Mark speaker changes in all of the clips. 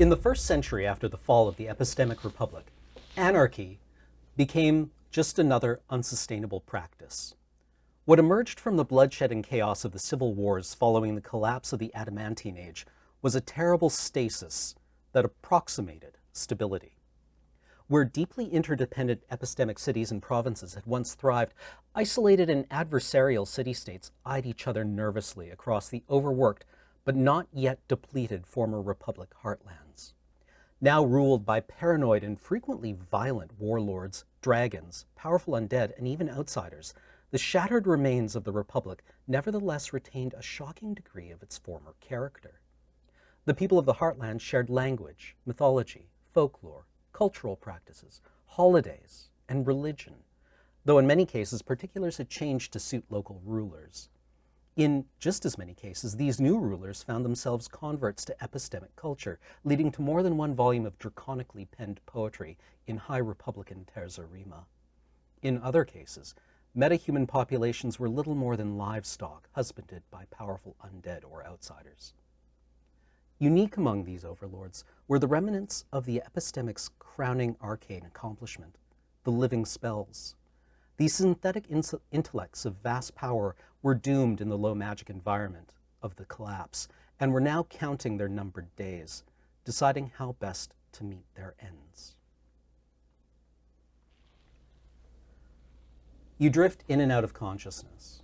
Speaker 1: In the first century after the fall of the epistemic republic, anarchy became just another unsustainable practice. What emerged from the bloodshed and chaos of the civil wars following the collapse of the Adamantine Age was a terrible stasis that approximated stability. Where deeply interdependent epistemic cities and provinces had once thrived, isolated and adversarial city-states eyed each other nervously across the overworked but not yet depleted former republic heartlands. Now ruled by paranoid and frequently violent warlords, dragons, powerful undead, and even outsiders, the shattered remains of the republic nevertheless retained a shocking degree of its former character. The people of the heartland shared language, mythology, folklore, cultural practices, holidays, and religion, though in many cases particulars had changed to suit local rulers. In just as many cases, these new rulers found themselves converts to epistemic culture, leading to more than one volume of draconically penned poetry in high republican terza rima. In other cases, metahuman populations were little more than livestock husbanded by powerful undead or outsiders. Unique among these overlords were the remnants of the epistemic's crowning arcane accomplishment, the living spells. These synthetic intellects of vast power were doomed in the low magic environment of the collapse, and were now counting their numbered days, deciding how best to meet their ends. You drift in and out of consciousness.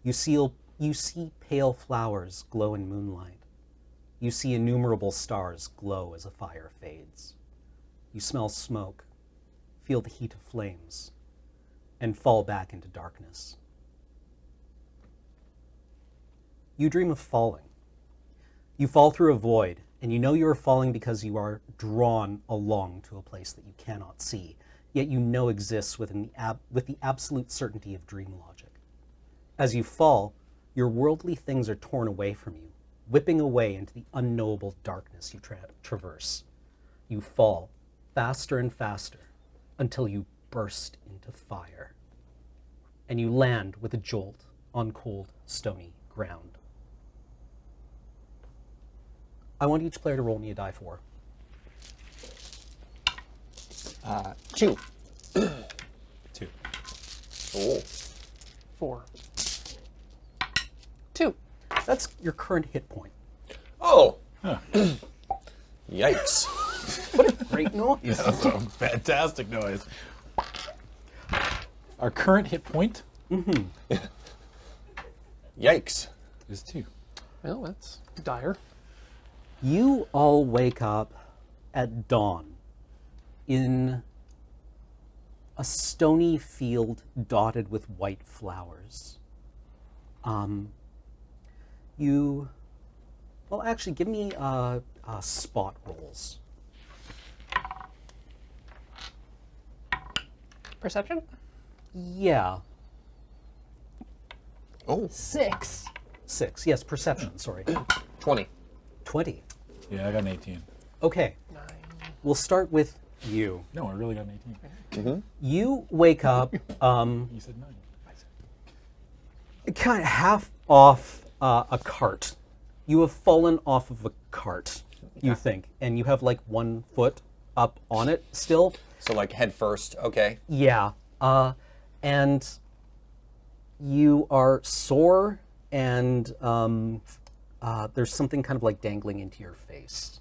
Speaker 1: You see pale flowers glow in moonlight. You see innumerable stars glow as a fire fades. You smell smoke, feel the heat of flames, and fall back into darkness. You dream of falling. You fall through a void, and you know you are falling because you are drawn along to a place that you cannot see, yet you know exists with the absolute certainty of dream logic. As you fall, your worldly things are torn away from you, whipping away into the unknowable darkness you traverse. You fall faster and faster until you burst into fire, and you land with a jolt on cold, stony ground. I want each player to roll me a die for.
Speaker 2: 2.
Speaker 3: 2.
Speaker 2: Oh.
Speaker 4: 4. 2.
Speaker 1: That's your current hit point.
Speaker 2: Oh.
Speaker 3: Huh.
Speaker 2: Yikes.
Speaker 1: What a great noise.
Speaker 3: That's a fantastic noise. Our current hit point
Speaker 2: Yikes.
Speaker 3: is 2.
Speaker 4: Well, that's dire.
Speaker 1: You all wake up at dawn in a stony field dotted with white flowers. Well, actually, give me spot rolls.
Speaker 4: Perception?
Speaker 1: Yeah,
Speaker 2: Oh.
Speaker 4: 6.
Speaker 1: 6. Yes, perception, sorry.
Speaker 2: 20.
Speaker 1: 20.
Speaker 3: Yeah, I got an 18.
Speaker 1: Okay,
Speaker 4: 9.
Speaker 1: we'll start with you.
Speaker 3: No, I really got an 18.
Speaker 1: You wake up
Speaker 3: You said 9.
Speaker 1: kind of half off a cart. You have fallen off of a cart, you think, and you have like one foot up on it still.
Speaker 2: So like head first, okay.
Speaker 1: Yeah, and you are sore, and there's something kind of like dangling into your face.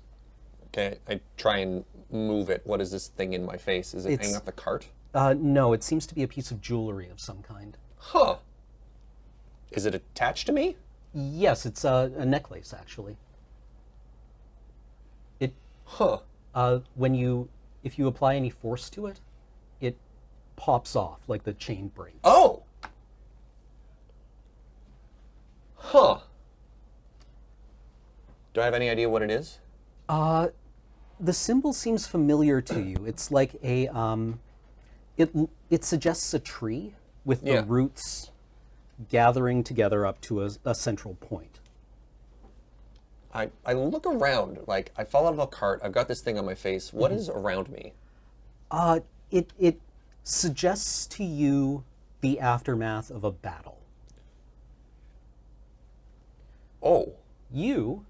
Speaker 2: Okay, I try and move it. What is this thing in my face? Is it hanging off the cart?
Speaker 1: No, it seems to be a piece of jewelry of some kind.
Speaker 2: Huh. Is it attached to me?
Speaker 1: Yes, it's a necklace, actually. It
Speaker 2: Huh.
Speaker 1: if you apply any force to it, it pops off like the chain breaks.
Speaker 2: Oh. Huh. Do I have any idea what it is?
Speaker 1: The symbol seems familiar to you. It's like a it suggests a tree with the
Speaker 2: Yeah.
Speaker 1: roots gathering together up to a central point.
Speaker 2: I look around, like I fall out of a cart, I've got this thing on my face. What is around me?
Speaker 1: It suggests to you the aftermath of a battle.
Speaker 2: Oh.
Speaker 1: You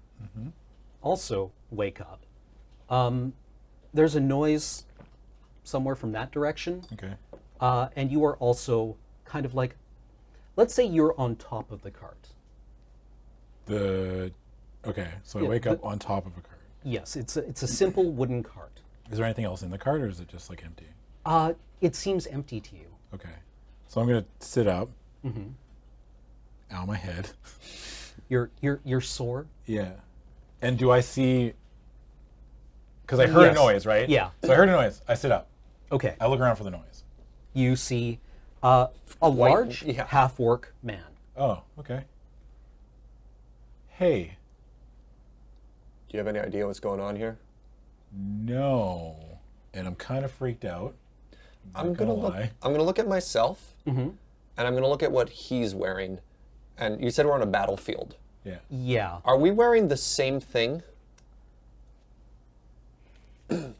Speaker 1: also wake up There's a noise somewhere from that direction,
Speaker 3: Okay.
Speaker 1: and you are also kind of like, let's say you're on top of the cart.
Speaker 3: Okay, so I
Speaker 1: Yeah,
Speaker 3: wake up on top of a cart.
Speaker 1: Yes, it's a simple wooden cart.
Speaker 3: Is there anything else in the cart, or is it just like empty?
Speaker 1: It seems empty to you.
Speaker 3: Okay. So I'm gonna sit up. Ow, my head.
Speaker 1: You're sore.
Speaker 3: Yeah. And do I see? Because I heard a
Speaker 1: Yes.
Speaker 3: noise, right?
Speaker 1: Yeah.
Speaker 3: So I heard a noise. I sit up.
Speaker 1: Okay.
Speaker 3: I look around for the noise.
Speaker 1: You see a large
Speaker 2: yeah.
Speaker 1: half-orc man.
Speaker 3: Oh, okay. Hey.
Speaker 2: Do you have any idea what's going on here?
Speaker 3: No. And I'm kind of freaked out.
Speaker 2: I'm gonna look at myself, and I'm gonna look at what he's wearing. And you said we're on a battlefield.
Speaker 3: Yeah.
Speaker 1: Yeah,
Speaker 2: Are we wearing the same thing?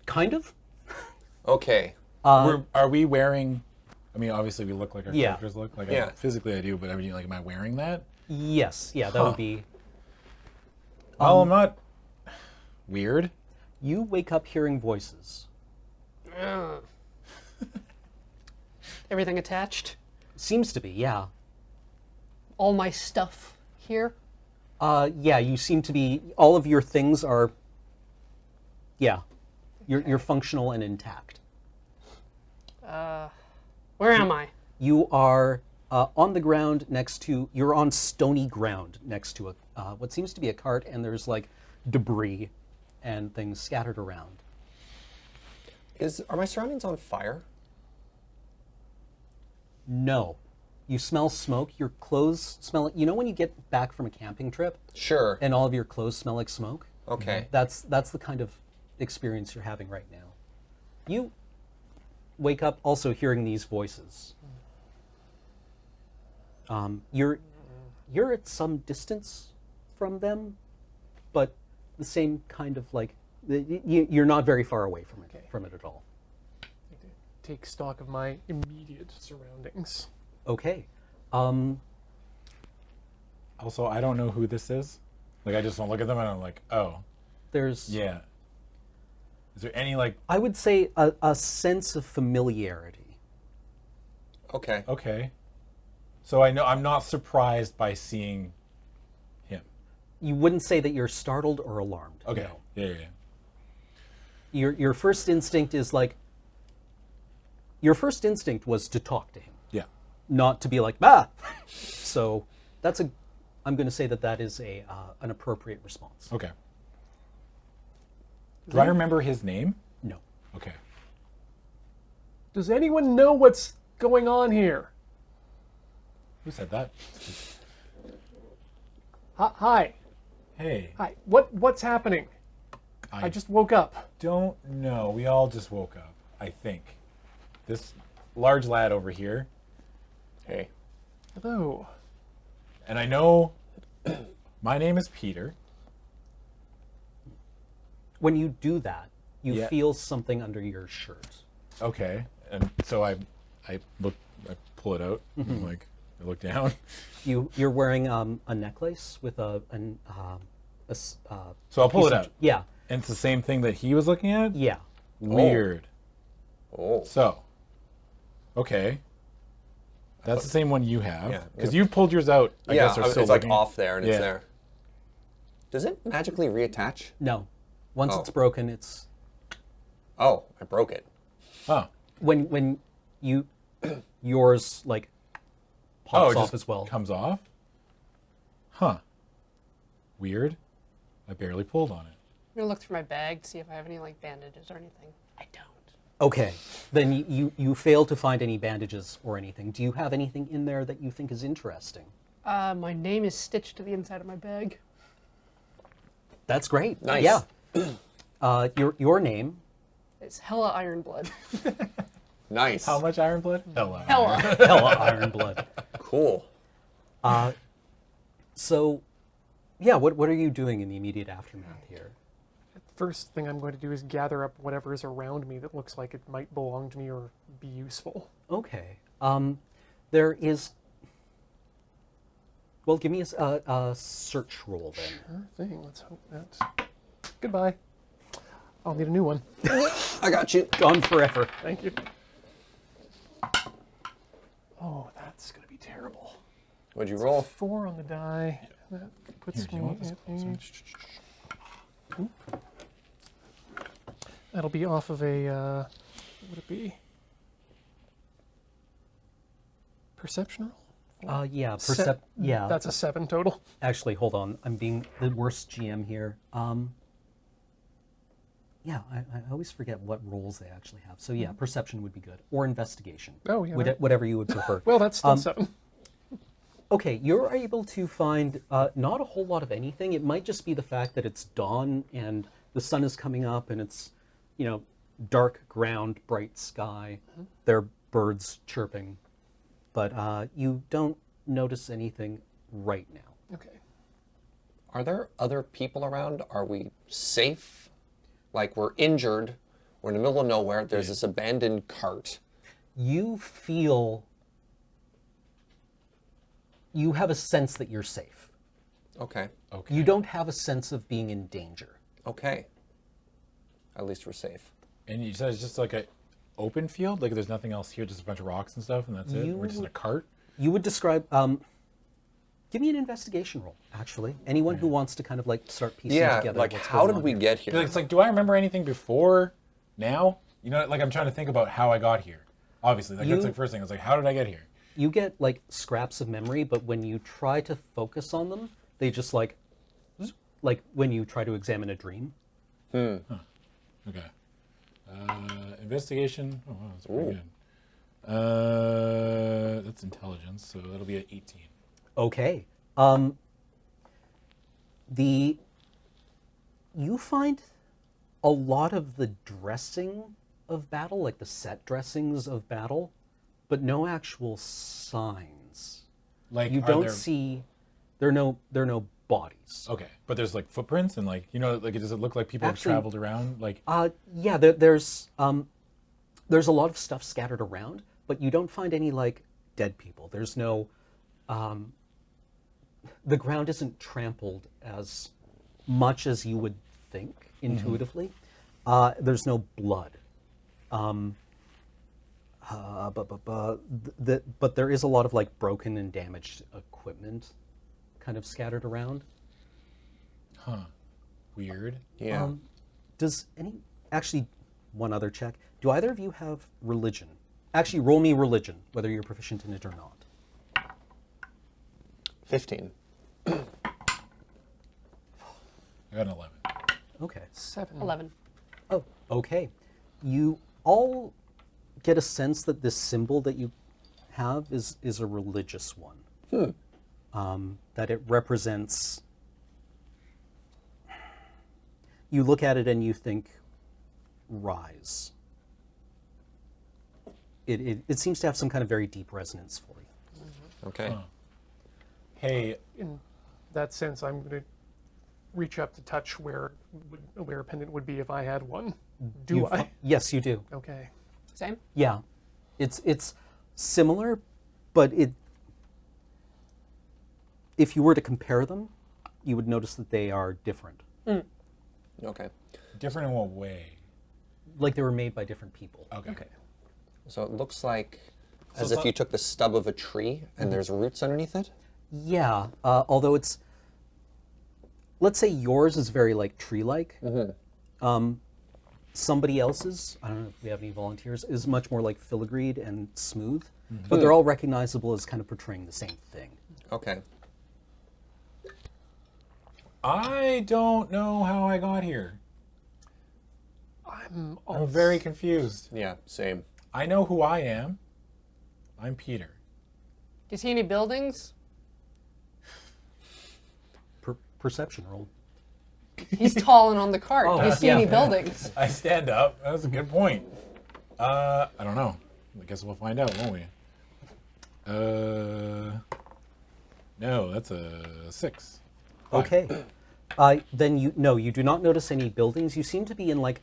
Speaker 1: kind of.
Speaker 2: Okay.
Speaker 3: Are we wearing? I mean, obviously we look like our
Speaker 1: Yeah.
Speaker 3: characters look. Like
Speaker 2: Yeah.
Speaker 3: physically I do, but I mean, like, am I wearing that?
Speaker 1: Yes, yeah, that would be.
Speaker 3: Well, I'm not weird.
Speaker 1: You wake up hearing voices.
Speaker 4: Everything attached.
Speaker 1: Seems to be, yeah.
Speaker 4: All my stuff here.
Speaker 1: Yeah, you seem to be. All of your things are. Yeah, you're functional and intact.
Speaker 4: Where am I?
Speaker 1: You are on the ground next to. You're on stony ground next to what seems to be a cart, and there's like debris and things scattered around.
Speaker 2: Are my surroundings on fire?
Speaker 1: No, you smell smoke. Your clothes smell. You know when you get back from a camping trip
Speaker 2: Sure.
Speaker 1: and all of your clothes smell like smoke?
Speaker 2: Okay.
Speaker 1: That's the kind of experience you're having right now. You wake up also hearing these voices. You're at some distance from them, but the same kind of like you're not very far away from it at all.
Speaker 4: Take stock of my immediate surroundings.
Speaker 1: Okay.
Speaker 3: Also, I don't know who this is. Like, I just don't look at them and I'm like, oh,
Speaker 1: There's
Speaker 3: yeah. Is there any like?
Speaker 1: I would say a sense of familiarity.
Speaker 2: Okay.
Speaker 3: Okay. So I know I'm not surprised by seeing him.
Speaker 1: You wouldn't say that you're startled or alarmed.
Speaker 3: Okay.
Speaker 1: No.
Speaker 3: Yeah.
Speaker 1: Your first instinct is like. Your first instinct was to talk to him,
Speaker 3: Yeah.
Speaker 1: not to be like bah. So I'm going to say that is an appropriate response.
Speaker 3: Okay. Do I remember his name?
Speaker 1: No.
Speaker 3: Okay.
Speaker 4: Does anyone know what's going on here?
Speaker 3: Who said that?
Speaker 4: Hi.
Speaker 3: Hey.
Speaker 4: Hi. What's happening? I just woke up.
Speaker 3: Don't know. We all just woke up, I think. This large lad over here,
Speaker 2: Hey.
Speaker 4: Hello.
Speaker 3: and I know my name is Peter.
Speaker 1: When you do that, you
Speaker 3: Yeah.
Speaker 1: feel something under your shirt.
Speaker 3: Okay. And so I pull it out, and like, I look down.
Speaker 1: You're wearing a necklace with a
Speaker 3: So I'll pull it
Speaker 1: piece of-
Speaker 3: out.
Speaker 1: Yeah,
Speaker 3: And it's the same thing that he was looking at?
Speaker 1: yeah.
Speaker 3: Weird.
Speaker 2: Oh.
Speaker 3: So, okay. That's the same one you have.
Speaker 2: Yeah.
Speaker 3: Because you've pulled yours out, I guess, or
Speaker 2: it's
Speaker 3: still
Speaker 2: like
Speaker 3: looking.
Speaker 2: off there and
Speaker 3: Yeah.
Speaker 2: it's there. Does it magically reattach?
Speaker 1: No, once
Speaker 2: Oh.
Speaker 1: it's broken, it's
Speaker 2: Oh, I broke it.
Speaker 3: Oh.
Speaker 1: when you yours like
Speaker 3: Oh,
Speaker 1: pops
Speaker 3: it
Speaker 1: off
Speaker 3: just
Speaker 1: as well.
Speaker 3: comes off? Huh. Weird. I barely pulled on it.
Speaker 4: I'm gonna look through my bag to see if I have any like bandages or anything. I don't.
Speaker 1: Okay, then you fail to find any bandages or anything. Do you have anything in there that you think is interesting?
Speaker 4: My name is stitched to the inside of my bag.
Speaker 1: That's great.
Speaker 2: Nice.
Speaker 1: Yeah. Your name.
Speaker 4: It's Hella Ironblood.
Speaker 2: Nice.
Speaker 3: How much iron blood? Hello.
Speaker 4: Hella.
Speaker 1: Hella Ironblood.
Speaker 2: Cool.
Speaker 1: So, yeah, what are you doing in the immediate aftermath here?
Speaker 4: First thing I'm going to do is gather up whatever is around me that looks like it might belong to me or be useful.
Speaker 1: Okay. There is. Well, give me a search roll then.
Speaker 4: Sure thing. Let's hope that. Goodbye. I'll need a new one.
Speaker 2: I got you.
Speaker 1: Gone forever.
Speaker 4: Thank you. Oh, that's going to be terrible.
Speaker 2: What'd you roll?
Speaker 4: 4 on the die. That puts
Speaker 3: do you
Speaker 4: me
Speaker 3: want this?
Speaker 4: at That'll be off of a, what would it be? Perception roll?
Speaker 1: Yeah,
Speaker 4: Yeah. That's a 7 total.
Speaker 1: Actually, hold on. I'm being the worst GM here. Yeah, I always forget what roles they actually have. So yeah, perception would be good, or investigation.
Speaker 4: Oh, yeah.
Speaker 1: Whatever you would prefer.
Speaker 4: Well, that's still 7.
Speaker 1: Okay, you're able to find not a whole lot of anything. It might just be the fact that it's dawn and the sun is coming up and it's, dark ground, bright sky. There are birds chirping. But you don't notice anything right now.
Speaker 4: Okay.
Speaker 2: Are there other people around? Are we safe? Like, we're injured. We're in the middle of nowhere. There's this abandoned cart.
Speaker 1: You have a sense that you're safe.
Speaker 2: Okay.
Speaker 3: Okay.
Speaker 1: You don't have a sense of being in danger.
Speaker 2: Okay. At least we're safe.
Speaker 3: And you said it's just like a open field? Like there's nothing else here, just a bunch of rocks and stuff, and that's it? We're just in a cart?
Speaker 1: You would describe... give me an investigation roll, actually. Anyone who wants to kind of like start piecing together
Speaker 2: like
Speaker 1: what's
Speaker 2: how
Speaker 1: going
Speaker 2: did
Speaker 1: on
Speaker 2: we
Speaker 1: here.
Speaker 2: get here?
Speaker 3: It's like, do I remember anything before now? Like I'm trying to think about how I got here. Obviously, that's the first thing. It's like, how did I get here?
Speaker 1: You get like scraps of memory, but when you try to focus on them, they just like when you try to examine a dream.
Speaker 3: Okay. Investigation. Oh, wow, that's pretty good. That's intelligence, so that'll be at 18.
Speaker 1: Okay. You find a lot of the dressing of battle, like the set dressings of battle, but no actual signs.
Speaker 3: Like
Speaker 1: You don't see. There are no bodies.
Speaker 3: Okay, but there's like footprints and like does it look like people
Speaker 1: Actually,
Speaker 3: have traveled around? Like
Speaker 1: Yeah. There's a lot of stuff scattered around, but you don't find any like dead people. There's no. The ground isn't trampled as much as you would think intuitively. There's no blood. But there is a lot of like broken and damaged equipment kind of scattered around.
Speaker 3: Weird.
Speaker 2: Yeah.
Speaker 1: Actually, one other check. Do either of you have religion? Actually, roll me religion, whether you're proficient in it or not.
Speaker 2: 15.
Speaker 3: I got an 11.
Speaker 1: Okay.
Speaker 4: 7.
Speaker 5: 11.
Speaker 1: Oh, okay. You all get a sense that this symbol that you have is a religious one. That it represents... You look at it and you think, rise. It seems to have some kind of very deep resonance for you.
Speaker 2: Okay.
Speaker 3: Hey,
Speaker 4: In that sense, I'm going to reach up to touch where a pendant would be if I had one. Do I?
Speaker 1: Yes, you do.
Speaker 4: Okay.
Speaker 5: Same?
Speaker 1: Yeah. It's similar, but if you were to compare them, you would notice that they are different.
Speaker 2: Okay.
Speaker 3: different in what way?
Speaker 1: Like they were made by different people.
Speaker 3: Okay.
Speaker 2: So it looks like
Speaker 3: So
Speaker 2: as
Speaker 3: it's
Speaker 2: if
Speaker 3: not-
Speaker 2: you took the stub of a tree and there's roots underneath it?
Speaker 1: Yeah, although it's, let's say yours is very like tree-like. Somebody else's, I don't know if we have any volunteers, is much more like filigreed and smooth, but they're all recognizable as kind of portraying the same thing.
Speaker 2: Okay.
Speaker 3: I don't know how I got here.
Speaker 4: I'm
Speaker 3: I'm very confused.
Speaker 2: Yeah, same.
Speaker 3: I know who I am. I'm Peter.
Speaker 5: Do you see any buildings?
Speaker 1: Perception roll.
Speaker 5: He's tall and on the cart.
Speaker 3: Oh,
Speaker 5: Do you see
Speaker 1: yeah.
Speaker 5: any buildings?
Speaker 3: I stand up. That was a good point. I don't know. I guess we'll find out, won't we? No, that's a 6. Five.
Speaker 1: Okay. Then you do not notice any buildings. You seem to be in like,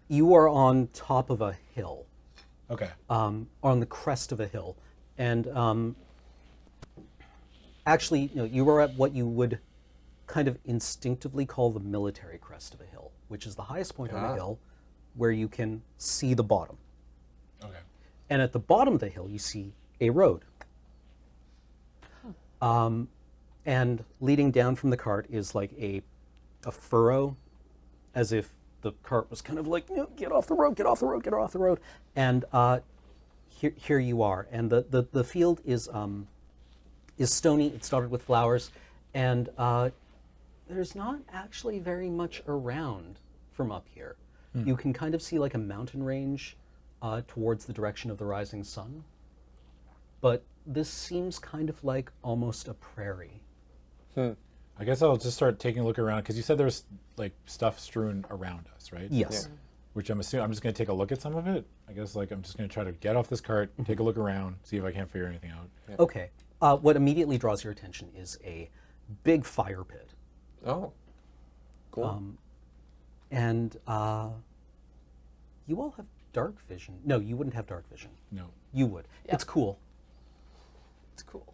Speaker 1: you are on top of a hill,
Speaker 3: Okay.
Speaker 1: on the crest of a hill, and actually, you are at what you would kind of instinctively call the military crest of a hill, which is the highest point on a hill where you can see the bottom.
Speaker 3: Okay.
Speaker 1: And at the bottom of the hill, you see a road. And leading down from the cart is like a furrow, as if the cart was kind of like, get off the road, get off the road, get off the road. And here you are. And the field is stony. It's dotted with flowers. And there's not actually very much around from up here. You can kind of see like a mountain range towards the direction of the rising sun. But this seems kind of like almost a prairie.
Speaker 3: I guess I'll just start taking a look around, because you said there's like stuff strewn around us, right?
Speaker 1: Yes.
Speaker 3: Which I'm assuming I'm just going to take a look at some of it. I guess like I'm just going to try to get off this cart, take a look around, see if I can't figure anything out.
Speaker 2: Yeah.
Speaker 1: Okay. What immediately draws your attention is a big fire pit.
Speaker 2: Oh, cool.
Speaker 1: And you all have dark vision. No, you wouldn't have dark vision.
Speaker 3: No.
Speaker 1: You would.
Speaker 5: Yeah.
Speaker 1: It's cool.
Speaker 5: It's cool.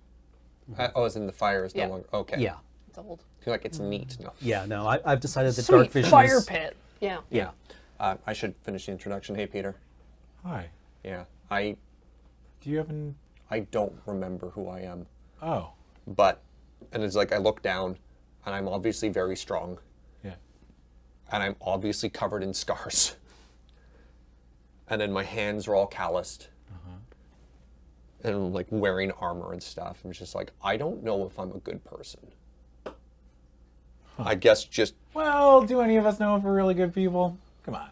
Speaker 2: As in the fire is no
Speaker 5: Yeah.
Speaker 2: longer... Okay.
Speaker 1: Yeah.
Speaker 5: It's old.
Speaker 2: I feel like it's neat. No.
Speaker 1: Yeah, no, I've decided that
Speaker 5: Sweet
Speaker 1: dark vision
Speaker 5: fire
Speaker 1: is...
Speaker 5: pit. Yeah.
Speaker 1: Yeah.
Speaker 2: I should finish the introduction. Hey, Peter.
Speaker 3: Hi.
Speaker 2: Yeah.
Speaker 3: Do you have an...
Speaker 2: I don't remember who I am.
Speaker 3: Oh.
Speaker 2: But, and it's like I look down, and I'm obviously very strong,
Speaker 3: Yeah.
Speaker 2: and I'm obviously covered in scars. And then my hands are all calloused. And I'm like wearing armor and stuff. I'm just like, I don't know if I'm a good person. I guess just,
Speaker 3: Well, do any of us know if we're really good people? Come on.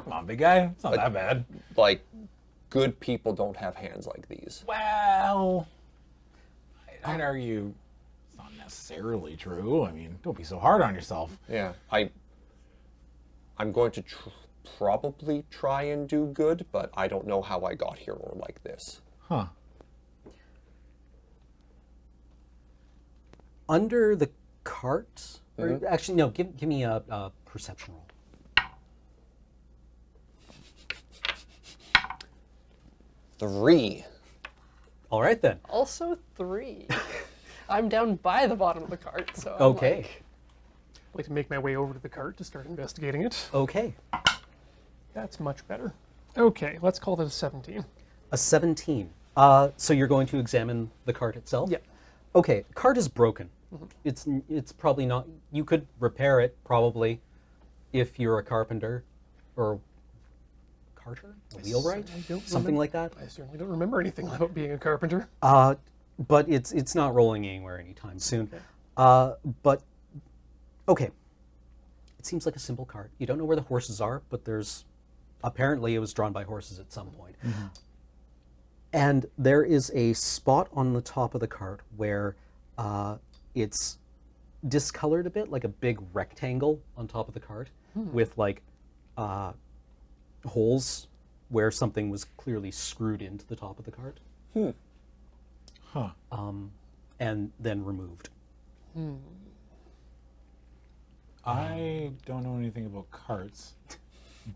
Speaker 3: Come on, big guy. It's not that bad.
Speaker 2: like, good people don't have hands like these.
Speaker 3: Well, I'd argue it's not necessarily true. I mean, don't be so hard on yourself.
Speaker 2: Yeah, I'm going to probably try and do good, but I don't know how I got here or like this.
Speaker 3: Huh.
Speaker 1: Under the cart... Or actually, no, give me a perception roll.
Speaker 2: 3.
Speaker 1: All right, then.
Speaker 5: Also 3. I'm down by the bottom of the cart, so I'm
Speaker 1: Okay.
Speaker 5: like,
Speaker 4: I'd like to make my way over to the cart to start investigating it.
Speaker 1: Okay.
Speaker 4: That's much better. Okay, let's call that a 17.
Speaker 1: A 17. So you're going to examine the cart itself?
Speaker 4: Yeah.
Speaker 1: Okay, cart is broken. It's probably not... You could repair it, probably, if you're a carpenter or carter, a wheelwright, something like that.
Speaker 4: I certainly don't remember anything about being a carpenter.
Speaker 1: But it's not rolling anywhere anytime soon. But okay, it seems like a simple cart. You don't know where the horses are, but there's apparently it was drawn by horses at some point. And there is a spot on the top of the cart where it's discolored a bit, like a big rectangle on top of the cart with like holes where something was clearly screwed into the top of the cart.
Speaker 3: Huh.
Speaker 1: And then removed.
Speaker 3: I don't know anything about carts,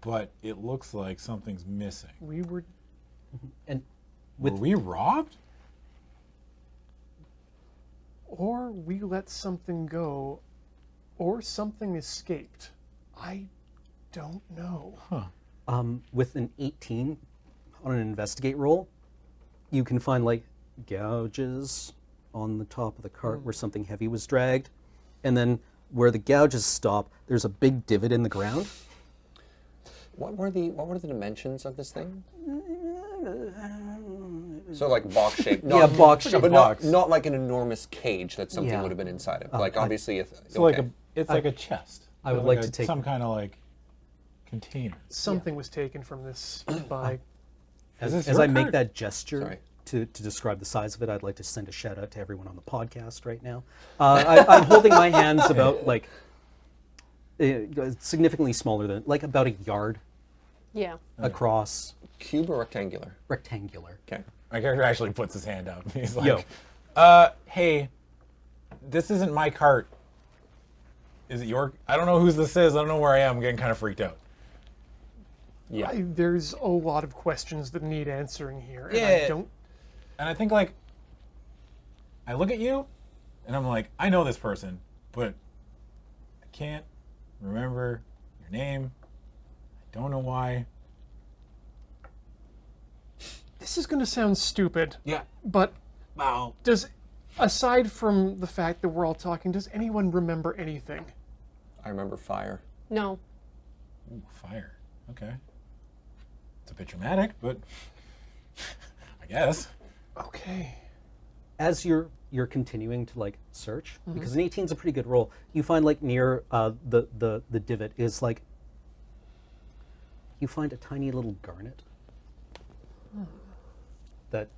Speaker 3: but it looks like something's missing.
Speaker 4: We were...
Speaker 1: And
Speaker 3: Were we robbed?
Speaker 4: Or we let something go, or something escaped. I don't know.
Speaker 1: with an 18 on an investigate roll, you can find like gouges on the top of the cart where something heavy was dragged, and then where the gouges stop, there's a big divot in the ground.
Speaker 2: What were the dimensions of this thing? So like box shape.
Speaker 1: Yeah, box shape.
Speaker 2: But
Speaker 3: box.
Speaker 2: not like an enormous cage that something
Speaker 1: Yeah.
Speaker 2: would have been inside of. Like obviously,
Speaker 3: So like it's like a chest.
Speaker 1: I would
Speaker 3: Like
Speaker 1: like
Speaker 3: a-
Speaker 1: to take-
Speaker 3: some kind of like container.
Speaker 4: Something was taken from this by...
Speaker 1: As,
Speaker 3: this
Speaker 1: as
Speaker 3: your
Speaker 1: I make
Speaker 3: cart?
Speaker 1: that gesture
Speaker 2: Sorry.
Speaker 1: to describe the size of it, I'd like to send a shout out to everyone on the podcast right now. I'm holding my hands about like significantly smaller than, like about a yard
Speaker 5: yeah.
Speaker 1: across,
Speaker 2: Cube or rectangular?
Speaker 1: rectangular.
Speaker 2: Okay.
Speaker 3: My character actually puts his hand up. He's like,
Speaker 1: Yo.
Speaker 3: Hey, this isn't my cart. Is it your? I don't know whose this is. I don't know where I am. I'm getting kind of freaked out.
Speaker 2: Yeah.
Speaker 4: There's a lot of questions that need answering here, and I
Speaker 3: Yeah.
Speaker 4: don't...
Speaker 3: And I think like, I look at you, and I'm like, I know this person, but can't remember your name. I don't know why.
Speaker 4: This is going to sound stupid,
Speaker 3: Yeah.
Speaker 4: but
Speaker 3: Wow.
Speaker 4: aside from the fact that we're all talking, does anyone remember anything?
Speaker 2: I remember fire.
Speaker 5: No.
Speaker 3: Ooh, fire. Okay. It's a bit dramatic, but I guess.
Speaker 4: Okay.
Speaker 1: As you're continuing to like search, because an 18 is a pretty good roll, you find like near the divot is like you find a tiny little garnet that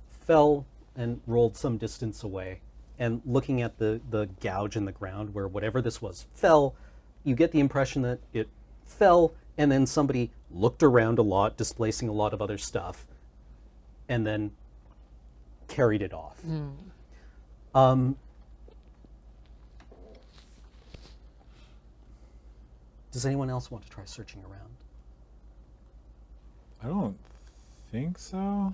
Speaker 1: fell and rolled some distance away. And looking at the gouge in the ground where whatever this was fell, you get the impression that it fell and then somebody looked around a lot, displacing a lot of other stuff, and then carried it off. Does anyone else want to try searching around?
Speaker 3: I don't think so.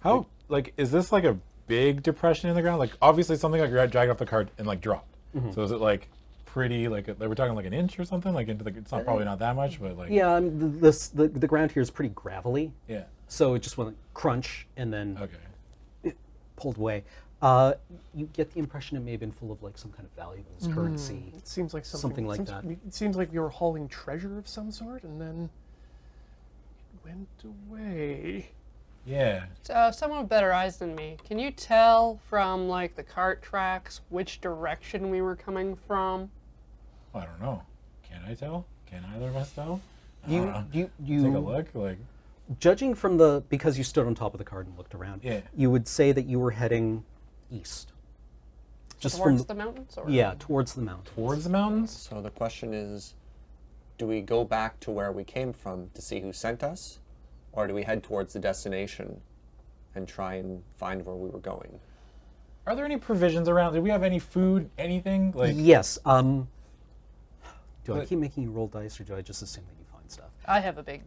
Speaker 3: How, like, is this like a big depression in the ground? Like, obviously something like you're dragging off the cart and like dropped. So is it like pretty, like, we're talking like an inch or something? Like into the, it's not probably not that much, but like.
Speaker 1: Yeah, I mean, the ground here is pretty gravelly,
Speaker 3: Yeah.
Speaker 1: so it just went like crunch and then
Speaker 3: Okay.
Speaker 1: pulled away. You get the impression it may have been full of like some kind of valuables, currency.
Speaker 4: It seems like
Speaker 1: Something like that.
Speaker 4: It seems like we were hauling treasure of some sort, and then it went away.
Speaker 3: Yeah.
Speaker 5: So, someone with better eyes than me, can you tell from like the cart tracks which direction we were coming from?
Speaker 3: I don't know. Can I tell? Can either of us tell? I
Speaker 1: You
Speaker 3: don't know.
Speaker 1: you
Speaker 3: Take a look. Like,
Speaker 1: judging from because you stood on top of the cart and looked around,
Speaker 3: Yeah.
Speaker 1: you would say that you were heading east. Just
Speaker 5: Towards
Speaker 1: from
Speaker 5: the mountains? Or?
Speaker 1: yeah, towards the mountain.
Speaker 3: towards the mountains?
Speaker 2: So the question is, do we go back to where we came from to see who sent us? Or do we head towards the destination and try and find where we were going?
Speaker 3: Are there any provisions around? Do we have any food? Anything? Like,
Speaker 1: Yes. Do I
Speaker 3: But-
Speaker 1: keep making you roll dice, or do I just assume that you find stuff?
Speaker 5: I have a big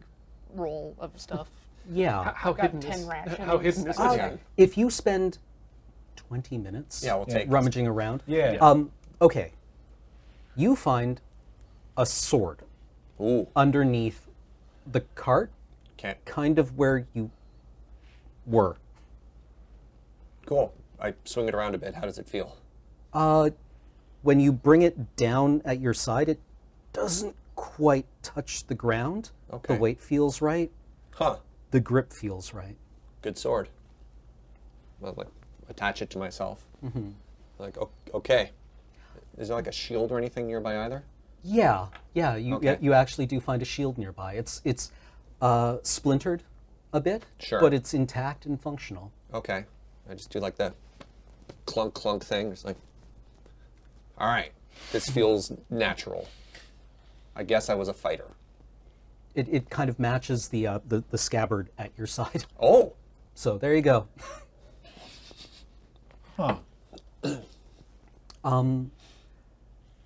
Speaker 5: roll of stuff.
Speaker 1: Yeah.
Speaker 4: How
Speaker 5: got
Speaker 4: hidden
Speaker 5: 10
Speaker 4: is
Speaker 5: rations.
Speaker 4: how hidden is
Speaker 5: Oh,
Speaker 4: it?
Speaker 2: yeah.
Speaker 1: If you spend 20 minutes
Speaker 2: Yeah, we'll take it.
Speaker 1: rummaging around,
Speaker 3: Yeah.
Speaker 1: okay, you find a sword
Speaker 2: Ooh,
Speaker 1: underneath the cart,
Speaker 2: okay,
Speaker 1: kind of where you were.
Speaker 2: cool. I swing it around a bit. How does it feel?
Speaker 1: When you bring it down at your side, it doesn't quite touch the ground.
Speaker 2: Okay.
Speaker 1: The weight feels right.
Speaker 2: Huh,
Speaker 1: The grip feels right.
Speaker 2: good sword. I'll like attach it to myself. Like, okay. Is there like a shield or anything nearby either?
Speaker 1: Yeah, you
Speaker 2: Okay.
Speaker 1: you actually do find a shield nearby. It's splintered a bit,
Speaker 2: Sure.
Speaker 1: but it's intact and functional.
Speaker 2: Okay. I just do like the clunk clunk thing. It's like, all right, this feels natural. I guess I was a fighter.
Speaker 1: It kind of matches the scabbard at your side.
Speaker 2: Oh,
Speaker 1: So there you go.
Speaker 3: Huh.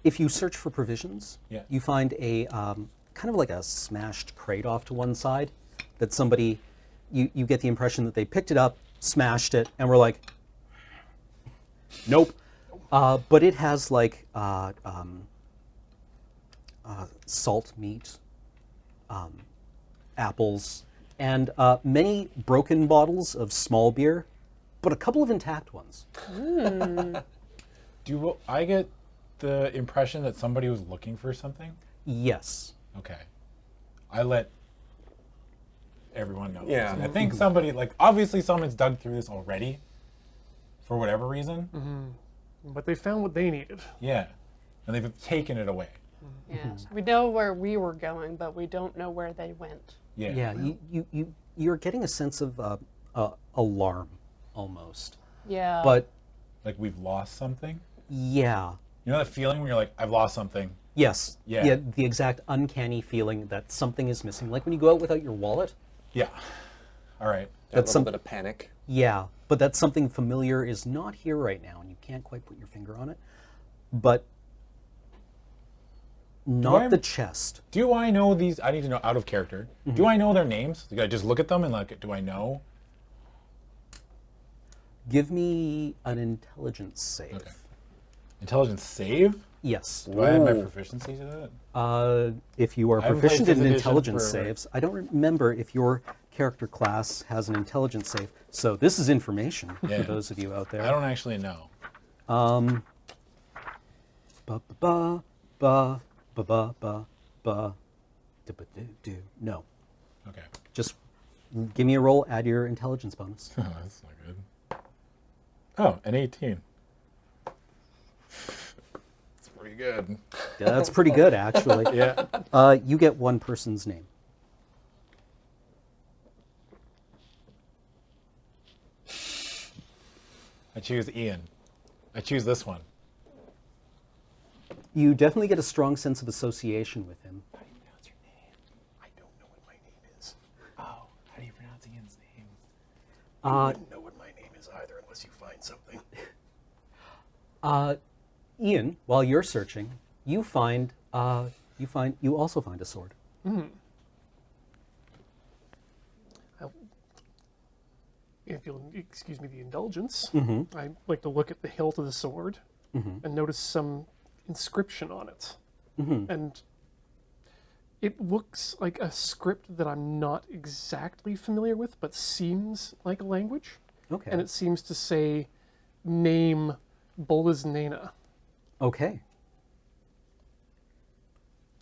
Speaker 1: If you search for provisions,
Speaker 3: Yeah.
Speaker 1: you find a kind of like a smashed crate off to one side that somebody, you get the impression that they picked it up, smashed it, and were like, nope. But it has like salt meat, apples, and many broken bottles of small beer, but a couple of intact ones.
Speaker 3: Do I get the impression that somebody was looking for something?
Speaker 1: Yes.
Speaker 3: Okay. I let everyone know.
Speaker 2: Yeah.
Speaker 3: I think somebody, like, obviously someone's dug through this already for whatever reason.
Speaker 4: But they found what they needed.
Speaker 3: Yeah. And they've taken it away.
Speaker 5: Yes. We know where we were going, but we don't know where they went.
Speaker 3: Yeah.
Speaker 1: Yeah, you're getting a sense of alarm almost.
Speaker 5: Yeah.
Speaker 1: But
Speaker 3: Like we've lost something.
Speaker 1: yeah,
Speaker 3: You know that feeling when you're like, I've lost something.
Speaker 1: yes,
Speaker 3: Yeah.
Speaker 1: the exact uncanny feeling that something is missing. Like when you go out without your wallet.
Speaker 3: Yeah. All right.
Speaker 2: a
Speaker 1: That's
Speaker 2: little
Speaker 1: some-
Speaker 2: bit of panic.
Speaker 1: Yeah, but that something familiar is not here right now, and you can't quite put your finger on it. But not
Speaker 3: I-
Speaker 1: the chest.
Speaker 3: Do I know these? I need to know out of character. Do I know their names? Like, I just look at them and like, do I know?
Speaker 1: Give me an intelligence save.
Speaker 3: Okay. Intelligence save?
Speaker 1: Yes.
Speaker 3: Do I add my
Speaker 2: Ooh.
Speaker 3: proficiency to that?
Speaker 1: If you are
Speaker 3: I haven't played
Speaker 1: proficient in
Speaker 3: 5th edition
Speaker 1: intelligence
Speaker 3: forever.
Speaker 1: saves, I don't remember if your character class has an intelligence save. So this is information
Speaker 3: Yeah.
Speaker 1: for those of you out there.
Speaker 3: I don't actually know.
Speaker 1: Ba ba ba ba ba ba ba ba. Do. No.
Speaker 3: Okay.
Speaker 1: Just give me a roll. Add your intelligence bonus.
Speaker 3: Oh, that's not good. Oh, an 18. It's pretty good.
Speaker 1: Yeah, that's pretty good, actually.
Speaker 3: Yeah.
Speaker 1: You get one person's name.
Speaker 3: I choose Ian. I choose this one.
Speaker 1: You definitely get a strong sense of association with him.
Speaker 3: How do you pronounce your name? I don't know what my name is. Oh, how do you pronounce Ian's name?
Speaker 4: I wouldn't know what my name is either unless you find something.
Speaker 1: Ian, while you're searching, you also find a sword.
Speaker 4: If you'll excuse me the indulgence, I'd like to look at the hilt of the sword and notice some inscription on it. And it looks like a script that I'm not exactly familiar with, but seems like a language.
Speaker 1: Okay.
Speaker 4: And it seems to say, name Boliznana.
Speaker 1: Okay.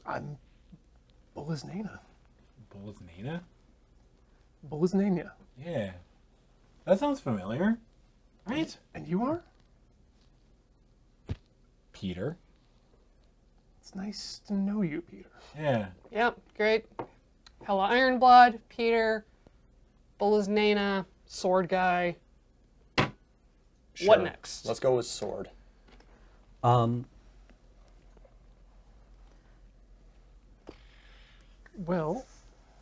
Speaker 4: I'm Boliznana.
Speaker 3: Boliznana?
Speaker 4: Boliznania.
Speaker 3: Yeah. That sounds familiar. Right?
Speaker 4: And you are?
Speaker 3: Peter.
Speaker 4: It's nice to know you, Peter.
Speaker 3: Yeah.
Speaker 5: Yep, great. Hella Ironblood, Peter, Boliznana, Sword Guy. What
Speaker 2: Sure.
Speaker 5: next?
Speaker 2: Let's go with sword.
Speaker 4: Well,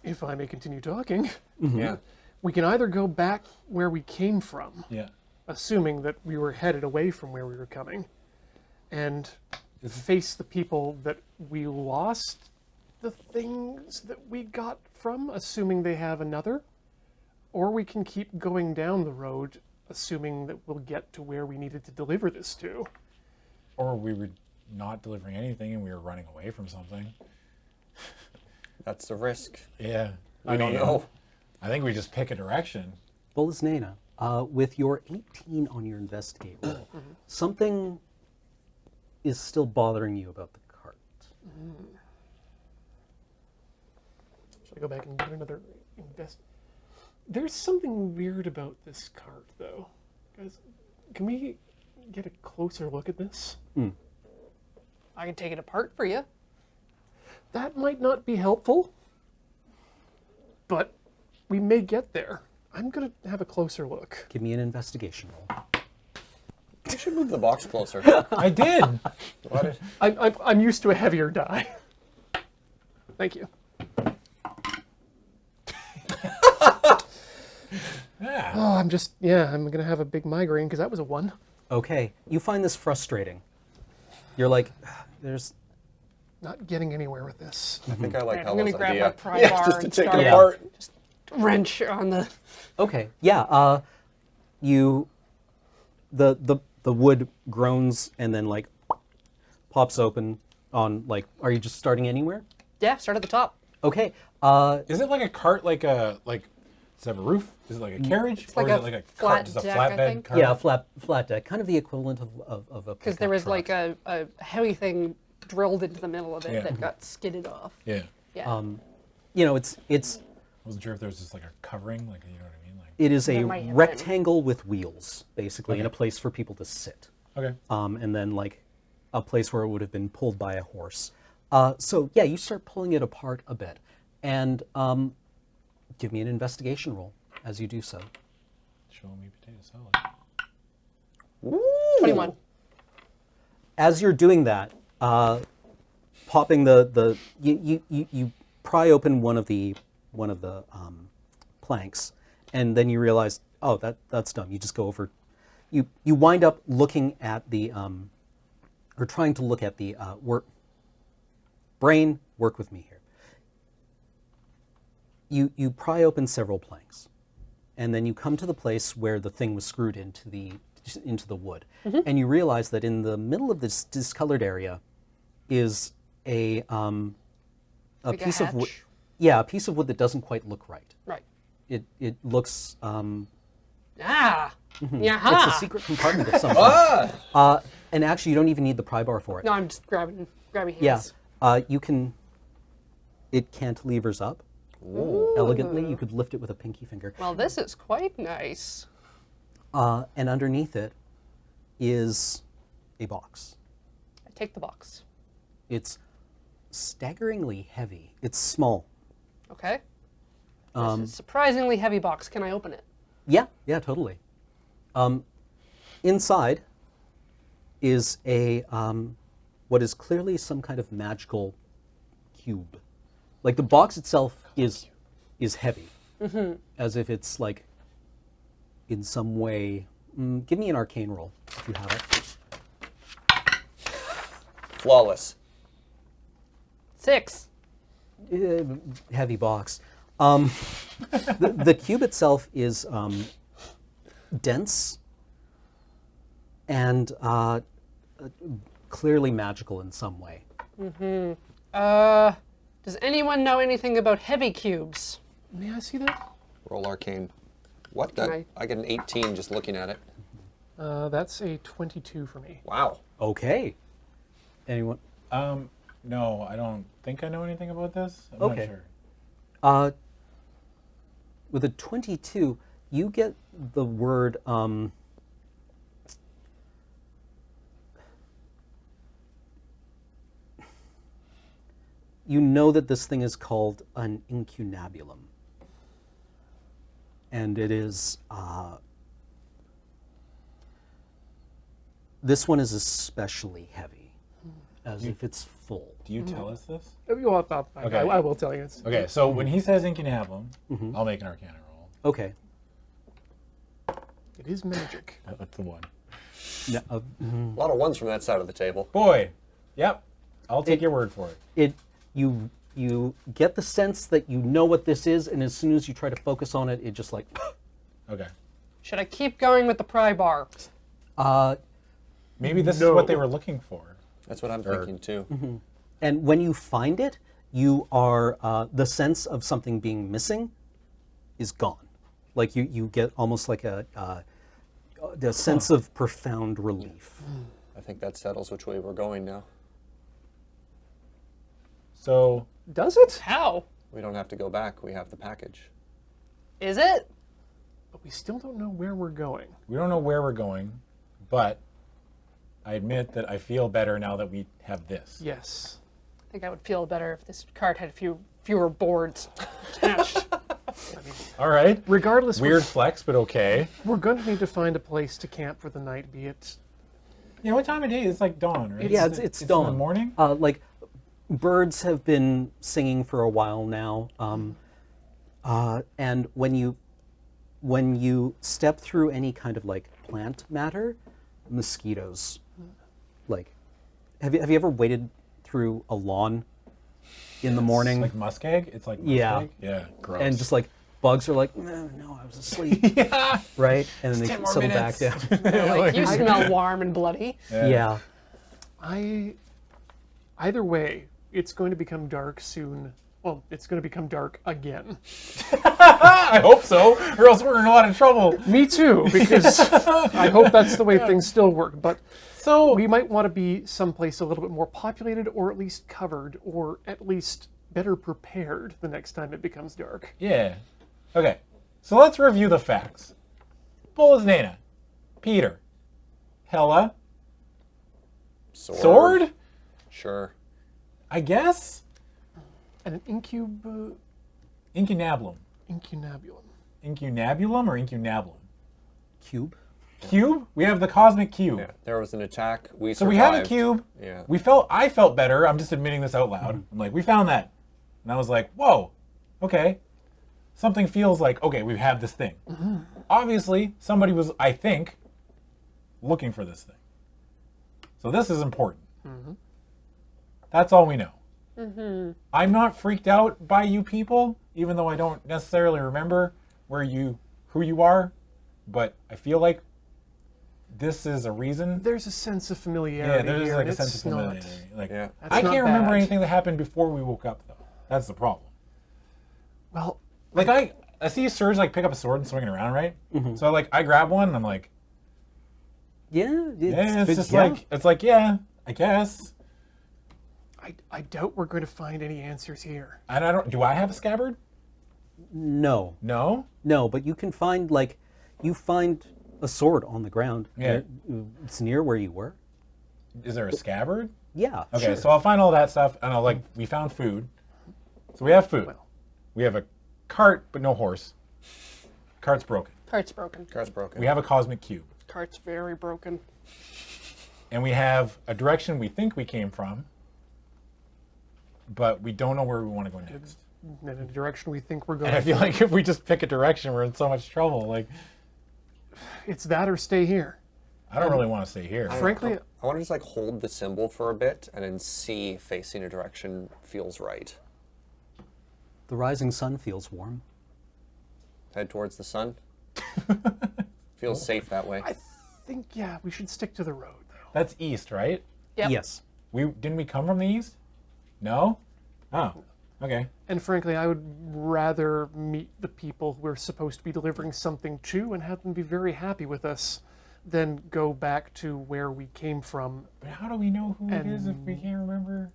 Speaker 4: if I may continue talking,
Speaker 2: Yeah.
Speaker 4: we can either go back where we came from,
Speaker 3: Yeah.
Speaker 4: assuming that we were headed away from where we were coming, and face the people that we lost the things that we got from, assuming they have another, or we can keep going down the road, assuming that we'll get to where we needed to deliver this to.
Speaker 3: Or we were not delivering anything and we were running away from something.
Speaker 2: That's the risk.
Speaker 3: Yeah.
Speaker 2: I don't know.
Speaker 3: I think we just pick a direction.
Speaker 1: Boliznana, with your 18 on your investigate roll, something is still bothering you about the cart.
Speaker 4: Should I go back and do another invest? There's something weird about this cart, though. Guys, can we get a closer look at this?
Speaker 5: I can take it apart for you.
Speaker 4: That might not be helpful, but we may get there. I'm going to have a closer look.
Speaker 1: Give me an investigation roll.
Speaker 2: You should move the box closer.
Speaker 3: I did.
Speaker 2: What is-
Speaker 4: I'm used to a heavier die. Thank you.
Speaker 3: Yeah.
Speaker 4: Oh, I'm going to have a big migraine because that was a 1.
Speaker 1: Okay, you find this frustrating. You're like, there's
Speaker 4: Not getting anywhere with this.
Speaker 2: I think I like
Speaker 5: Right, I'm gonna
Speaker 2: Hella's
Speaker 5: grab
Speaker 2: idea.
Speaker 5: my pry
Speaker 2: Yeah,
Speaker 5: bar
Speaker 2: just to
Speaker 5: and
Speaker 2: take
Speaker 5: start-
Speaker 2: it
Speaker 1: Yeah.
Speaker 2: apart.
Speaker 5: Wrench on the.
Speaker 1: okay. Yeah. The wood groans and then like pops open on like. Are you just starting anywhere?
Speaker 5: Yeah, start at the top.
Speaker 1: Okay.
Speaker 3: Is it like a cart, like does it have a roof? Is it like a carriage?
Speaker 5: like
Speaker 3: or is
Speaker 5: a
Speaker 3: it like a
Speaker 5: flat
Speaker 3: cart, just a
Speaker 5: deck, I
Speaker 3: flatbed
Speaker 5: think.
Speaker 3: cart?
Speaker 1: Yeah, flat deck, kind of the equivalent of a.
Speaker 5: Because there was like a heavy thing drilled into the middle of it
Speaker 3: Yeah.
Speaker 5: that got skidded off.
Speaker 3: Yeah.
Speaker 5: Yeah.
Speaker 1: You know, it's
Speaker 3: I wasn't sure if there was just like a covering, like, you know what I mean? Like,
Speaker 1: it is a
Speaker 5: That might have been.
Speaker 1: rectangle with wheels, basically, and a
Speaker 3: Okay.
Speaker 1: place for people to sit.
Speaker 3: okay.
Speaker 1: And then like a place where it would have been pulled by a horse. So yeah, you start pulling it apart a bit, and give me an investigation roll as you do so.
Speaker 3: Show me potato salad.
Speaker 5: 21.
Speaker 1: As you're doing that, popping you pry open one of the planks, and then you realize, oh, that's dumb. You just go over. You wind up looking at the or trying to look at the brain. Work with me here. You pry open several planks, and then you come to the place where the thing was screwed into the wood, and you realize that in the middle of this discolored area is a
Speaker 5: Like a
Speaker 1: piece of wood.
Speaker 5: hatch?
Speaker 1: Yeah, a piece of wood that doesn't quite look right.
Speaker 5: Right.
Speaker 1: It looks.
Speaker 5: Ah.
Speaker 1: It's a
Speaker 5: Yaha.
Speaker 1: secret compartment of some kind. And actually, you don't even need the pry bar for it.
Speaker 5: No, I'm just grabbing hands.
Speaker 1: Yeah. You can. It cantilevers up elegantly. You could lift it with a pinky finger.
Speaker 5: Well, this is quite nice.
Speaker 1: And underneath it is a box.
Speaker 5: I take the box.
Speaker 1: It's staggeringly heavy. It's small.
Speaker 5: Okay. This is a surprisingly heavy box. Can I open it?
Speaker 1: Yeah, totally. Inside is a what is clearly some kind of magical cube. Like the box itself is heavy, as if it's like in some way. Give me an arcane roll if you have it.
Speaker 2: Flawless.
Speaker 5: 6.
Speaker 1: Heavy box. The cube itself is dense and clearly magical in some way.
Speaker 5: Does anyone know anything about heavy cubes?
Speaker 4: May I see that?
Speaker 2: Roll arcane. What the?
Speaker 5: Right.
Speaker 2: I get an 18 just looking at it.
Speaker 4: That's a 22 for me.
Speaker 2: Wow.
Speaker 1: Okay. Anyone?
Speaker 3: No, I don't think I know anything about this. I'm
Speaker 1: Okay.
Speaker 3: not sure.
Speaker 1: With a 22, you get the word. You know that this thing is called an incunabulum. And it is. This one is especially heavy, as if it's full.
Speaker 3: Do you tell us this?
Speaker 4: Well,
Speaker 3: Okay.
Speaker 4: I will tell you. It's,
Speaker 3: Okay, so when he says incunabulum, I'll make an arcana roll.
Speaker 1: Okay.
Speaker 4: It is magic.
Speaker 3: That's the one.
Speaker 1: Yeah,
Speaker 2: A lot of ones from that side of the table.
Speaker 3: Boy, yep. I'll take your word for it.
Speaker 1: you get the sense that you know what this is, and as soon as you try to focus on it, it just like.
Speaker 3: Okay.
Speaker 5: Should I keep going with the pry bar?
Speaker 3: Maybe this is
Speaker 4: No.
Speaker 3: what they were looking for.
Speaker 2: That's what I'm thinking too.
Speaker 1: And when you find it, you are the sense of something being missing is gone. Like you get almost like the sense of profound relief.
Speaker 2: I think that settles which way we're going now.
Speaker 3: So,
Speaker 4: Does it?
Speaker 5: How?
Speaker 2: We don't have to go back. We have the package.
Speaker 5: Is it?
Speaker 4: But we still don't know where we're going.
Speaker 3: we don't know where we're going, but I admit that I feel better now that we have this.
Speaker 4: Yes.
Speaker 5: I think I would feel better if this cart had fewer boards attached.
Speaker 3: All right.
Speaker 4: Regardless,
Speaker 3: Weird flex, but okay.
Speaker 4: we're going to need to find a place to camp for the night, be it...
Speaker 3: Yeah, what time of day? It's like dawn, right?
Speaker 1: Yeah, it's dawn.
Speaker 3: in the morning?
Speaker 1: Like birds have been singing for a while now, and when you step through any kind of like plant matter, mosquitoes. Like, have you ever waded through a lawn in the morning?
Speaker 3: Like muskeg? It's like muskeg?
Speaker 1: Yeah.
Speaker 3: Yeah, gross.
Speaker 1: And just like bugs are like, no, I was asleep.
Speaker 3: yeah.
Speaker 1: Right? And then they
Speaker 3: 10 more
Speaker 1: settle back
Speaker 3: minutes.
Speaker 1: down.
Speaker 5: Like, you smell warm and bloody.
Speaker 1: Yeah.
Speaker 4: Either way, it's going to become dark soon. Well, it's going to become dark again.
Speaker 3: I hope so, or else we're in a lot of trouble.
Speaker 4: Me too, because I hope that's the way things still work. But
Speaker 3: So,
Speaker 4: we might want to be someplace a little bit more populated, or at least covered, or at least better prepared the next time it becomes dark.
Speaker 3: yeah. Okay, so let's review the facts. Boliznana, Peter, Hella, Sword?
Speaker 2: Sure.
Speaker 3: I guess?
Speaker 4: And an
Speaker 3: Incunabulum.
Speaker 4: incunabulum.
Speaker 3: Incunabulum or incunabulum?
Speaker 1: Cube.
Speaker 3: Cube? We have the cosmic cube.
Speaker 2: Yeah. There was an attack. We
Speaker 3: So
Speaker 2: survived.
Speaker 3: we have a cube.
Speaker 2: Yeah.
Speaker 3: I felt better. I'm just admitting this out loud. I'm like, we found that. And I was like, whoa, okay. Something feels like, okay, we have this thing. Obviously, somebody was, I think, looking for this thing. So this is important. That's all we know. I'm not freaked out by you people, even though I don't necessarily remember who you are, but I feel like this is a reason.
Speaker 4: There's a sense of
Speaker 3: Yeah,
Speaker 4: familiarity
Speaker 3: there's
Speaker 4: here.
Speaker 3: like a
Speaker 4: and
Speaker 3: sense of
Speaker 4: it's not-
Speaker 3: familiarity. Like,
Speaker 2: Yeah.
Speaker 4: That's
Speaker 3: I
Speaker 4: not
Speaker 3: can't remember
Speaker 4: bad.
Speaker 3: anything that happened before we woke up, though. That's the problem.
Speaker 4: Well,
Speaker 3: Like, I see Serge, like, pick up a sword and swing it around, right? So, like, I grab one, and I'm like,
Speaker 1: Yeah,
Speaker 3: yeah, it's just
Speaker 1: yeah.
Speaker 3: like, it's like, yeah, I guess.
Speaker 4: I doubt we're going to find any answers here.
Speaker 3: And I don't, do I have a scabbard?
Speaker 1: No,
Speaker 3: No?
Speaker 1: but you can find you find a sword on the ground.
Speaker 3: Yeah.
Speaker 1: It's near where you were.
Speaker 3: Is there a scabbard?
Speaker 1: Yeah.
Speaker 3: Okay,
Speaker 1: sure.
Speaker 3: so I'll find all that stuff, and I'll, like, we found food. So we have food.
Speaker 4: Well.
Speaker 3: We have a cart, but no horse. Cart's broken.
Speaker 5: Cart's broken.
Speaker 2: Car's broken.
Speaker 3: We have a cosmic cube.
Speaker 5: Cart's very broken.
Speaker 3: And we have a direction we think we came from, but we don't know where we want to go next.
Speaker 4: In a direction we think we're going.
Speaker 3: And I feel like if we just pick a direction, we're in so much trouble. Like,
Speaker 4: It's that or stay here.
Speaker 3: I don't really want to stay here.
Speaker 4: Frankly,
Speaker 2: I want to just like hold the symbol for a bit and then see if facing a direction feels right.
Speaker 1: The rising sun feels warm.
Speaker 2: Head towards the sun. Feels safe that way.
Speaker 4: I think, yeah, we should stick to the road, though.
Speaker 3: That's east, right?
Speaker 5: Yep.
Speaker 1: Yes.
Speaker 3: Didn't we come from the east? No? Oh, okay.
Speaker 4: And frankly, I would rather meet the people we're supposed to be delivering something to and have them be very happy with us than go back to where we came from.
Speaker 3: But how do we know who it is if we can't remember?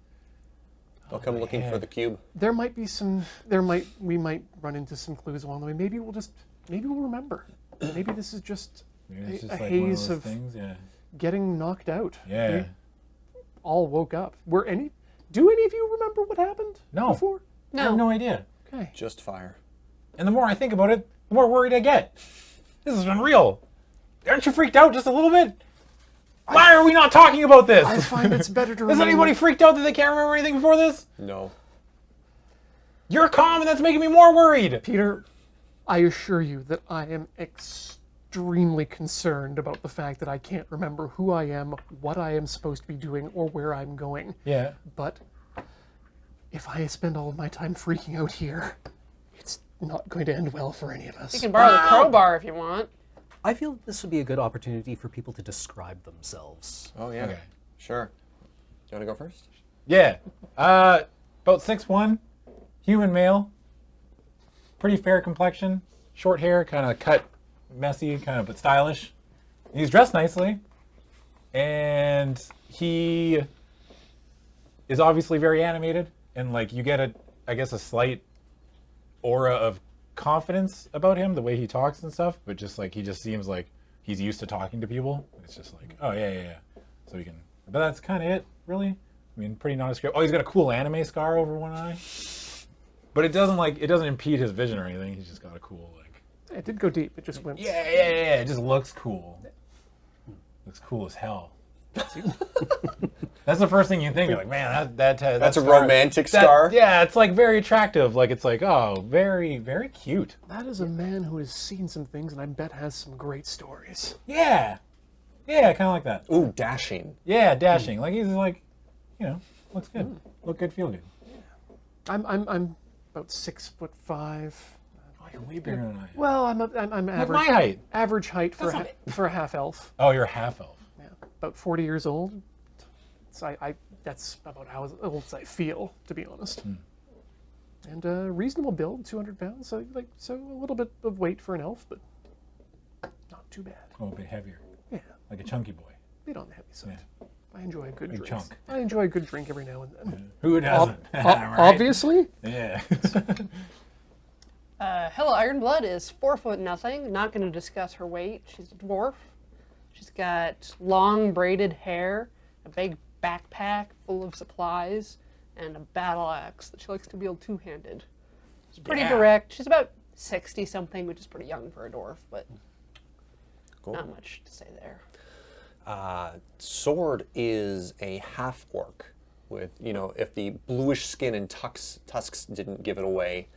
Speaker 2: They'll come looking for the cube.
Speaker 4: There might be we might run into some clues along the way. Maybe we'll remember. Maybe this is just
Speaker 3: Maybe it's
Speaker 4: a
Speaker 3: just like one of
Speaker 4: haze
Speaker 3: those
Speaker 4: of
Speaker 3: things. Yeah.
Speaker 4: getting knocked out.
Speaker 3: Yeah.
Speaker 4: We all woke up. Do any of you remember what happened
Speaker 3: No.
Speaker 4: before?
Speaker 3: I have no idea.
Speaker 4: Okay.
Speaker 2: Just fire.
Speaker 3: And the more I think about it, the more worried I get. This is unreal. Aren't you freaked out just a little bit? Why are we not talking about this?
Speaker 4: I find it's better to
Speaker 3: Is
Speaker 4: remain
Speaker 3: anybody freaked out that they can't remember anything before this?
Speaker 2: No.
Speaker 3: You're calm and that's making me more worried.
Speaker 4: Peter, I assure you that I am extremely concerned about the fact that I can't remember who I am, what I am supposed to be doing, or where I'm going.
Speaker 3: Yeah.
Speaker 4: But if I spend all of my time freaking out here, it's not going to end well for any of us.
Speaker 5: You can borrow the crowbar if you want.
Speaker 1: I feel that this would be a good opportunity for people to describe themselves.
Speaker 2: Oh yeah.
Speaker 3: Okay.
Speaker 2: Sure. You want to go first?
Speaker 3: Yeah. About 6'1", human male, pretty fair complexion, short hair, kind of cut, messy, kind of but stylish. He's dressed nicely, and he is obviously very animated, and like you get a slight aura of confidence about him, the way he talks and stuff, but just like he just seems like he's used to talking to people. It's just like, oh yeah. So he can, but that's kind of it, really. I mean, pretty nondescript. Oh, he's got a cool anime scar over one eye, but it doesn't impede his vision or anything. He's just got a cool like.
Speaker 4: It did go deep. It just went.
Speaker 3: Yeah. It just looks cool. Looks cool as hell. That's the first thing you think. You're like, man, that's
Speaker 2: a romantic scar.
Speaker 3: Yeah, it's like very attractive. Like it's like, oh, very, very cute.
Speaker 4: That is a man who has seen some things and I bet has some great stories.
Speaker 3: Yeah, kind of like that.
Speaker 2: Ooh, dashing.
Speaker 3: Yeah, dashing. Like he's like, looks good. Look good, feel good.
Speaker 4: I'm about 6'5".
Speaker 3: Oh, you're way bigger than I am.
Speaker 4: Well, I'm
Speaker 3: Like
Speaker 4: average.
Speaker 3: my height.
Speaker 4: Average height for
Speaker 3: That's
Speaker 4: for a half elf.
Speaker 3: Oh, you're a half elf.
Speaker 4: Yeah, about 40 years old. So that's about how old I feel, to be honest. And a reasonable build, 200 pounds. So a little bit of weight for an elf, but not too bad.
Speaker 3: Oh, a bit heavier.
Speaker 4: Yeah,
Speaker 3: Like a chunky boy.
Speaker 4: a bit on the heavy side.
Speaker 3: Yeah.
Speaker 4: I enjoy a good
Speaker 3: Big
Speaker 4: drink.
Speaker 3: chunk.
Speaker 4: I enjoy a good drink every now and then.
Speaker 3: Who doesn't? Right?
Speaker 4: Obviously.
Speaker 3: Yeah.
Speaker 5: Hello, Ironblood is 4'0" nothing. Not going to discuss her weight. She's a dwarf. She's got long braided hair, a big backpack full of supplies, and a battle axe that she likes to wield two-handed. She's pretty direct. She's about 60-something, which is pretty young for a dwarf, but not much to say there.
Speaker 2: Sword is a half orc with, if the bluish skin and tusks didn't give it away,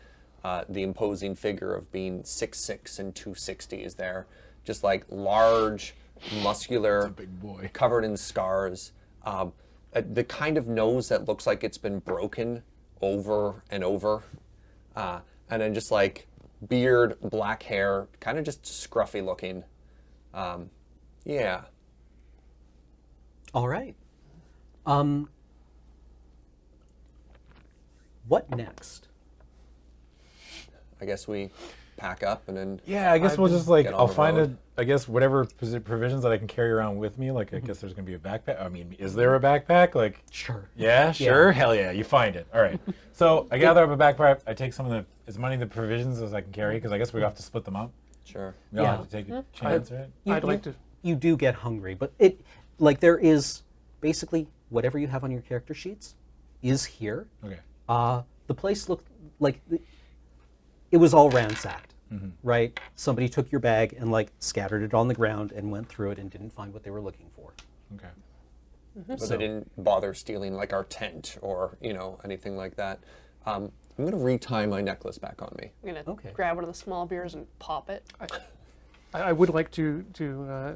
Speaker 2: the imposing figure of being 6'6" and 260 is there. Just like large, muscular,
Speaker 3: big boy.
Speaker 2: covered in scars. The kind of nose that looks like it's been broken over and over. And then just like beard, black hair, kind of just scruffy looking. Yeah.
Speaker 1: All right. What next?
Speaker 2: I guess we pack up and then.
Speaker 3: Yeah, I guess we'll just like
Speaker 2: Get on
Speaker 3: I'll
Speaker 2: the
Speaker 3: find
Speaker 2: road.
Speaker 3: I guess whatever provisions that I can carry around with me. Like I guess there's gonna be a backpack. I mean, is there a backpack? Like
Speaker 1: Sure.
Speaker 3: yeah, sure, hell yeah, you find it. All right. So I gather up a backpack. I take some of as many of the provisions as I can carry because I guess we have to split them up.
Speaker 2: Sure.
Speaker 3: We all
Speaker 1: Yeah.
Speaker 3: have to take a chance, right?
Speaker 4: I'd like to.
Speaker 1: You do get hungry, but there is basically whatever you have on your character sheets is here.
Speaker 3: Okay.
Speaker 1: The place looked like it was all ransacked, right? Somebody took your bag and like scattered it on the ground and went through it and didn't find what they were looking for.
Speaker 3: Okay.
Speaker 2: But
Speaker 1: So-
Speaker 2: they didn't bother stealing like our tent or anything like that. I'm gonna retie my necklace back on me.
Speaker 5: I'm gonna
Speaker 1: Okay.
Speaker 5: grab one of the small beers and pop it.
Speaker 4: I would like to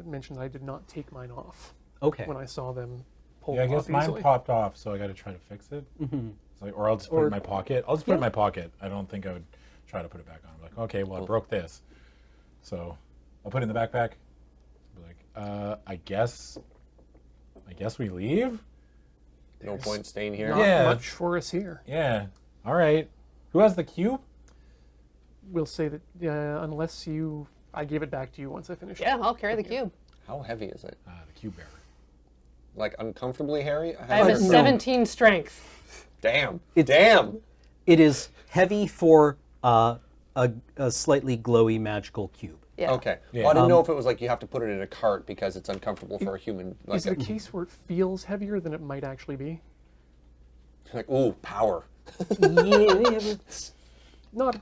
Speaker 4: mention that I did not take mine off
Speaker 1: Okay.
Speaker 4: when I saw them pull
Speaker 3: Yeah, I
Speaker 4: them
Speaker 3: guess
Speaker 4: off
Speaker 3: mine
Speaker 4: easily.
Speaker 3: popped off, so I got to try to fix it. It's like, or I'll just put it in my pocket. I'll just put it in my pocket. I don't think I would try to put it back on. I'm like, okay, well, I broke this, so I'll put it in the backpack. Be like, I guess we leave.
Speaker 2: No point staying here.
Speaker 4: Not
Speaker 3: Yeah.
Speaker 4: much for us here.
Speaker 3: Yeah. All right. Who has the cube?
Speaker 4: We'll say that unless I gave it back to you once I finished.
Speaker 5: Yeah, I'll carry the cube.
Speaker 2: How heavy is it?
Speaker 3: The cube bearer.
Speaker 2: Like uncomfortably hairy?
Speaker 5: I have a
Speaker 1: No.
Speaker 5: 17 strength.
Speaker 2: Damn.
Speaker 1: It's-
Speaker 2: Damn.
Speaker 1: It is heavy for a slightly glowy magical cube.
Speaker 5: Yeah.
Speaker 2: Okay.
Speaker 3: Yeah.
Speaker 2: Well, I didn't know if it was like you have to put it in a cart because it's uncomfortable for a human. Like,
Speaker 4: Is it a case where it feels heavier than it might actually be?
Speaker 2: like ooh, power.
Speaker 1: Yeah,
Speaker 4: Not.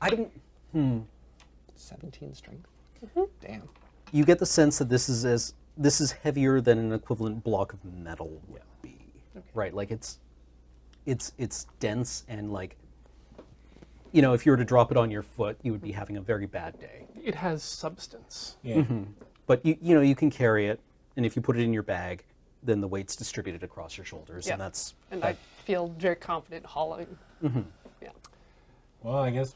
Speaker 1: I don't.
Speaker 2: 17 strength. Damn.
Speaker 1: You get the sense that this is heavier than an equivalent block of metal would be, right? Like it's dense and like, if you were to drop it on your foot, you would be having a very bad day.
Speaker 4: It has substance.
Speaker 3: Yeah.
Speaker 1: But you can carry it, and if you put it in your bag, then the weight's distributed across your shoulders,
Speaker 5: Yeah.
Speaker 1: and that's
Speaker 5: And I feel very confident hauling. Yeah.
Speaker 3: Well, I guess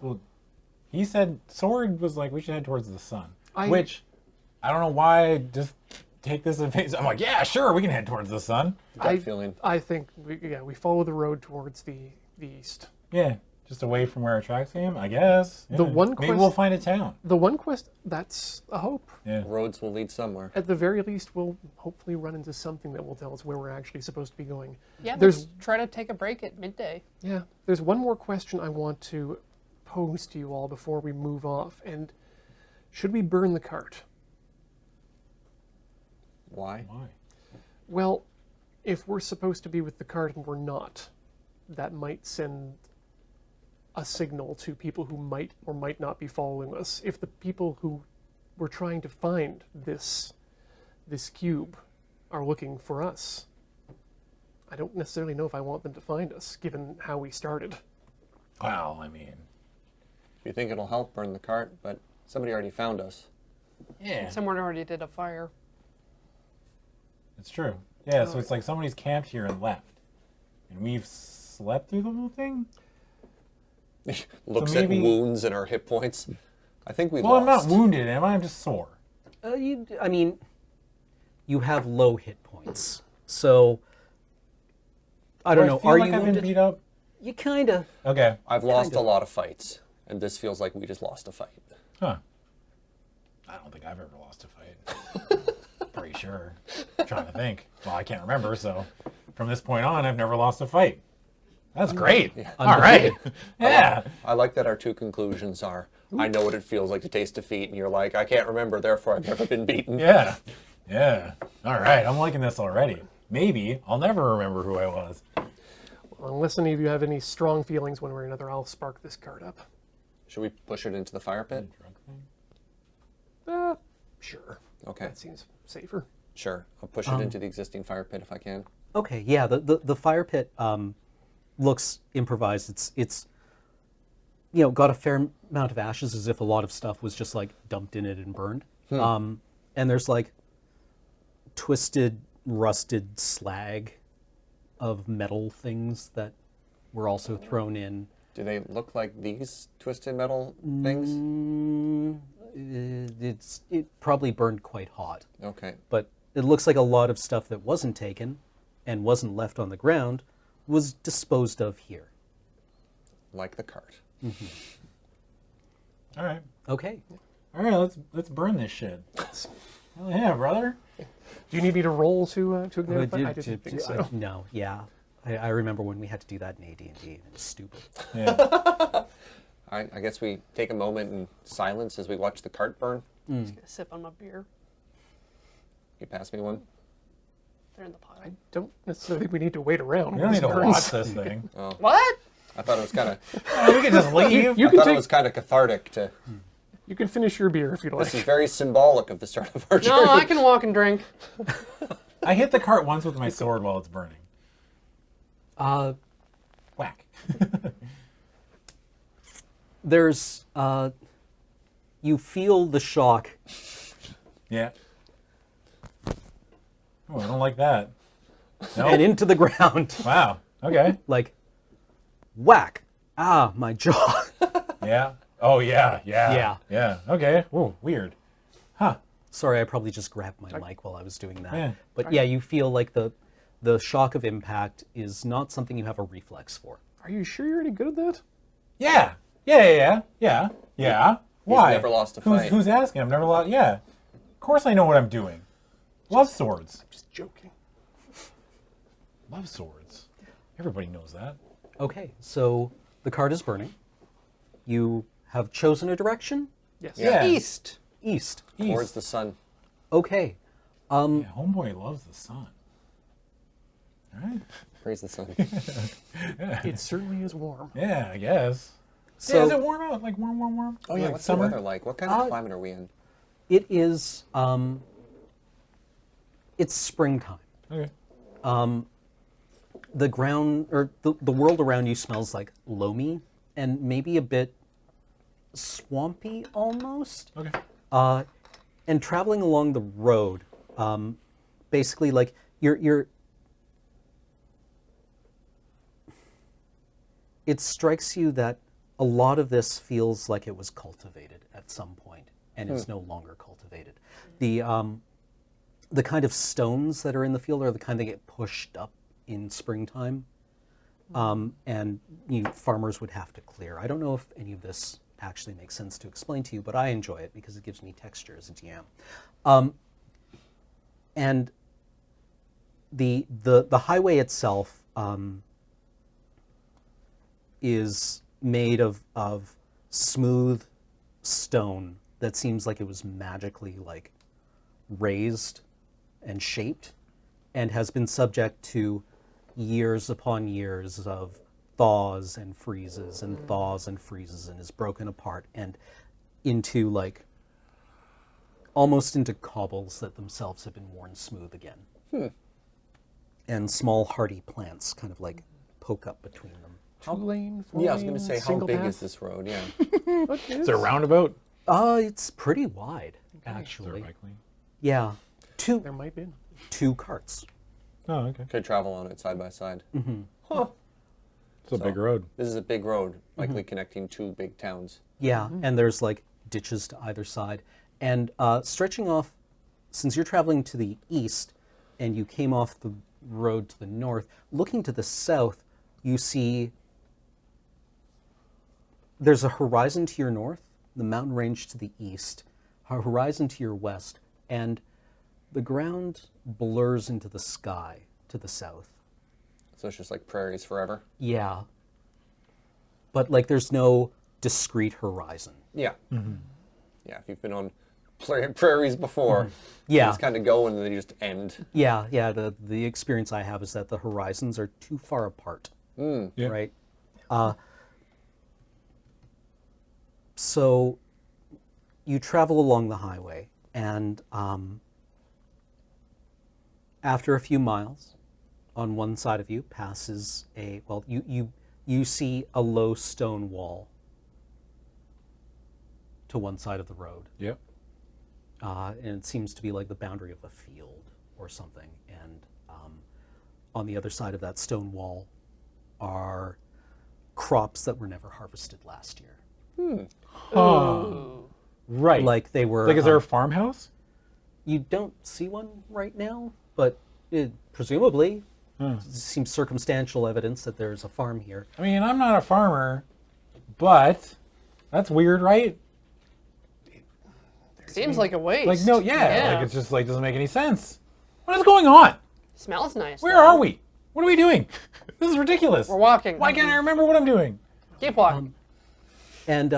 Speaker 3: he said Sword was like we should head towards the sun,
Speaker 4: I-
Speaker 3: which I don't know why. I just take this at face. I'm like, yeah, sure, we can head towards the sun.
Speaker 2: Gut feeling.
Speaker 4: I think we follow the road towards the east.
Speaker 3: Yeah, just away from where our tracks came, I guess.
Speaker 4: The
Speaker 3: Yeah.
Speaker 4: one
Speaker 3: maybe
Speaker 4: quest-
Speaker 3: we'll find a town.
Speaker 4: The one quest that's a hope.
Speaker 3: Yeah.
Speaker 2: Roads will lead somewhere.
Speaker 4: At the very least, we'll hopefully run into something that will tell us where we're actually supposed to be going.
Speaker 5: Yeah,
Speaker 4: There's
Speaker 5: let's try to take a break at midday.
Speaker 4: Yeah, there's one more question I want to pose to you all before we move off. And should we burn the cart?
Speaker 2: Why?
Speaker 3: Why?
Speaker 4: Well, if we're supposed to be with the cart and we're not, that might send a signal to people who might or might not be following us. If the people who we're trying to find this cube are looking for us, I don't necessarily know if I want them to find us, given how we started.
Speaker 3: Well, I mean,
Speaker 2: You think it'll help burn the cart, but somebody already found us.
Speaker 3: yeah,
Speaker 5: Someone already did a fire.
Speaker 3: it's true. Yeah, so it's like somebody's camped here and left, and we've slept through the whole thing.
Speaker 2: Looks
Speaker 3: maybe-
Speaker 2: at wounds and our hit points. I think we
Speaker 3: Well, I'm
Speaker 2: lost.
Speaker 3: not wounded, am I? I'm just sore.
Speaker 1: You have low hit points, so I don't know.
Speaker 3: feel
Speaker 1: Are
Speaker 3: like
Speaker 1: you
Speaker 3: I've been
Speaker 1: wounded?
Speaker 3: beat up?
Speaker 1: You kind of.
Speaker 3: Okay.
Speaker 2: I've lost
Speaker 1: Kind of.
Speaker 2: a lot of fights, and this feels like we just lost a fight.
Speaker 3: Huh. I don't think I've ever lost a fight. Pretty sure. I'm trying to think. Well, I can't remember, so from this point on, I've never lost a fight. That's great. All right. Yeah.
Speaker 2: I like that our two conclusions are, I know what it feels like to taste defeat, and you're like, I can't remember, therefore I've never been beaten.
Speaker 3: Yeah. Yeah. All right. I'm liking this already. Maybe I'll never remember who I was.
Speaker 4: Well, unless any of you have any strong feelings one way or another, I'll spark this cart up.
Speaker 2: Should we push it into the fire pit?
Speaker 3: Drug thing?
Speaker 4: Sure.
Speaker 2: Okay,
Speaker 4: That seems safer.
Speaker 2: sure. I'll push it into the existing fire pit if I can.
Speaker 1: Okay, yeah. The fire pit looks improvised. It's got a fair amount of ashes, as if a lot of stuff was just like dumped in it and burned. And there's like twisted, rusted slag of metal things that were also thrown in.
Speaker 2: Do they look like these twisted metal things?
Speaker 1: it probably burned quite hot.
Speaker 2: Okay.
Speaker 1: But it looks like a lot of stuff that wasn't taken and wasn't left on the ground was disposed of here.
Speaker 2: Like the cart.
Speaker 3: All right.
Speaker 1: Okay.
Speaker 3: All right, let's burn this shit. Hell yeah, brother.
Speaker 4: Do you need me to roll to ignite the fire? I didn't think so.
Speaker 1: No, yeah. I remember when we had to do that in AD&D. It was stupid.
Speaker 3: Yeah.
Speaker 2: I guess we take a moment in silence as we watch the cart burn.
Speaker 5: Just gonna sip on my beer.
Speaker 2: You pass me one.
Speaker 5: They're in the pot.
Speaker 4: I don't necessarily think we need to wait around.
Speaker 3: We don't
Speaker 4: This
Speaker 3: need to
Speaker 4: burns.
Speaker 3: watch this thing.
Speaker 5: What?
Speaker 2: I thought it was kind of.
Speaker 3: We can just leave.
Speaker 4: You
Speaker 2: I
Speaker 4: can
Speaker 2: thought it
Speaker 4: take.
Speaker 2: was kind of cathartic to.
Speaker 4: You can finish your beer if you'd like.
Speaker 2: This is very symbolic of the start of our journey.
Speaker 5: No, I can walk and drink.
Speaker 3: I hit the cart once with my sword while it's burning. Whack.
Speaker 1: There's, you feel the shock.
Speaker 3: Yeah. Oh, I don't like that. No.
Speaker 1: And into the ground.
Speaker 3: Wow. Okay.
Speaker 1: Like, whack. Ah, my jaw.
Speaker 3: Yeah. Oh yeah. Yeah.
Speaker 1: Yeah.
Speaker 3: Yeah. Okay. Ooh, weird. Huh.
Speaker 1: Sorry, I probably just grabbed my mic while I was doing that.
Speaker 3: Yeah.
Speaker 1: But yeah, you feel like the shock of impact is not something you have a reflex for.
Speaker 4: Are you sure you're any good at that?
Speaker 3: Yeah. Yeah. Why?
Speaker 2: never lost a fight.
Speaker 3: Who's asking? I've never lost. Yeah. Of course I know what I'm doing. Love swords.
Speaker 4: Just joking.
Speaker 3: Love swords. Everybody knows that.
Speaker 1: Okay, so the cart is burning. You have chosen a direction?
Speaker 4: Yes.
Speaker 3: Yeah.
Speaker 5: East.
Speaker 1: East.
Speaker 2: Towards the sun.
Speaker 1: Okay.
Speaker 3: Yeah, homeboy loves the sun. All right.
Speaker 2: Praise the sun.
Speaker 4: It certainly is warm.
Speaker 3: Yeah, I guess.
Speaker 1: So
Speaker 3: yeah, is it warm out? Like warm?
Speaker 2: Oh yeah,
Speaker 3: Like
Speaker 2: what's
Speaker 3: summer?
Speaker 2: the weather like? What kind of climate are we in?
Speaker 1: it is, it's springtime.
Speaker 3: Okay.
Speaker 1: The ground, or the world around you smells like loamy and maybe a bit swampy almost.
Speaker 3: Okay.
Speaker 1: And traveling along the road, basically like you're it strikes you that a lot of this feels like it was cultivated at some point and is no longer cultivated. The kind of stones that are in the field are the kind that get pushed up in springtime, and farmers would have to clear. I don't know if any of this actually makes sense to explain to you, but I enjoy it because it gives me texture as a DM. And the highway itself is made of smooth stone that seems like it was magically like raised and shaped and has been subject to years upon years of thaws and freezes and thaws and freezes and is broken apart and into like almost into cobbles that themselves have been worn smooth again. And small hardy plants kind of like poke up between them.
Speaker 4: Two-lane,
Speaker 2: Yeah, I was going to
Speaker 4: four-lane,
Speaker 2: say, how
Speaker 4: single
Speaker 2: big
Speaker 4: path?
Speaker 2: is this road? Yeah.
Speaker 3: Is it a roundabout?
Speaker 1: It's pretty wide,
Speaker 3: Is there a
Speaker 1: actually.
Speaker 3: bike lane?
Speaker 1: Yeah,
Speaker 4: There might be.
Speaker 1: two carts.
Speaker 3: Oh, okay.
Speaker 2: Could travel on it side by side. Huh.
Speaker 3: It's a big road.
Speaker 2: This is a big road, likely connecting two big towns.
Speaker 1: Yeah, and there's like ditches to either side. And stretching off, since you're traveling to the east and you came off the road to the north, looking to the south, you see there's a horizon to your north, the mountain range to the east, a horizon to your west, and the ground blurs into the sky to the south.
Speaker 2: So it's just like prairies forever.
Speaker 1: Yeah. But like there's no discrete horizon.
Speaker 2: Yeah. Yeah, if you've been on prairies before,
Speaker 1: Yeah.
Speaker 2: it's kind of go and then they just end.
Speaker 1: Yeah, the experience I have is that the horizons are too far apart.
Speaker 3: Yeah.
Speaker 1: Right? So you travel along the highway, and after a few miles, on one side of you passes you see a low stone wall to one side of the road.
Speaker 3: Yep.
Speaker 1: And it seems to be like the boundary of a field or something. And on the other side of that stone wall are crops that were never harvested last year.
Speaker 3: Right.
Speaker 1: Like they were.
Speaker 3: Like, is there a farmhouse?
Speaker 1: You don't see one right now, but presumably seems circumstantial evidence that there's a farm here.
Speaker 3: I mean, I'm not a farmer, but that's weird, right?
Speaker 5: Seems like a waste.
Speaker 3: Like, no, yeah.
Speaker 5: Yeah.
Speaker 3: Like, it's just like, doesn't make any sense. What is going on?
Speaker 5: Smells nice.
Speaker 3: Where
Speaker 5: though.
Speaker 3: are we? What are we doing? This is ridiculous.
Speaker 5: We're walking.
Speaker 3: Why can't I remember what I'm doing?
Speaker 5: Keep walking.
Speaker 1: And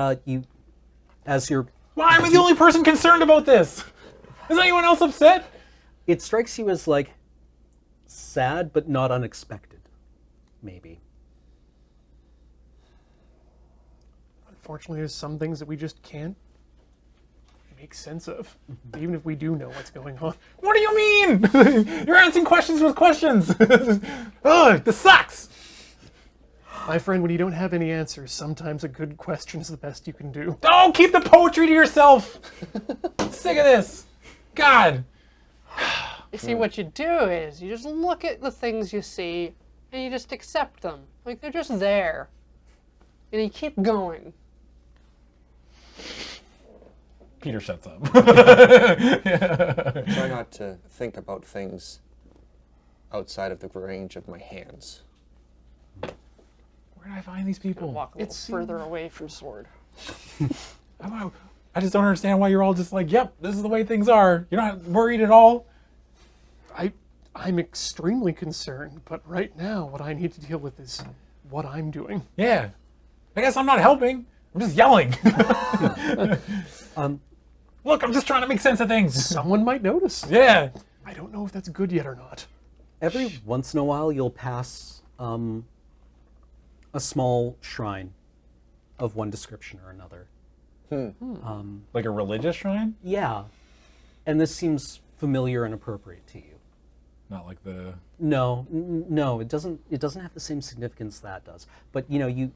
Speaker 1: as you're,
Speaker 3: Why am I the only person concerned about this? Is anyone else upset?
Speaker 1: it strikes you as like sad but not unexpected, maybe.
Speaker 4: Unfortunately, there's some things that we just can't make sense of, even if we do know what's going on.
Speaker 3: What do you mean? You're answering questions with questions. Ugh, this sucks.
Speaker 4: My friend, when you don't have any answers, sometimes a good question is the best you can do.
Speaker 3: Don't keep the poetry to yourself. Sick of this. God.
Speaker 5: You see, what you do is you just look at the things you see and you just accept them. Like they're just there. And you keep going.
Speaker 3: Peter shuts up.
Speaker 2: Try not to think about things outside of the range of my hands.
Speaker 3: Where did I find these people?
Speaker 5: Walk a little further away from Sword.
Speaker 3: I just don't understand why you're all just like, yep, this is the way things are. You're not worried at all.
Speaker 4: I'm extremely concerned, but right now what I need to deal with is what I'm doing.
Speaker 3: Yeah. I guess I'm not helping. I'm just yelling. Look, I'm just trying to make sense of things.
Speaker 4: Someone might notice.
Speaker 3: Yeah.
Speaker 4: I don't know if that's good yet or not.
Speaker 1: Every once in a while, you'll pass a small shrine of one description or another.
Speaker 3: Like a religious shrine?
Speaker 1: Yeah, and this seems familiar and appropriate to you.
Speaker 3: Not like the...
Speaker 1: No, no, it doesn't. It doesn't have the same significance that does. But you know, you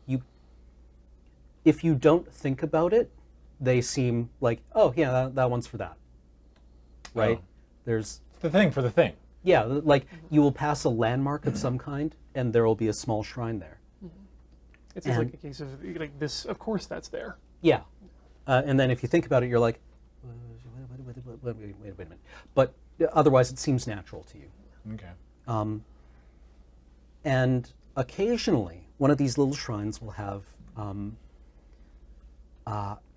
Speaker 1: if you don't think about it, they seem like, oh yeah, that one's for that, right?
Speaker 3: Oh.
Speaker 1: There's
Speaker 3: The thing for the thing.
Speaker 1: yeah, like you will pass a landmark of some kind, and there will be a small shrine there.
Speaker 4: It's just like
Speaker 1: And-
Speaker 4: a case of like this. Of course, that's there.
Speaker 1: Yeah, and then if you think about it, you're like, wait a minute. But otherwise, it seems natural to you.
Speaker 3: Okay.
Speaker 1: And occasionally, one of these little shrines will have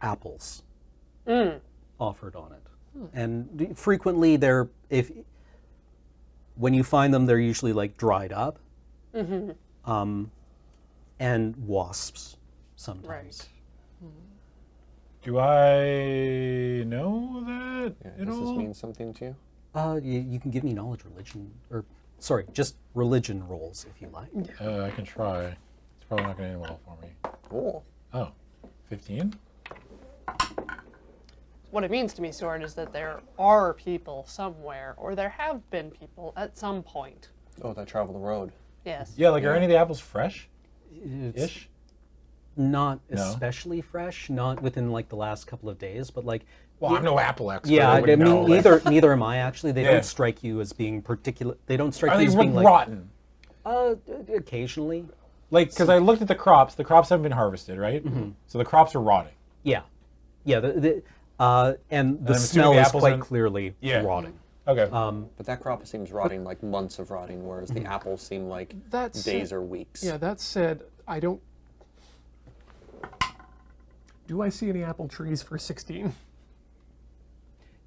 Speaker 1: apples offered on it, and frequently when you find them, they're usually like dried up, and wasps sometimes.
Speaker 3: Do I know that
Speaker 2: Yeah,
Speaker 3: at
Speaker 2: does this
Speaker 3: all?
Speaker 2: mean something to you?
Speaker 1: You can give me knowledge, just religion rolls if you like.
Speaker 3: I can try. It's probably not going to end well for me.
Speaker 2: Cool.
Speaker 3: Oh, 15?
Speaker 5: What it means to me, Sword, is that there are people somewhere, or there have been people at some point.
Speaker 2: Oh, that travel the road.
Speaker 5: Yes.
Speaker 3: Yeah, like, are any of the apples fresh?
Speaker 1: It's
Speaker 3: Ish?
Speaker 1: not
Speaker 3: No.
Speaker 1: especially fresh, not within like the last couple of days, but like
Speaker 3: Well, I'm no apple expert.
Speaker 1: yeah, I
Speaker 3: wouldn't
Speaker 1: mean
Speaker 3: know.
Speaker 1: neither am I actually. They
Speaker 3: Yeah.
Speaker 1: don't strike you as being particular. They don't strike
Speaker 3: Are
Speaker 1: you
Speaker 3: they
Speaker 1: as being like
Speaker 3: rotten?
Speaker 1: occasionally.
Speaker 3: Like, because I looked at the crops haven't been harvested, right? So the crops are rotting.
Speaker 1: Yeah, yeah. And the
Speaker 3: I'm assuming
Speaker 1: smell
Speaker 3: the
Speaker 1: is
Speaker 3: apples
Speaker 1: quite
Speaker 3: are-
Speaker 1: clearly
Speaker 3: Yeah.
Speaker 1: rotting.
Speaker 3: Okay.
Speaker 2: But that crop seems rotting like months of rotting, whereas the apples seem like
Speaker 4: That's
Speaker 2: days or weeks.
Speaker 4: Yeah, that said, I don't. Do I see any apple trees for 16?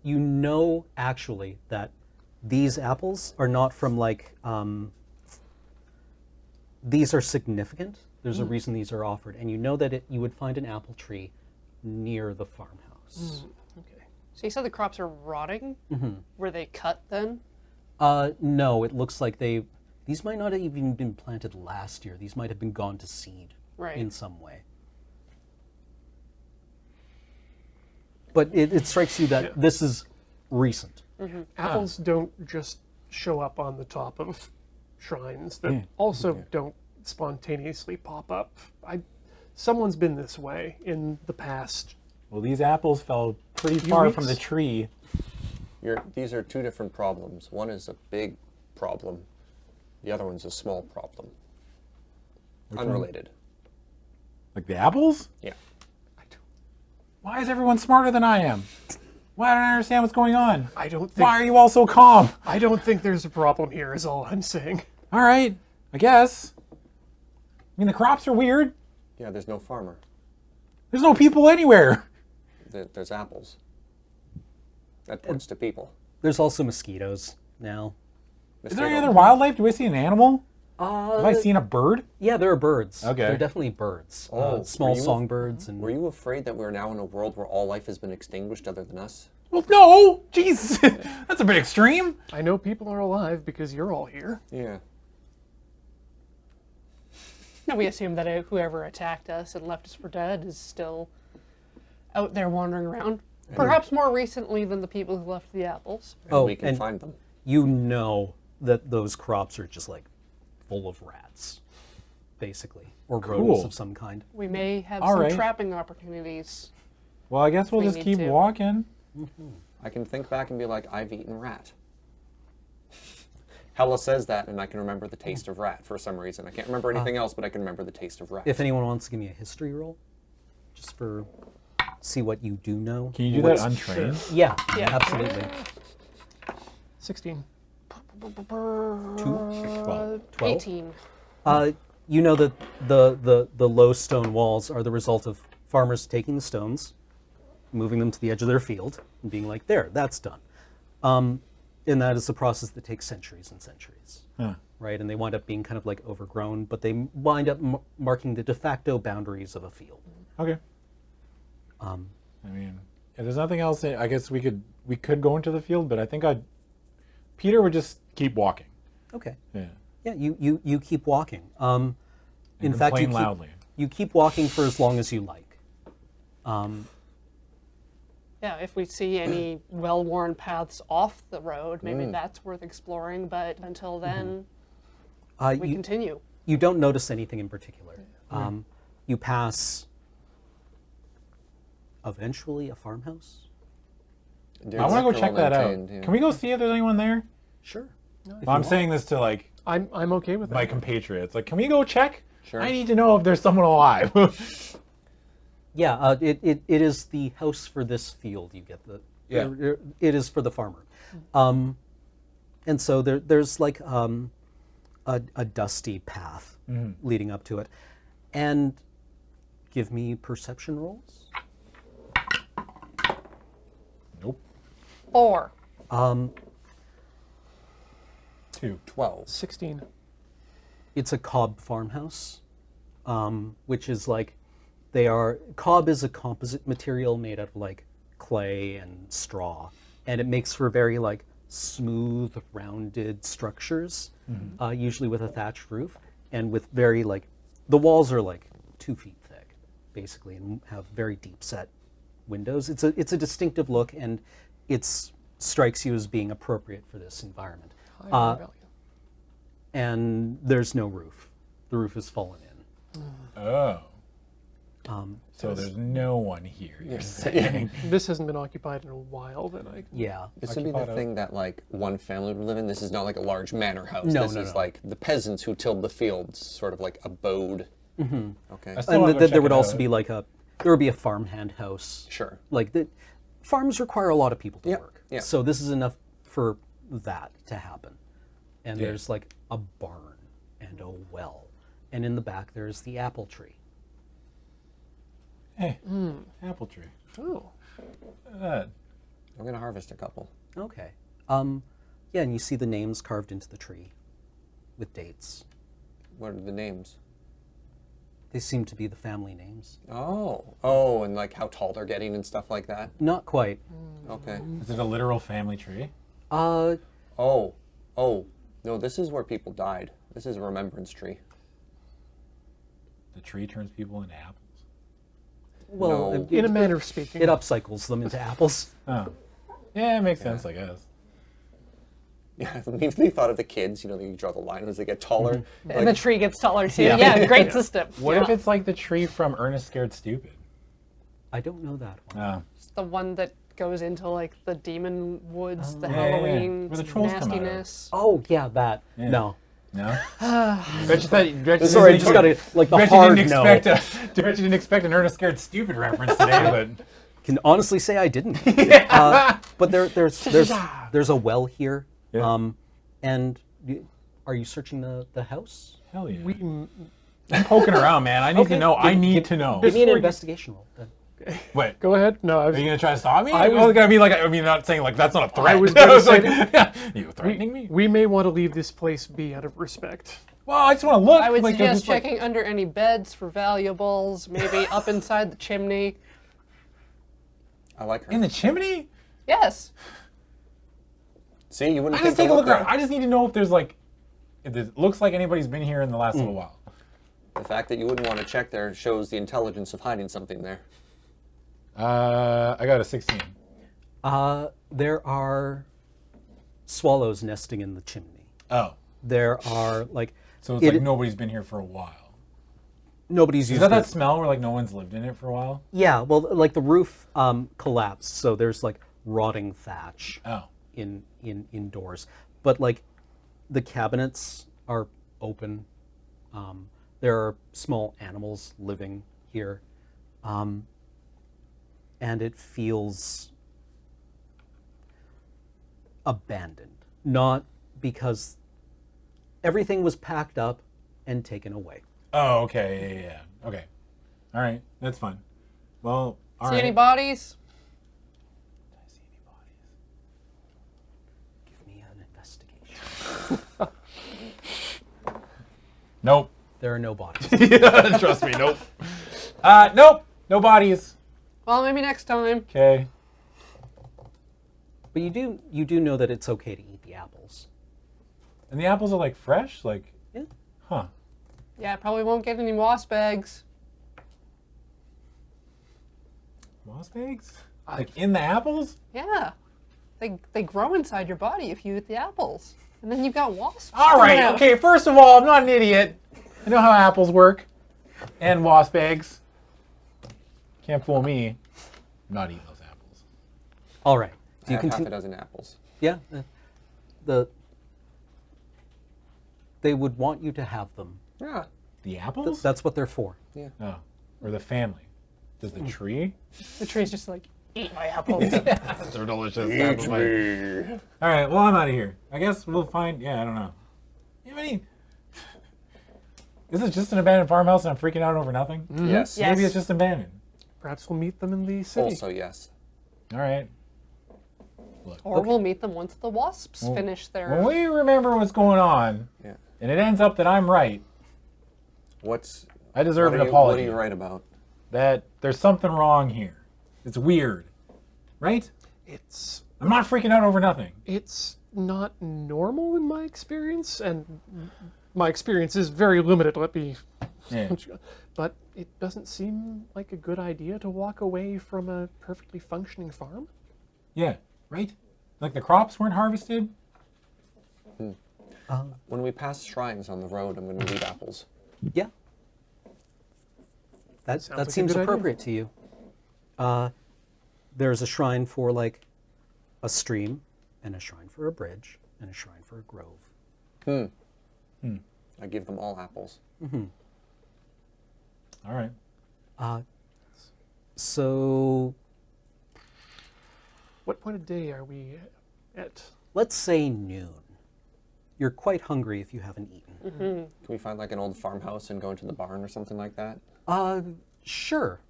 Speaker 1: You know, actually, that these apples are not from like. These are significant. There's a reason these are offered, and you know that you would find an apple tree near the farmhouse.
Speaker 4: Okay.
Speaker 5: So you said the crops are rotting? Were they cut then?
Speaker 1: No, it looks like these might not have even been planted last year. These might have been gone to seed
Speaker 5: Right.
Speaker 1: in some way. But it strikes you that this is recent.
Speaker 4: Apples don't just show up on the top of shrines that also don't spontaneously pop up. Someone's been this way in the past.
Speaker 3: Well, these apples fell pretty far from the
Speaker 4: weeks?
Speaker 3: tree.
Speaker 2: These are two different problems. One is a big problem. The other one's a small problem. Unrelated.
Speaker 3: Like the apples?
Speaker 2: Yeah.
Speaker 3: Why is everyone smarter than I am? Why don't I understand what's going on?
Speaker 4: I don't think.
Speaker 3: Why are you all so calm?
Speaker 4: I don't think there's a problem here. Is all I'm saying.
Speaker 3: All right, I guess. I mean, the crops are weird.
Speaker 2: Yeah, there's no farmer.
Speaker 3: There's no people anywhere.
Speaker 2: There's apples. That points to people.
Speaker 1: There's also mosquitoes now.
Speaker 3: Is there any other wildlife? Do I see an animal? Have I
Speaker 1: Uh,
Speaker 3: seen a bird?
Speaker 1: yeah, there are birds.
Speaker 3: Okay.
Speaker 1: There are definitely birds.
Speaker 2: Oh,
Speaker 1: Small
Speaker 2: were you-
Speaker 1: songbirds and
Speaker 2: Were you afraid that we're now in a world where all life has been extinguished other than us?
Speaker 3: Well, no. Jeez, that's a bit extreme.
Speaker 4: I know people are alive because you're all here.
Speaker 2: Yeah.
Speaker 5: No, we assume that whoever attacked us and left us for dead is still out there wandering around. Perhaps more recently than the people who left the apples.
Speaker 2: And we can
Speaker 1: and
Speaker 2: find them.
Speaker 1: you know that those crops are just like full of rats, basically, or rodents
Speaker 3: Cool.
Speaker 1: of some kind.
Speaker 5: We may have
Speaker 3: All
Speaker 5: some
Speaker 3: right.
Speaker 5: trapping opportunities.
Speaker 3: Well, I guess we'll
Speaker 5: We
Speaker 3: just
Speaker 5: need
Speaker 3: keep
Speaker 5: to.
Speaker 3: walking.
Speaker 2: I can think back and be like, I've eaten rat. Hella says that, and I can remember the taste of rat for some reason. I can't remember anything else, but I can remember the taste of rat.
Speaker 1: If anyone wants to give me a history roll, just for see what you do know.
Speaker 3: Can you do that untrained?
Speaker 1: Yeah,
Speaker 5: Yeah.
Speaker 1: absolutely.
Speaker 4: 16.
Speaker 1: 12.
Speaker 5: 18.
Speaker 1: You know that the low stone walls are the result of farmers taking the stones, moving them to the edge of their field, and being like, there, that's done. And that is a process that takes centuries and centuries,
Speaker 3: Huh.
Speaker 1: right? And they wind up being kind of like overgrown, but they wind up marking the de facto boundaries of a field.
Speaker 3: Okay. I mean, if there's nothing else, I guess we could go into the field, but I think Peter would just keep walking.
Speaker 1: Okay.
Speaker 3: Yeah.
Speaker 1: Yeah, you keep walking. In
Speaker 3: And
Speaker 1: fact,
Speaker 3: complain loudly.
Speaker 1: you keep walking for as long as you like.
Speaker 5: Yeah, if we see any well-worn paths off the road, maybe that's worth exploring. But until then, we
Speaker 1: You,
Speaker 5: continue.
Speaker 1: you don't notice anything in particular. You pass eventually a farmhouse.
Speaker 3: I want to go check that out. Can we go see if there's anyone there?
Speaker 1: Sure.
Speaker 3: I'm saying this to like
Speaker 4: I'm okay with that.
Speaker 3: my compatriots. Like, can we go check?
Speaker 2: Sure.
Speaker 3: I need to know if there's someone alive.
Speaker 1: Yeah, it is the house for this field. You get the it is for the farmer, and so there's like a dusty path leading up to it, and give me perception rolls.
Speaker 3: Nope.
Speaker 5: 4.
Speaker 3: 2.
Speaker 2: 12.
Speaker 4: 16.
Speaker 1: It's a cob farmhouse, which is like cob is a composite material made out of like clay and straw, and it makes for very like smooth, rounded structures, usually with a thatched roof, and with very like the walls are like 2 feet thick, basically, and have very deep set windows. It's a distinctive look, and it strikes you as being appropriate for this environment.
Speaker 4: High value.
Speaker 1: And there's no roof. The roof has fallen in.
Speaker 3: Oh. So there's no one here. You're saying.
Speaker 4: This hasn't been occupied in a while. Then I.
Speaker 1: Yeah.
Speaker 2: This would be the
Speaker 3: Occupied
Speaker 2: thing that like one family would live in. This is not like a large manor house.
Speaker 1: No,
Speaker 2: this
Speaker 1: no,
Speaker 2: is
Speaker 1: no.
Speaker 2: like the peasants who tilled the fields, sort of like abode. Okay.
Speaker 3: I still
Speaker 1: And
Speaker 3: wanna go
Speaker 1: there
Speaker 3: check
Speaker 1: would
Speaker 3: it
Speaker 1: also
Speaker 3: out.
Speaker 1: be like there would be a farmhand house.
Speaker 2: Sure.
Speaker 1: Like farms require a lot of people to
Speaker 2: Yeah,
Speaker 1: work.
Speaker 2: yeah.
Speaker 1: So this is enough for that to happen. And
Speaker 3: Yeah.
Speaker 1: there's like a barn and a well. And in the back there's the apple tree.
Speaker 3: Hey, apple tree.
Speaker 4: Oh.
Speaker 2: I'm gonna harvest a couple.
Speaker 1: Okay. Yeah, and you see the names carved into the tree with dates.
Speaker 2: What are the names?
Speaker 1: They seem to be the family names.
Speaker 2: Oh, and like how tall they're getting and stuff like that.
Speaker 1: Not quite.
Speaker 2: Okay.
Speaker 3: Is it a literal family tree?
Speaker 1: Uh,
Speaker 2: Oh, no, this is where people died. This is a remembrance tree.
Speaker 3: The tree turns people into apples.
Speaker 1: well,
Speaker 2: No.
Speaker 4: In a manner of speaking.
Speaker 1: it upcycles them into apples.
Speaker 3: Oh. Yeah, it makes sense, I guess.
Speaker 2: Yeah, I mean, they thought of the kids. You know, you draw the line as they get taller.
Speaker 5: And the tree gets taller too.
Speaker 3: Yeah.
Speaker 5: Yeah, great system.
Speaker 3: What
Speaker 5: Yeah.
Speaker 3: if it's like the tree from Ernest Scared Stupid?
Speaker 1: I don't know that one.
Speaker 3: Oh.
Speaker 5: It's the one that goes into like the demon woods, the
Speaker 3: Yeah, yeah, yeah.
Speaker 5: Halloween
Speaker 3: Where the trolls come out of.
Speaker 5: nastiness.
Speaker 1: Oh, yeah, that.
Speaker 3: Yeah.
Speaker 1: No.
Speaker 3: No? bet you
Speaker 1: Sorry, just got to, like, the
Speaker 3: bet
Speaker 1: hard
Speaker 3: you didn't
Speaker 1: no.
Speaker 3: expect bet you didn't expect an Ernest Scared Stupid reference today, but
Speaker 1: can honestly say I didn't. But there's a well here.
Speaker 3: Yeah.
Speaker 1: And are you searching the house?
Speaker 3: Hell yeah. I'm poking around, man. I need to know. I need to know.
Speaker 1: Give me an investigation roll. Then.
Speaker 3: Wait.
Speaker 4: Go ahead. No, I was.
Speaker 3: Are you gonna try to stop me?
Speaker 4: I was-
Speaker 3: I mean, not saying like that's not a threat.
Speaker 4: I was gonna say
Speaker 3: you threatening me?
Speaker 4: We may want to leave this place be out of respect.
Speaker 3: Well, I just want to look.
Speaker 5: I would
Speaker 3: like,
Speaker 5: suggest
Speaker 3: just, like-
Speaker 5: checking under any beds for valuables, maybe up inside the chimney.
Speaker 2: I like her.
Speaker 3: in the chimney.
Speaker 5: Yes.
Speaker 2: See, you wouldn't
Speaker 3: I just
Speaker 2: think
Speaker 3: take a
Speaker 2: to
Speaker 3: look around.
Speaker 2: there.
Speaker 3: I just need to know if there's like, if it looks like anybody's been here in the last little while.
Speaker 2: The fact that you wouldn't want to check there shows the intelligence of hiding something there.
Speaker 3: I got a 16.
Speaker 1: There are swallows nesting in the chimney.
Speaker 3: Oh,
Speaker 1: There are like
Speaker 3: so it's like nobody's been here for a while.
Speaker 1: nobody's
Speaker 3: Is
Speaker 1: used
Speaker 3: that
Speaker 1: it.
Speaker 3: that smell where like no one's lived in it for a while?
Speaker 1: Yeah, well, like the roof collapsed, so there's like rotting thatch
Speaker 3: Oh,
Speaker 1: indoors. But like the cabinets are open. There are small animals living here, and it feels abandoned. Not because everything was packed up and taken away.
Speaker 3: oh, okay, yeah. Okay, all right, that's fine. Well, all
Speaker 5: See
Speaker 3: right.
Speaker 5: any bodies?
Speaker 1: Give me an investigation.
Speaker 3: Nope.
Speaker 1: There are no bodies.
Speaker 3: Trust me, nope. Nope, no bodies.
Speaker 5: Well, maybe next time.
Speaker 3: Okay.
Speaker 1: But you do know that it's okay to eat the apples.
Speaker 3: And the apples are like fresh, like,
Speaker 1: Yeah.
Speaker 3: huh?
Speaker 5: Yeah, probably won't get any wasp eggs.
Speaker 3: Wasp eggs? Like in the apples?
Speaker 5: Yeah. They grow inside your body if you eat the apples. And then you've got wasps.
Speaker 3: All
Speaker 5: coming
Speaker 3: right.
Speaker 5: out.
Speaker 3: Okay. First of all, I'm not an idiot. I know how apples work, and wasp eggs. Can't fool me. I'm not eating those apples.
Speaker 1: All right.
Speaker 2: I
Speaker 1: Do you
Speaker 2: have half a
Speaker 1: continue?
Speaker 2: dozen apples.
Speaker 1: Yeah. They would want you to have them.
Speaker 2: Yeah.
Speaker 3: The apples?
Speaker 1: That's what they're for.
Speaker 3: Oh, or the family. Does the tree?
Speaker 5: The tree's just like, eat my apples.
Speaker 3: They're delicious. All right. Well, I'm out of here. I guess we'll find. Yeah, I don't know. You have any? This is just an abandoned farmhouse, and I'm freaking out over nothing.
Speaker 2: Yes.
Speaker 5: Yeah.
Speaker 3: Maybe
Speaker 5: Yes.
Speaker 3: it's just abandoned.
Speaker 4: Perhaps we'll meet them in the city.
Speaker 2: Also, yes.
Speaker 3: All right.
Speaker 5: Or we'll meet them once the wasps finish their...
Speaker 3: When we remember what's going on,
Speaker 2: Yeah.
Speaker 3: and it ends up that I'm right,
Speaker 2: What's
Speaker 3: I deserve
Speaker 2: what
Speaker 3: an
Speaker 2: are
Speaker 3: apology.
Speaker 2: you right about?
Speaker 3: That there's something wrong here. It's weird, right?
Speaker 4: It's
Speaker 3: I'm not freaking out over nothing.
Speaker 4: it's not normal in my experience, and my experience is very limited. Let me,
Speaker 3: Yeah.
Speaker 4: but it doesn't seem like a good idea to walk away from a perfectly functioning farm.
Speaker 3: Yeah. Right? Like the crops weren't harvested.
Speaker 2: When we pass shrines on the road, I'm going to leave apples.
Speaker 1: Yeah. That
Speaker 4: like a
Speaker 1: seems
Speaker 4: good idea.
Speaker 1: appropriate to you. There's a shrine for like a stream, and a shrine for a bridge, and a shrine for a grove.
Speaker 2: I give them all apples.
Speaker 3: All right.
Speaker 1: So
Speaker 4: What point of day are we at?
Speaker 1: let's say noon. You're quite hungry if you haven't eaten.
Speaker 2: Can we find like an old farmhouse and go into the barn or something like that?
Speaker 1: Sure.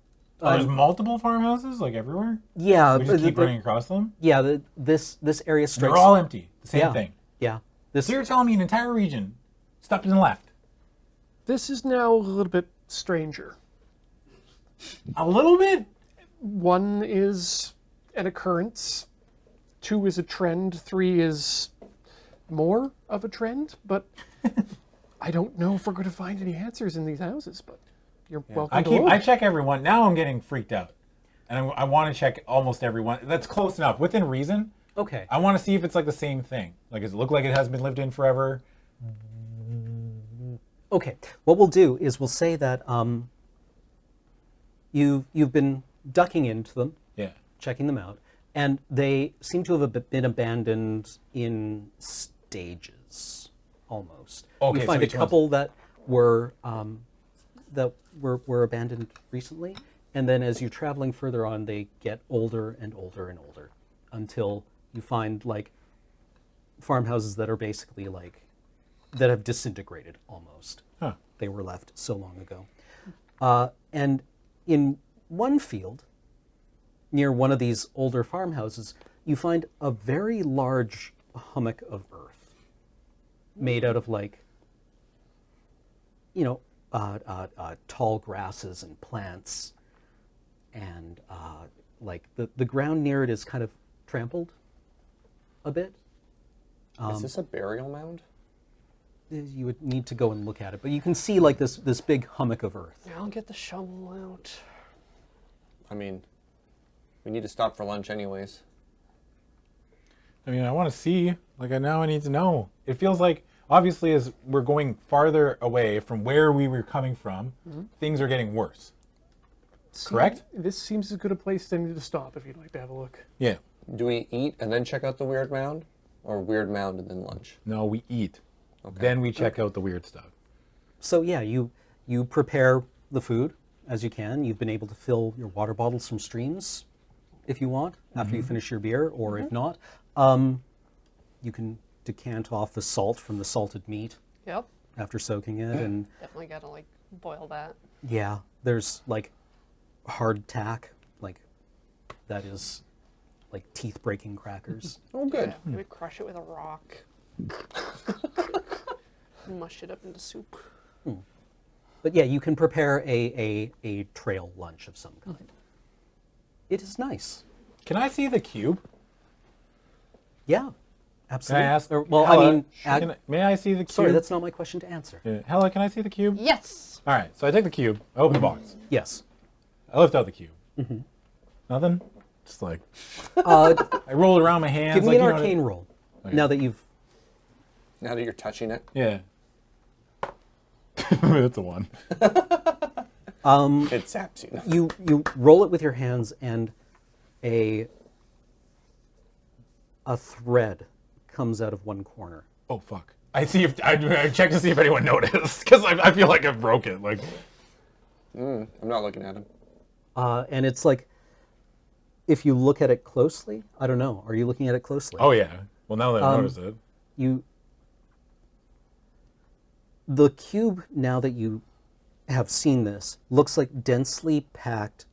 Speaker 3: There's multiple farmhouses like everywhere.
Speaker 1: Yeah.
Speaker 3: We just keep running across them.
Speaker 1: Yeah. This area strikes.
Speaker 3: They're all empty. The same
Speaker 1: yeah.
Speaker 3: thing.
Speaker 1: Yeah. This.
Speaker 3: So you're telling me an entire region stopped and left?
Speaker 4: This is now a little bit stranger.
Speaker 3: A little bit.
Speaker 4: One is an occurrence, 2 is a trend, 3 is more of a trend, but I don't know if we're going to find any answers in these houses, but you're welcome to look.
Speaker 3: I check everyone. Now I'm getting freaked out, and I want to check almost everyone. That's close enough, within reason.
Speaker 1: Okay.
Speaker 3: I want to see if it's like the same thing. Like, does it look like it has been lived in forever?
Speaker 1: Okay. What we'll do is we'll say that you've been ducking into them,
Speaker 3: Yeah.
Speaker 1: checking them out, and they seem to have been abandoned in stages, almost.
Speaker 3: Okay,
Speaker 1: You
Speaker 3: so
Speaker 1: find a
Speaker 3: each one's-
Speaker 1: couple that were abandoned recently, And then as you're traveling further on, they get older and older and older until you find like farmhouses that are basically like, that have disintegrated almost.
Speaker 3: Huh.
Speaker 1: They were left so long ago. And in one field, near one of these older farmhouses, you find a very large hummock of earth made out of like, tall grasses and plants. And like the ground near it is kind of trampled a bit.
Speaker 2: Is this a burial mound?
Speaker 1: You would need to go and look at it, but you can see like this big hummock of earth.
Speaker 5: I'll get the shovel out.
Speaker 2: I mean, we need to stop for lunch anyways.
Speaker 3: I mean, I want to see. Like, now I need to know. It feels like, obviously, as we're going farther away from where we were coming from, things are getting worse. Correct?
Speaker 4: This seems as good a place to need to stop if you'd like to have a look.
Speaker 3: Yeah.
Speaker 2: Do we eat and then check out the weird mound? Or weird mound and then lunch?
Speaker 3: No, we eat.
Speaker 2: Okay.
Speaker 3: Then we check out the weird stuff.
Speaker 1: So yeah, you prepare the food as you can. You've been able to fill your water bottles from streams if you want after you finish your beer, or if not, you can decant off the salt from the salted meat
Speaker 5: Yep.
Speaker 1: after soaking it, and
Speaker 5: Definitely gotta like boil that.
Speaker 1: yeah, there's like hardtack, like that is like teeth-breaking crackers.
Speaker 2: Oh, good.
Speaker 5: Yeah, maybe crush it with a rock. Mush it up into soup.
Speaker 1: But yeah, you can prepare a trail lunch of some kind. It is nice.
Speaker 3: Can I see the cube?
Speaker 1: Yeah,
Speaker 3: Can
Speaker 1: absolutely.
Speaker 3: I ask?
Speaker 1: Well,
Speaker 3: Hella,
Speaker 1: I mean,
Speaker 3: may I see the cube?
Speaker 1: sorry, that's not my question to answer.
Speaker 3: Yeah. Hella, can I see the cube?
Speaker 5: Yes.
Speaker 3: All right, so I take the cube, I open the box,
Speaker 1: Yes.
Speaker 3: I lift out the cube. Nothing? Just like,
Speaker 1: Uh,
Speaker 3: I roll it around my hands.
Speaker 1: give me
Speaker 3: like,
Speaker 1: an
Speaker 3: you know what
Speaker 1: arcane roll.
Speaker 3: Okay.
Speaker 1: Now that you've
Speaker 2: Now that you're touching it,
Speaker 3: Yeah. That's a 1.
Speaker 2: it zaps you.
Speaker 1: you roll it with your hands, and a thread comes out of one corner.
Speaker 3: Oh, fuck. I see if I check to see if anyone noticed, because I feel like I've broke it. Like,
Speaker 2: I'm not looking at him.
Speaker 1: And it's like, if you look at it closely, I don't know. Are you looking at it closely?
Speaker 3: oh yeah. Well, now that I notice it,
Speaker 1: The cube, now that you have seen this, looks like densely packed,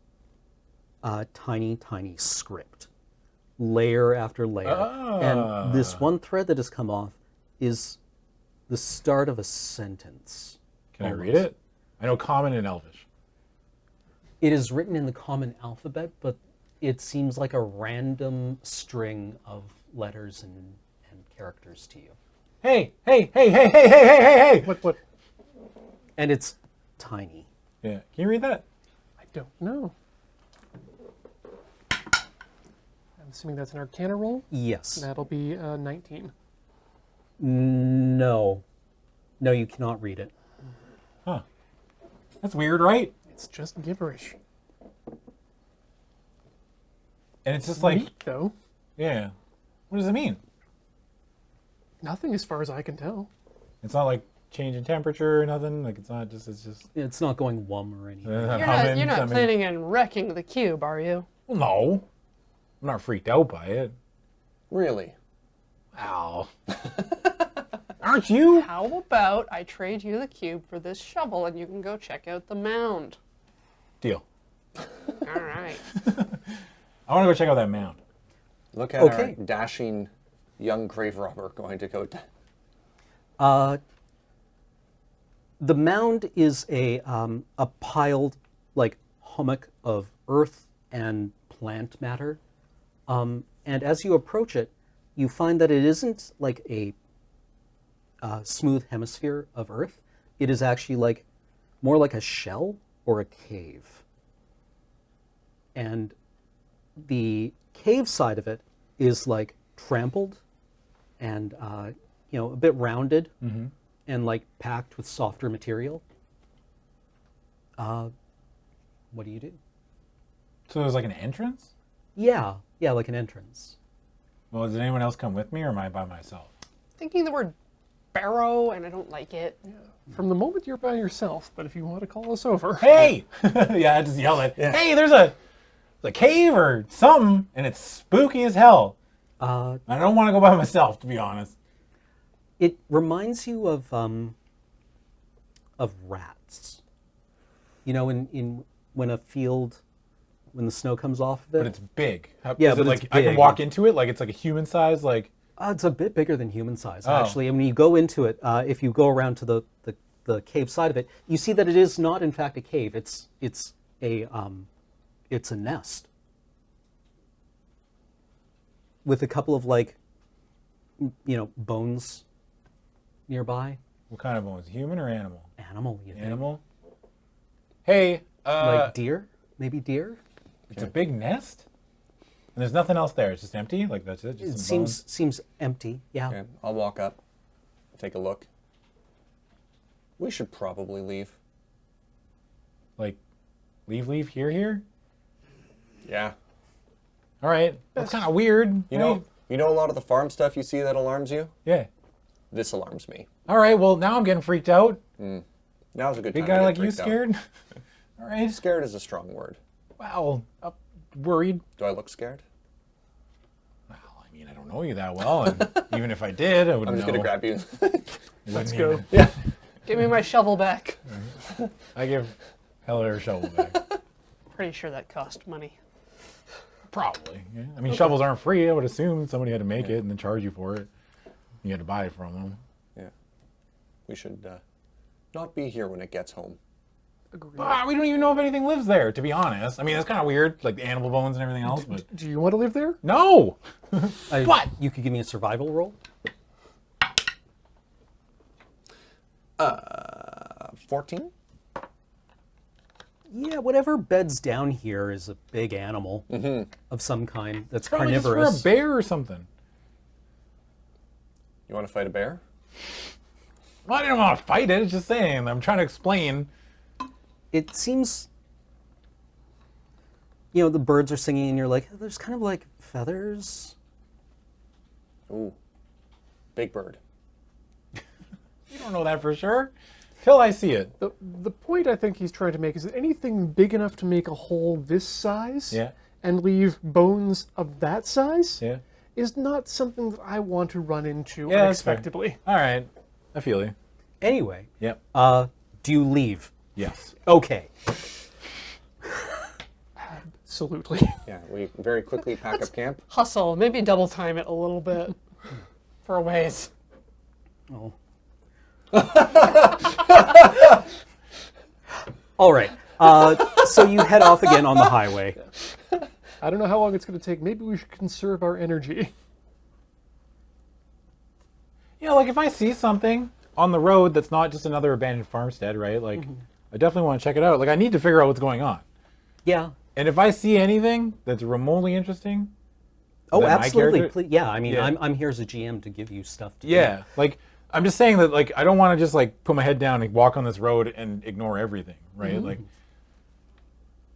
Speaker 1: tiny script, layer after layer. And this one thread that has come off is the start of a sentence.
Speaker 3: can I read it? I know Common and Elvish.
Speaker 1: It is written in the common alphabet, but it seems like a random string of letters and characters to you.
Speaker 3: Hey! Hey!
Speaker 4: What?
Speaker 1: And it's tiny.
Speaker 3: Yeah. Can you read that?
Speaker 4: I don't know. I'm assuming that's an Arcana roll.
Speaker 1: Yes.
Speaker 4: That'll be 19.
Speaker 1: No. No, you cannot read it.
Speaker 3: Huh. That's weird, right?
Speaker 4: It's just gibberish.
Speaker 3: And it's just like,
Speaker 4: Neat, though.
Speaker 3: yeah. What does it mean?
Speaker 4: Nothing as far as I can tell.
Speaker 3: It's not like change in temperature or nothing. Like, it's not just. It's just.
Speaker 1: It's not going wum or anything.
Speaker 5: You're not planning on wrecking the cube, are you?
Speaker 3: Well, no. I'm not freaked out by it.
Speaker 2: Really?
Speaker 3: Ow. Aren't you?
Speaker 5: How about I trade you the cube for this shovel and you can go check out the mound?
Speaker 3: Deal.
Speaker 5: All right.
Speaker 3: I want to go check out that mound.
Speaker 2: Look at
Speaker 1: Okay.
Speaker 2: our dashing young grave robber going to go.
Speaker 1: The mound is a piled like hummock of earth and plant matter, and as you approach it, you find that it isn't like a smooth hemisphere of earth. It is actually like more like a shell or a cave, and the cave side of it is like trampled and a bit rounded and like packed with softer material. What do you do?
Speaker 3: So there's like an entrance?
Speaker 1: Yeah, like an entrance.
Speaker 3: Well, does anyone else come with me or am I by myself?
Speaker 5: Thinking the word barrow, and I don't like it.
Speaker 4: From the moment you're by yourself, but if you want to call us over.
Speaker 3: Hey! Yeah, I just yell it. Hey, there's a cave or something, and it's spooky as hell. I don't want to go by myself, to be honest.
Speaker 1: It reminds you of rats. You know, in when a field, when the snow comes off of it.
Speaker 3: But it's big.
Speaker 1: Yeah,
Speaker 3: is it
Speaker 1: but
Speaker 3: like
Speaker 1: it's
Speaker 3: I can
Speaker 1: big.
Speaker 3: walk into it, like it's like a human size, like.
Speaker 1: It's a bit bigger than human size,
Speaker 3: Oh.
Speaker 1: actually. And when you go into it, if you go around to the cave side of it, you see that it is not, in fact, a cave. It's a nest with a couple of bones nearby.
Speaker 3: What kind of bones? Human or animal?
Speaker 1: Animal, you think?
Speaker 3: Animal. Hey,
Speaker 1: Like deer? Maybe deer?
Speaker 3: it's a big nest, and there's nothing else there. It's just empty. Like that's it. Just
Speaker 1: It
Speaker 3: some bones?
Speaker 1: seems empty. Yeah.
Speaker 2: Okay, I'll walk up, take a look. We should probably leave.
Speaker 3: Like, leave here.
Speaker 2: Yeah.
Speaker 3: All right, that's kind of weird.
Speaker 2: You know a lot of the farm stuff you see that alarms you?
Speaker 3: Yeah.
Speaker 2: This alarms me.
Speaker 3: All right. Well, now I'm getting freaked out.
Speaker 2: Now's a good
Speaker 3: Big
Speaker 2: time.
Speaker 3: guy
Speaker 2: to
Speaker 3: like
Speaker 2: get
Speaker 3: you
Speaker 2: freaked out.
Speaker 3: scared? All right.
Speaker 2: Scared is a strong word.
Speaker 3: Wow. Worried.
Speaker 2: Do I look scared?
Speaker 3: Well, I mean, I don't know you that well, and even if I did, I wouldn't
Speaker 2: I'm just
Speaker 3: know.
Speaker 2: gonna grab you.
Speaker 3: Let's
Speaker 4: go.
Speaker 2: Yeah.
Speaker 5: Give me my shovel back.
Speaker 3: I give Heller a shovel back.
Speaker 5: Pretty sure that cost money.
Speaker 3: Probably. Yeah. I mean, shovels aren't free. I would assume somebody had to make it and then charge you for it. You had to buy it from them.
Speaker 2: Yeah. We should not be here when it gets home.
Speaker 4: Agreed.
Speaker 3: We don't even know if anything lives there, to be honest. I mean, that's kind of weird, like the animal bones and everything else, but
Speaker 4: Do you want to live there?
Speaker 3: no!
Speaker 1: But you could give me a survival roll.
Speaker 2: 14?
Speaker 1: Yeah, whatever beds down here is a big animal of some kind that's
Speaker 3: Probably just
Speaker 1: carnivorous.
Speaker 3: for a bear or something.
Speaker 2: You want to fight a bear?
Speaker 3: Well, I didn't want to fight it, it's just saying. I'm trying to explain.
Speaker 1: It seems, the birds are singing and you're like, there's kind of like feathers.
Speaker 2: Ooh. Big bird.
Speaker 3: You don't know that for sure. Till I see it.
Speaker 4: The point I think he's trying to make is that anything big enough to make a hole this size
Speaker 3: Yeah.
Speaker 4: and leave bones of that size
Speaker 3: Yeah.
Speaker 4: is not something that I want to run into
Speaker 3: Yeah, that's fair.
Speaker 4: unexpectedly.
Speaker 3: All right. I feel you.
Speaker 1: Anyway,
Speaker 3: Yep.
Speaker 1: do you leave?
Speaker 3: Yes.
Speaker 1: Okay.
Speaker 4: Absolutely.
Speaker 2: Yeah, we very quickly pack up camp.
Speaker 5: Hustle. Maybe double time it a little bit for a ways.
Speaker 1: Oh. All right. So you head off again on the highway.
Speaker 4: I don't know how long it's going to take. Maybe we should conserve our energy.
Speaker 3: Like if I see something on the road that's not just another abandoned farmstead, right? Like, I definitely want to check it out. Like, I need to figure out what's going on.
Speaker 1: Yeah.
Speaker 3: And if I see anything that's remotely interesting,
Speaker 1: Oh,
Speaker 3: then my
Speaker 1: absolutely.
Speaker 3: character-
Speaker 1: Yeah, I mean,
Speaker 3: Yeah.
Speaker 1: I'm here as a GM to give you stuff to do.
Speaker 3: yeah, like I'm just saying that like I don't want to just like put my head down and walk on this road and ignore everything, right? Like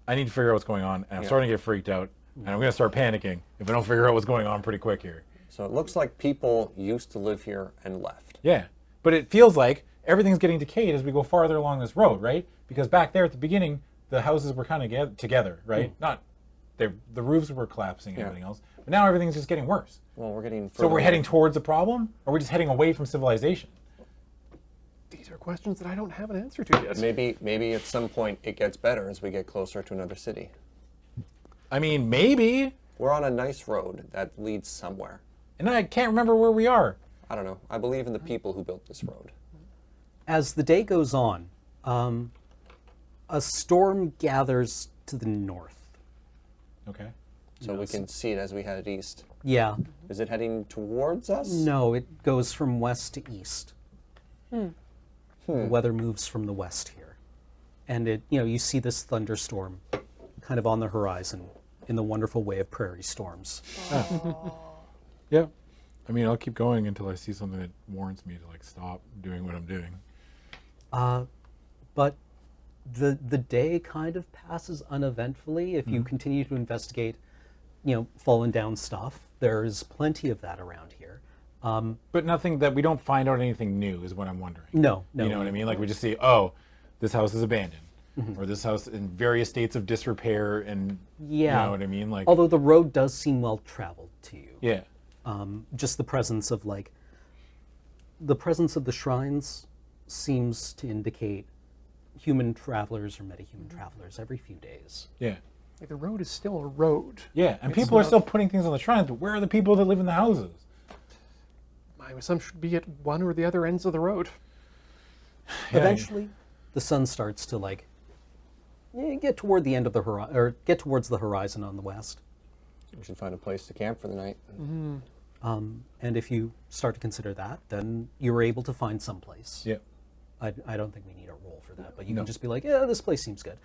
Speaker 3: I need to figure out what's going on, and I'm starting to get freaked out, and I'm gonna start panicking if I don't figure out what's going on pretty quick here.
Speaker 2: So it looks like people used to live here and left.
Speaker 3: Yeah, but it feels like everything's getting decayed as we go farther along this road, right? Because back there at the beginning, the houses were kind of together, right? Not the roofs were collapsing and everything else, but now everything's just getting worse.
Speaker 2: Well, we're getting
Speaker 3: So we're heading towards a problem, or we're just heading away from civilization?
Speaker 4: These are questions that I don't have an answer to yet.
Speaker 2: Maybe at some point it gets better as we get closer to another city.
Speaker 3: I mean, maybe,
Speaker 2: We're on a nice road that leads somewhere.
Speaker 3: and I can't remember where we are.
Speaker 2: I don't know. I believe in the people who built this road.
Speaker 1: As the day goes on, a storm gathers to the north.
Speaker 3: Okay.
Speaker 2: So we can see it as we head east.
Speaker 1: Yeah.
Speaker 2: Is it heading towards us?
Speaker 1: No, it goes from west to east. The weather moves from the west here. And you see this thunderstorm kind of on the horizon in the wonderful way of prairie storms.
Speaker 3: Yeah. I mean, I'll keep going until I see something that warrants me to like stop doing what I'm doing.
Speaker 1: But the day kind of passes uneventfully if you continue to investigate, fallen down stuff. There's plenty of that around here.
Speaker 3: But nothing that we don't find out anything new is what I'm wondering.
Speaker 1: No.
Speaker 3: You know what I mean? Like we just see, oh, this house is abandoned, or this house in various states of disrepair, and
Speaker 1: Yeah.
Speaker 3: you know what I mean? Like,
Speaker 1: Although the road does seem well traveled to you.
Speaker 3: yeah,
Speaker 1: Just the presence of the shrines seems to indicate human travelers or metahuman travelers every few days.
Speaker 3: yeah,
Speaker 4: Like, the road is still a road.
Speaker 3: yeah. And
Speaker 4: It's
Speaker 3: people are
Speaker 4: not-
Speaker 3: still putting things on the shrines, but where are the people that live in the houses?
Speaker 4: My assumption would be at one or the other ends of the road.
Speaker 3: Yeah.
Speaker 1: Eventually, the sun starts to get toward the end of the horizon, or get towards the horizon on the west.
Speaker 2: We should find a place to camp for the night.
Speaker 1: And if you start to consider that, then you're able to find some place.
Speaker 3: Yeah.
Speaker 1: I don't think we need a roll for that, but you
Speaker 3: No.
Speaker 1: can just be like, yeah, this place seems good.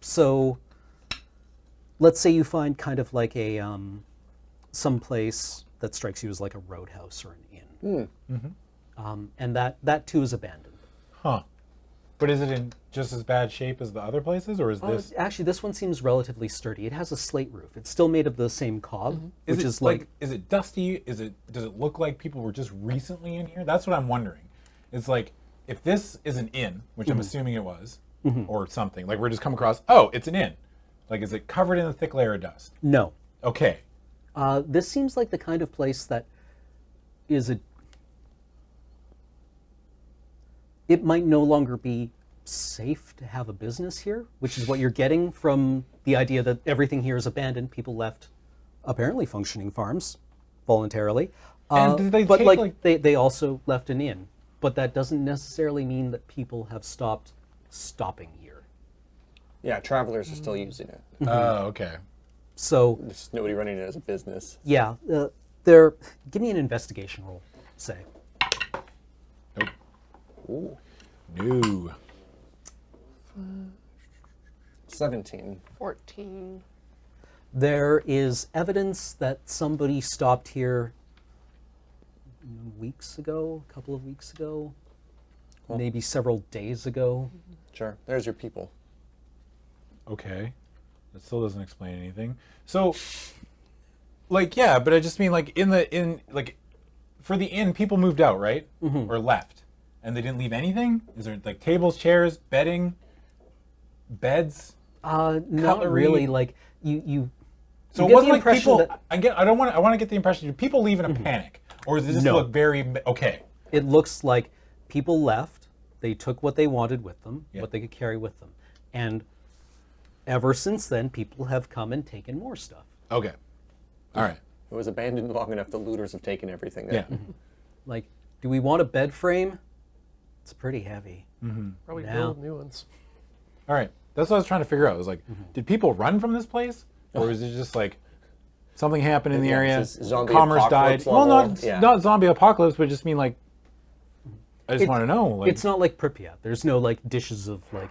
Speaker 1: So let's say you find kind of like a some place that strikes you as like a roadhouse or an inn, and that too is abandoned.
Speaker 3: Huh. But is it in just as bad shape as the other places, or is this?
Speaker 1: Actually, this one seems relatively sturdy. It has a slate roof. It's still made of the same cob, which
Speaker 3: it
Speaker 1: is like
Speaker 3: is it dusty? Does it look like people were just recently in here? That's what I'm wondering. It's like, if this is an inn, which I'm assuming it was, or something, like we're just come across, oh, it's an inn. Like, is it covered in a thick layer of dust?
Speaker 1: no.
Speaker 3: Okay.
Speaker 1: This seems like the kind of place that is it might no longer be safe to have a business here, which is what you're getting from the idea that everything here is abandoned. People left apparently functioning farms voluntarily.
Speaker 3: And did they
Speaker 1: but
Speaker 3: take,
Speaker 1: like they also left an inn. But that doesn't necessarily mean that people have stopped stopping here.
Speaker 2: Yeah, travelers are still using it.
Speaker 3: Oh, okay.
Speaker 1: So
Speaker 2: There's nobody running it as a business.
Speaker 1: yeah, give me an investigation roll, say.
Speaker 3: Nope.
Speaker 2: Ooh,
Speaker 3: No.
Speaker 2: 17.
Speaker 5: 14.
Speaker 1: There is evidence that somebody stopped here a couple of weeks ago, maybe several days ago.
Speaker 2: Sure, there's your people.
Speaker 3: Okay. That still doesn't explain anything. So, like, yeah, but I just mean, like, for the inn, people moved out, right? Or left. And they didn't leave anything? Is there, like, tables, chairs, bedding, beds?
Speaker 1: Not
Speaker 3: Cutlery.
Speaker 1: really. Like you.
Speaker 3: So
Speaker 1: you
Speaker 3: it
Speaker 1: get
Speaker 3: wasn't
Speaker 1: the
Speaker 3: like
Speaker 1: impression
Speaker 3: people,
Speaker 1: that
Speaker 3: I want to get the impression, do people leave in a panic? Or does it just
Speaker 1: No.
Speaker 3: look very, okay.
Speaker 1: it looks like people left. They took what they wanted with them,
Speaker 3: Yeah.
Speaker 1: what they could carry with them, and ever since then, people have come and taken more stuff.
Speaker 3: Okay. All right.
Speaker 2: It was abandoned long enough, the looters have taken everything.
Speaker 3: Yeah.
Speaker 1: Like, do we want a bed frame? It's pretty heavy.
Speaker 4: Probably
Speaker 1: Now.
Speaker 4: build new ones.
Speaker 3: All right. That's what I was trying to figure out. I was like, did people run from this place? Or is it just like something happened in the
Speaker 2: Yeah,
Speaker 3: area,
Speaker 2: it's this zombie
Speaker 3: commerce died?
Speaker 2: apocalypse
Speaker 3: Well,
Speaker 2: level.
Speaker 3: not,
Speaker 2: Yeah.
Speaker 3: not zombie apocalypse, but just mean like, I just
Speaker 1: It-
Speaker 3: want to know. Like,
Speaker 1: It's not like Pripyat. There's no like dishes of like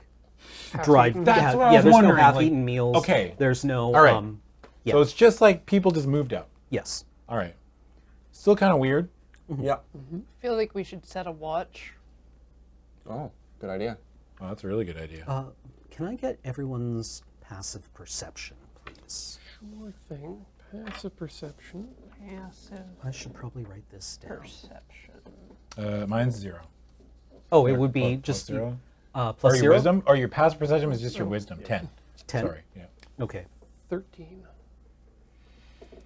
Speaker 1: dried.
Speaker 4: Half-eaten.
Speaker 3: That's what I was
Speaker 1: there's
Speaker 3: wondering,
Speaker 1: no
Speaker 3: like-
Speaker 1: half-eaten meals.
Speaker 3: okay.
Speaker 1: There's no.
Speaker 3: All right.
Speaker 1: Yeah.
Speaker 3: So it's just like people just moved out.
Speaker 1: Yes.
Speaker 3: All right. Still kind of weird.
Speaker 2: Yeah.
Speaker 5: I feel like we should set a watch.
Speaker 2: Oh, good idea.
Speaker 3: Oh, that's a really good idea.
Speaker 1: Can I get everyone's passive perception, please?
Speaker 4: Sure thing. Passive perception.
Speaker 5: Passive
Speaker 1: I should probably write this down.
Speaker 5: perception.
Speaker 3: Mine's 0.
Speaker 1: Oh, it would be
Speaker 3: Plus
Speaker 1: just
Speaker 3: 0.
Speaker 1: plus
Speaker 3: Or your
Speaker 1: 0?
Speaker 3: wisdom? Or your passive perception is just your wisdom. 10.
Speaker 1: 10.
Speaker 3: Sorry. Yeah.
Speaker 1: Okay.
Speaker 4: 13.
Speaker 3: I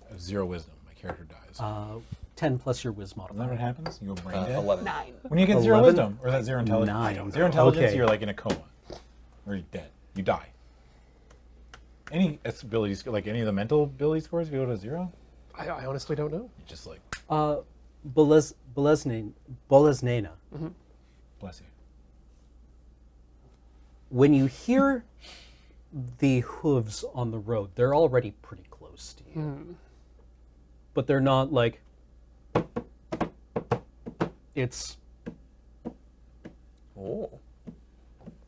Speaker 3: have 0 wisdom. My character dies.
Speaker 1: 10 plus your whiz
Speaker 3: Isn't that
Speaker 1: modifier.
Speaker 3: what happens? You go brain dead?
Speaker 2: 11.
Speaker 5: 9.
Speaker 3: When you get 0
Speaker 1: 11?
Speaker 3: wisdom, or is that 0 intelligence?
Speaker 1: 9.
Speaker 3: 0 intelligence,
Speaker 1: Okay.
Speaker 3: you're like in a coma. Or you're dead. You die. Any abilities, like any of the mental ability scores, if you go to 0,
Speaker 4: I honestly don't know.
Speaker 3: you're just like,
Speaker 1: Boleznena.
Speaker 3: bless you.
Speaker 1: When you hear the hooves on the road, they're already pretty close to you. But they're not like. It's.
Speaker 2: Oh.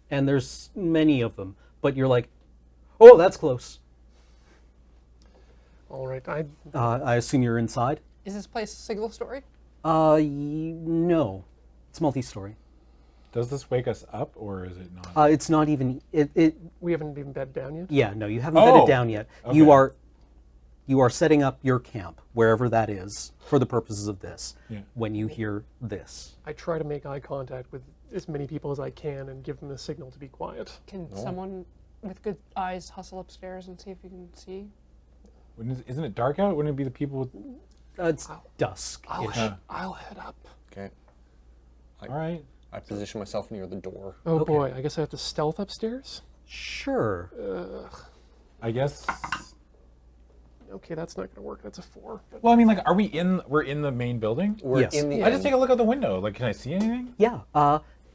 Speaker 1: And there's many of them, but you're like, oh, that's close.
Speaker 4: All right.
Speaker 1: I assume you're inside?
Speaker 5: Is this place a single story?
Speaker 1: No. It's multi-story.
Speaker 3: Does this wake us up, or is it not?
Speaker 1: It's not even.
Speaker 4: We haven't even bedded down yet.
Speaker 1: Yeah, no, you haven't bedded
Speaker 3: Oh,
Speaker 1: down yet.
Speaker 3: okay.
Speaker 1: You you are setting up your camp, wherever that is, for the purposes of this,
Speaker 3: Yeah.
Speaker 1: when you hear this.
Speaker 4: I try to make eye contact with as many people as I can and give them the signal to be quiet.
Speaker 5: Can someone with good eyes hustle upstairs and see if you can see?
Speaker 3: Isn't it dark out? Wouldn't it be the people with...
Speaker 1: It's dusk.
Speaker 4: I'll head up.
Speaker 2: Okay.
Speaker 3: All right.
Speaker 2: I position myself near the door.
Speaker 4: Oh
Speaker 1: Okay.
Speaker 4: boy, I guess I have to stealth upstairs?
Speaker 1: Sure.
Speaker 3: I guess...
Speaker 4: Okay, that's not gonna work. That's a 4. But
Speaker 3: Well, I mean, like, we're in the main building?
Speaker 2: We're
Speaker 1: Yes.
Speaker 2: in the
Speaker 3: I just take a look out the window. Like, can I see anything?
Speaker 1: Yeah.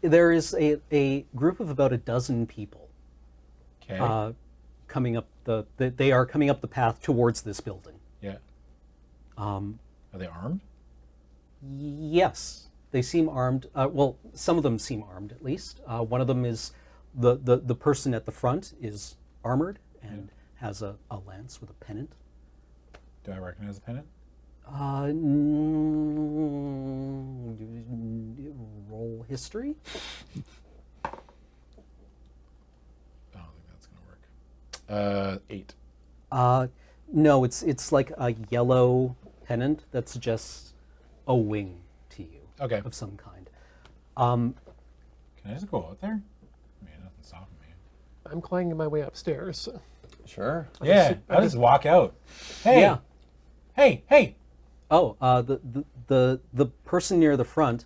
Speaker 1: There is a group of about a dozen people
Speaker 3: Okay.
Speaker 1: coming up they are coming up the path towards this building.
Speaker 3: Yeah. Are they armed?
Speaker 1: Yes, they seem armed. Well, some of them seem armed at least. One of them is the person at the front is armored and has a lance with a pennant.
Speaker 3: Do I recognize the pennant?
Speaker 1: Roll history.
Speaker 3: I don't think that's gonna work. 8.
Speaker 1: No, it's like a yellow pennant that suggests a wing to you
Speaker 3: Okay.
Speaker 1: of some kind.
Speaker 3: Can I just go out there? I mean, nothing's stopping me.
Speaker 4: I'm clanging my way upstairs.
Speaker 2: Sure.
Speaker 3: Yeah, I'll just walk out. Hey,
Speaker 1: Yeah.
Speaker 3: hey.
Speaker 1: Oh, the person near the front.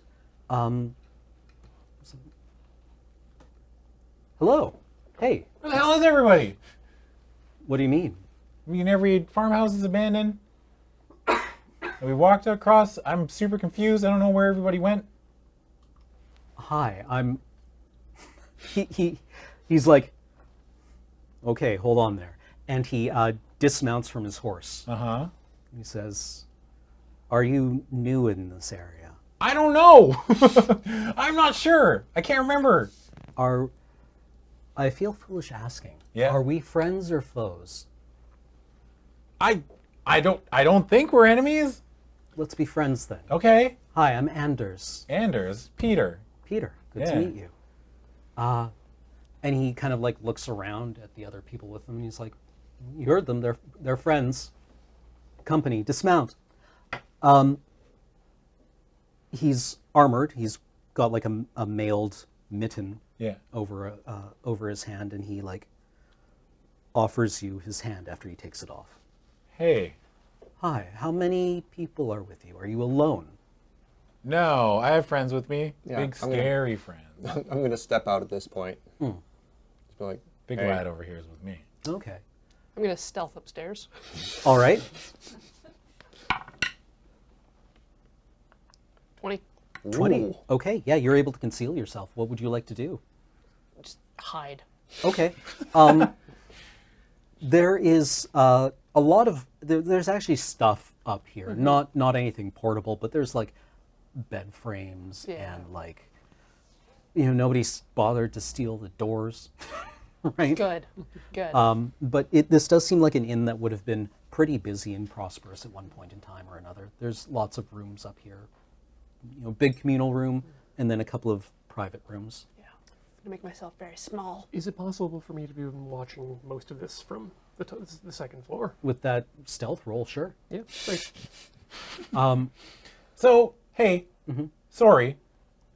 Speaker 1: Hello. Hey.
Speaker 3: Where the hell is everybody?
Speaker 1: What do you mean?
Speaker 3: I mean, every farmhouse is abandoned. And we walked across. I'm super confused. I don't know where everybody went.
Speaker 1: Hi, I'm. He's like. Okay, hold on there, and he dismounts from his horse.
Speaker 3: Uh-huh.
Speaker 1: He says, "Are you new in this area?
Speaker 3: I don't know. I'm not sure. I can't remember.
Speaker 1: I feel foolish asking.
Speaker 3: Yeah.
Speaker 1: Are we friends or foes?
Speaker 3: I don't think we're enemies.
Speaker 1: Let's be friends then.
Speaker 3: Okay.
Speaker 1: Hi, I'm Anders.
Speaker 3: Anders, Peter.
Speaker 1: Peter, good
Speaker 3: Yeah.
Speaker 1: to meet you." And he kind of like looks around at the other people with him, and he's like, "You heard them. They're friends. Company. Dismount." He's armored. He's got like a mailed mitten
Speaker 3: Yeah.
Speaker 1: over his hand, and he like offers you his hand after he takes it off.
Speaker 3: Hey.
Speaker 1: Hi, how many people are with you? Are you alone?
Speaker 3: No, I have friends with me.
Speaker 2: Yeah,
Speaker 3: Big
Speaker 2: I'm gonna-
Speaker 3: scary friends.
Speaker 2: I'm going to step out at this point. Just be like,
Speaker 3: Big
Speaker 2: hey.
Speaker 3: lad over here is with me.
Speaker 1: Okay.
Speaker 5: I'm gonna stealth upstairs.
Speaker 1: All right.
Speaker 5: 20.
Speaker 1: 20.
Speaker 2: Ooh.
Speaker 1: Okay, yeah, you're able to conceal yourself. What would you like to do?
Speaker 5: Just hide.
Speaker 1: Okay. There is a lot of there's actually stuff up here. Not anything portable, but there's like bed frames
Speaker 5: Yeah.
Speaker 1: and like nobody's bothered to steal the doors, right?
Speaker 5: Good. Good.
Speaker 1: But this does seem like an inn that would have been pretty busy and prosperous at one point in time or another. There's lots of rooms up here, big communal room and then a couple of private rooms.
Speaker 5: Yeah. I'm gonna make myself very small.
Speaker 4: Is it possible for me to be watching most of this from the second floor?
Speaker 1: With that stealth roll, sure.
Speaker 4: Yeah, great.
Speaker 3: So, hey, sorry.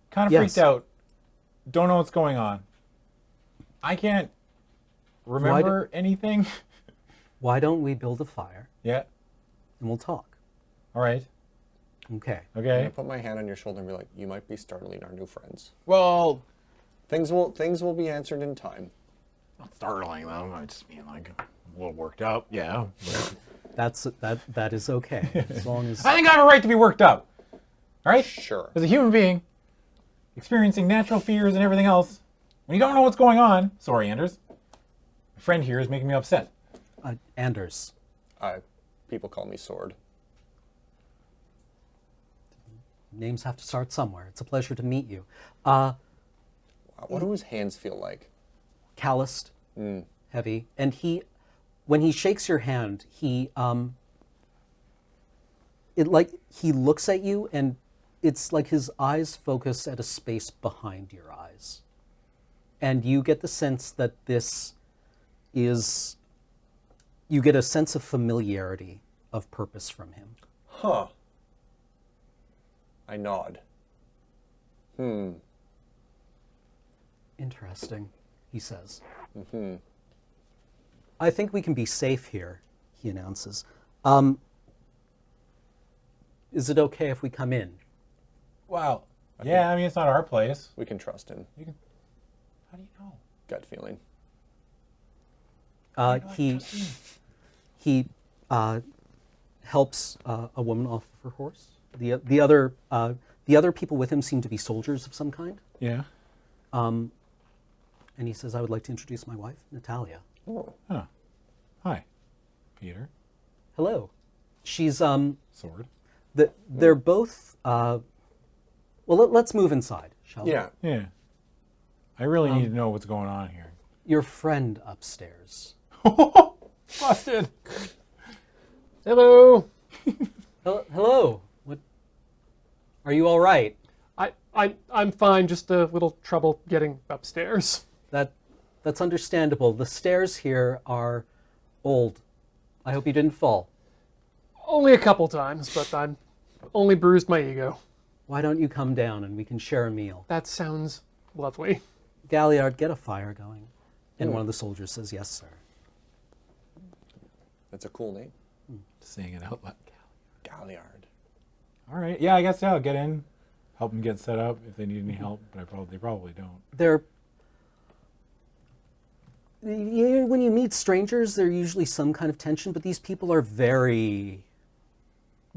Speaker 3: Kind of
Speaker 1: Yes.
Speaker 3: freaked out. Don't know what's going on. I can't remember anything.
Speaker 1: Why don't we build a fire
Speaker 3: Yeah.
Speaker 1: and we'll talk?
Speaker 3: All right.
Speaker 1: Okay.
Speaker 2: I'm
Speaker 3: Okay.
Speaker 2: going to put my hand on your shoulder and be like, you might be startling our new friends.
Speaker 3: Well,
Speaker 2: Things will be answered in time.
Speaker 3: not startling them. I just being like a little worked up. Yeah.
Speaker 1: That is okay. As long as
Speaker 3: I think I have a right to be worked up. All right?
Speaker 2: Sure.
Speaker 3: As a human being, experiencing natural fears and everything else, when you don't know what's going on, sorry, Anders, my friend here is making me upset.
Speaker 1: Anders.
Speaker 2: People call me Sword.
Speaker 1: Names have to start somewhere. It's a pleasure to meet you.
Speaker 2: Wow, what do his hands feel like?
Speaker 1: Calloused, heavy, and when he shakes your hand, he looks at you, and it's like his eyes focus at a space behind your eyes, and you get the sense that you get a sense of familiarity of purpose from him.
Speaker 2: Huh. I nod.
Speaker 1: Interesting, he says. I think we can be safe here, he announces. Is it okay if we come in?
Speaker 3: Wow. Yeah, I mean, it's not our place.
Speaker 2: We can trust him.
Speaker 3: How do you know?
Speaker 2: Gut feeling.
Speaker 1: He helps a woman off of her horse. The other people with him seem to be soldiers of some kind.
Speaker 3: Yeah.
Speaker 1: And he says, "I would like to introduce my wife, Natalia."
Speaker 2: Oh.
Speaker 3: Huh. Hi, Peter.
Speaker 1: Hello. She's
Speaker 3: Sword.
Speaker 1: They're both. Well, let's move inside, shall we?
Speaker 2: Yeah.
Speaker 3: Yeah. I really need to know what's going on here.
Speaker 1: Your friend upstairs.
Speaker 3: Busted.
Speaker 4: Hello.
Speaker 1: Hello. What? Are you all right?
Speaker 4: I'm fine. Just a little trouble getting upstairs.
Speaker 1: That's understandable. The stairs here are old. I hope you didn't fall.
Speaker 4: Only a couple times, but I'm only bruised my ego.
Speaker 1: Why don't you come down and we can share a meal?
Speaker 4: That sounds lovely.
Speaker 1: Galliard, get a fire going. And one of the soldiers says, "Yes, sir."
Speaker 2: That's a cool name.
Speaker 3: Saying it out loud.
Speaker 2: Galliard.
Speaker 3: All right. Yeah, I guess I'll get in, help them get set up if they need any help, but they probably don't.
Speaker 1: When you meet strangers, there's usually some kind of tension, but these people are very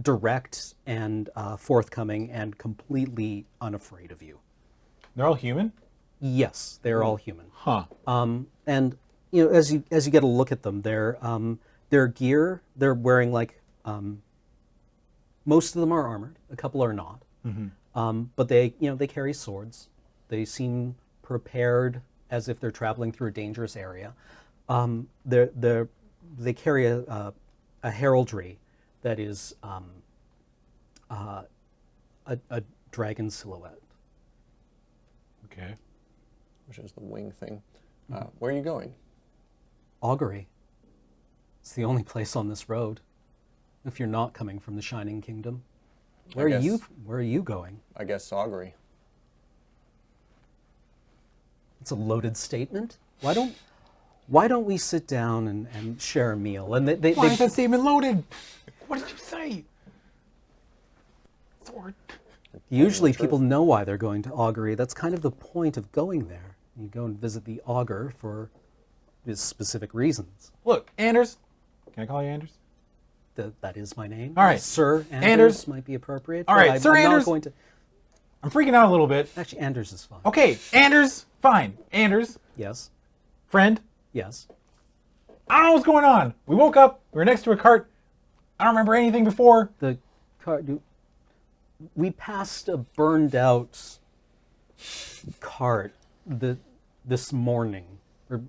Speaker 1: direct and forthcoming and completely unafraid of you.
Speaker 3: They're all human?
Speaker 1: Yes, they're all human.
Speaker 3: Huh.
Speaker 1: And as you get a look at them, their gear, they're wearing most of them are armored. A couple are not. But they carry swords. They seem prepared as if they're traveling through a dangerous area. They carry a heraldry that is a dragon silhouette.
Speaker 3: Okay.
Speaker 2: Which is the wing thing. Where are you going?
Speaker 1: Augury. It's the only place on this road. If you're not coming from the Shining Kingdom, where are you going?
Speaker 2: I guess Augury.
Speaker 1: It's a loaded statement. Why don't we sit down and share a meal? And
Speaker 3: Why is that statement loaded? What did you say? Sword.
Speaker 1: Usually people know why they're going to Augury. That's kind of the point of going there. You go and visit the augur for his specific reasons.
Speaker 3: Look, Anders. Can I call you Anders?
Speaker 1: That is my name.
Speaker 3: All right.
Speaker 1: Sir
Speaker 3: Anders.
Speaker 1: might be appropriate.
Speaker 3: All right, Sir
Speaker 1: I'm
Speaker 3: Anders.
Speaker 1: not going to...
Speaker 3: I'm freaking out a little bit.
Speaker 1: Actually, Anders is fine.
Speaker 3: Okay, Anders. Fine. Anders.
Speaker 1: Yes.
Speaker 3: Friend.
Speaker 1: Yes.
Speaker 3: I don't know what's going on. We woke up. We were next to a cart. I don't remember anything before.
Speaker 1: The cart... We passed a burned out cart this morning, or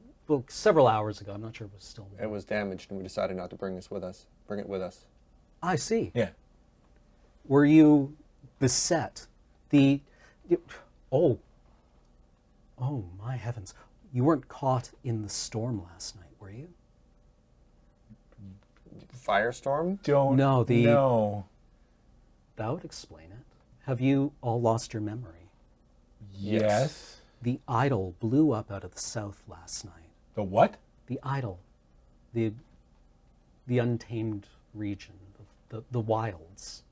Speaker 1: several hours ago. I'm not sure it was still.
Speaker 2: It was damaged, and we decided not to bring it with us.
Speaker 1: I see.
Speaker 3: Yeah.
Speaker 1: Were you beset? Oh my heavens! You weren't caught in the storm last night, were you?
Speaker 2: Firestorm?
Speaker 3: No.
Speaker 1: That would explain it. Have you all lost your memory?
Speaker 3: Yes.
Speaker 1: The idol blew up out of the south last night.
Speaker 3: The what?
Speaker 1: The idol, the untamed region, the wilds,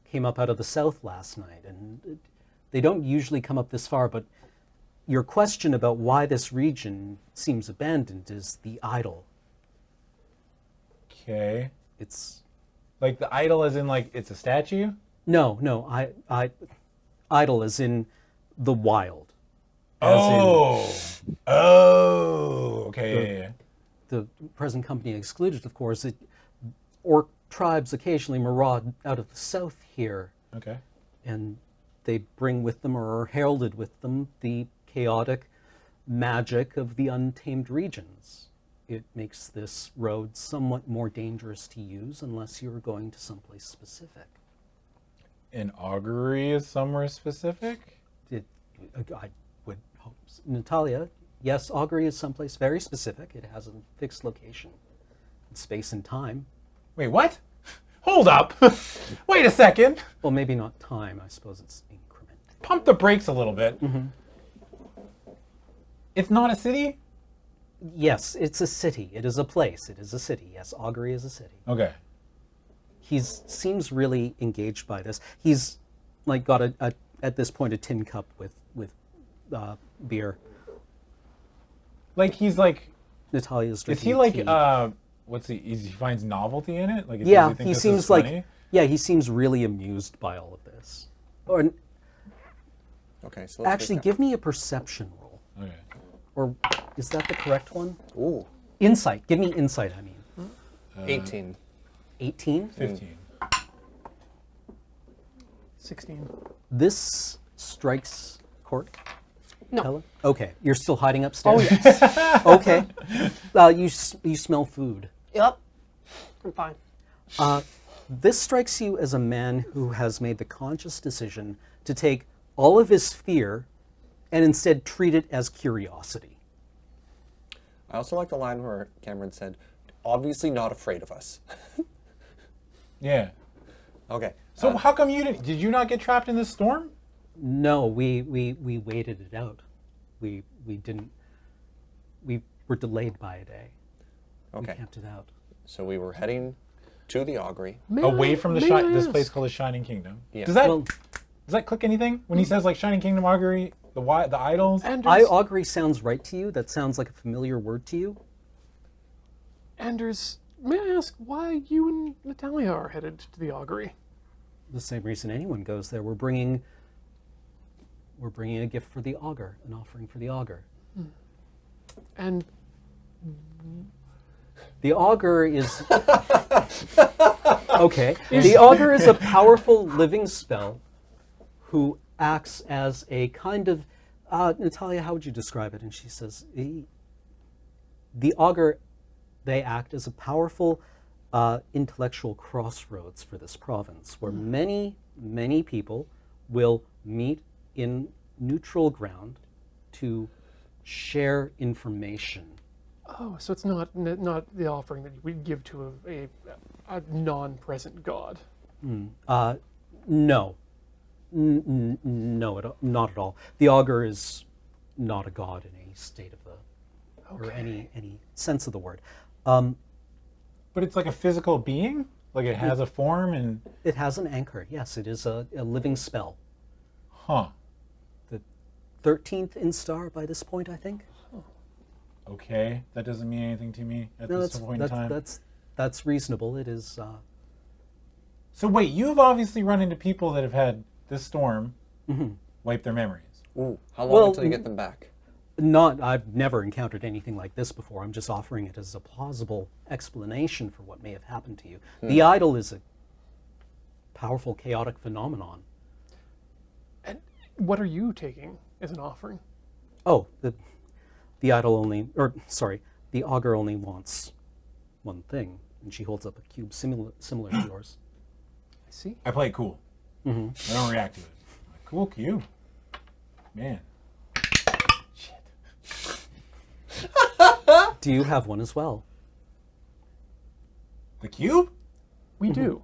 Speaker 1: came up out of the south last night, and they don't usually come up this far. But your question about why this region seems abandoned is the idol.
Speaker 3: Okay.
Speaker 1: It's
Speaker 3: Like the idol as in like it's a statue?
Speaker 1: no, idol as in the wild.
Speaker 3: Okay.
Speaker 1: The present company excluded, of course. Orc tribes occasionally maraud out of the south here,
Speaker 3: Okay.
Speaker 1: and they bring with them, or are heralded with them, the chaotic magic of the untamed regions. It makes this road somewhat more dangerous to use unless you're going to someplace specific.
Speaker 3: And Augury is somewhere specific?
Speaker 1: I would hope so. Natalia, yes, Augury is someplace very specific. It has a fixed location, space and time.
Speaker 3: Wait, what? Hold up. Wait a second.
Speaker 1: Well, maybe not time. I suppose it's increment.
Speaker 3: Pump the brakes a little bit. It's not a city?
Speaker 1: Yes, it's a city. It is a place. It is a city. Yes, Augury is a city.
Speaker 3: Okay.
Speaker 1: He seems really engaged by this. He's like got at this point a tin cup with beer.
Speaker 3: Like he's like,
Speaker 1: Natalia's
Speaker 3: is
Speaker 1: drinking
Speaker 3: he like,
Speaker 1: tea.
Speaker 3: he finds novelty in it? Like, does
Speaker 1: Yeah,
Speaker 3: think
Speaker 1: he
Speaker 3: this
Speaker 1: seems
Speaker 3: is
Speaker 1: like
Speaker 3: funny?
Speaker 1: he seems really amused by all of this. Or
Speaker 2: Okay, so let's
Speaker 1: actually, give me a perception roll.
Speaker 3: Okay.
Speaker 1: Or is that the correct one?
Speaker 2: Ooh,
Speaker 1: Insight. Give me insight. I mean,
Speaker 2: 18.
Speaker 1: 18.
Speaker 3: 15.
Speaker 4: 16.
Speaker 1: This strikes Court.
Speaker 5: No.
Speaker 1: Helen? Okay, you're still hiding upstairs.
Speaker 5: Oh yes.
Speaker 1: Okay. You smell food.
Speaker 5: Yep. I'm fine.
Speaker 1: This strikes you as a man who has made the conscious decision to take all of his fear and instead treat it as curiosity.
Speaker 2: I also like the line where Cameron said, obviously not afraid of us.
Speaker 3: Yeah.
Speaker 2: Okay.
Speaker 3: So how come did you not get trapped in this storm?
Speaker 1: No, we waited it out. We didn't. We were delayed by a day.
Speaker 2: Okay.
Speaker 1: We camped it out.
Speaker 2: So we were heading to the Augury.
Speaker 3: Away from this place called the Shining Kingdom.
Speaker 2: Yeah.
Speaker 3: Does that
Speaker 1: Well,
Speaker 3: does that click anything when he says like Shining Kingdom, Augury, the idols?
Speaker 1: Augury sounds right to you. That sounds like a familiar word to you.
Speaker 4: Anders, may I ask why you and Natalia are headed to the Augury?
Speaker 1: The same reason anyone goes there. We're bringing a gift for the augur, an offering for the augur.
Speaker 4: And
Speaker 1: The augur is okay. The augur is a powerful living spell who acts as a kind of Natalia. How would you describe it? And she says, the augur. They act as a powerful intellectual crossroads for this province, where many people will meet in neutral ground to share information.
Speaker 4: oh, so it's not the offering that we'd give to a non-present god.
Speaker 1: No. No, not at all. The augur is not a god in any state of or any sense of the word.
Speaker 3: But it's like a physical being? Like it has a form and...
Speaker 1: It has an anchor. Yes, it is a living spell.
Speaker 3: Huh.
Speaker 1: The 13th in star by this point, I think.
Speaker 3: Okay. That doesn't mean anything to me at
Speaker 1: No,
Speaker 3: this point in time.
Speaker 1: that's reasonable. It is.
Speaker 3: So wait, you've obviously run into people that have had this storm wipe their memories.
Speaker 2: Ooh, how long
Speaker 1: Well,
Speaker 2: until you get them back?
Speaker 1: I've never encountered anything like this before. I'm just offering it as a plausible explanation for what may have happened to you. The idol is a powerful, chaotic phenomenon.
Speaker 4: And what are you taking as an offering?
Speaker 1: Oh, the idol only, or sorry, the augur only wants one thing, and she holds up a cube similar to yours.
Speaker 4: I see.
Speaker 3: I play it cool. I don't react to it. Like, cool cube. Man. Shit.
Speaker 1: Do you have one as well?
Speaker 3: The cube?
Speaker 4: We do.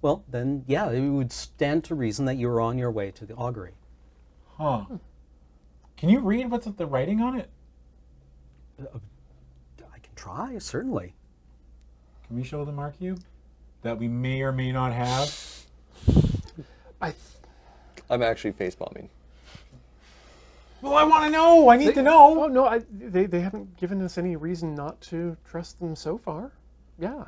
Speaker 1: Well, then, yeah, it would stand to reason that you were on your way to the augury.
Speaker 3: Huh. Can you read what's the writing on it?
Speaker 1: I can try, certainly.
Speaker 3: Can we show them our cube? That we may or may not have?
Speaker 2: I'm actually face-bombing.
Speaker 3: Well, I want to know. I need to know.
Speaker 4: Oh no, they haven't given us any reason not to trust them so far. Yeah,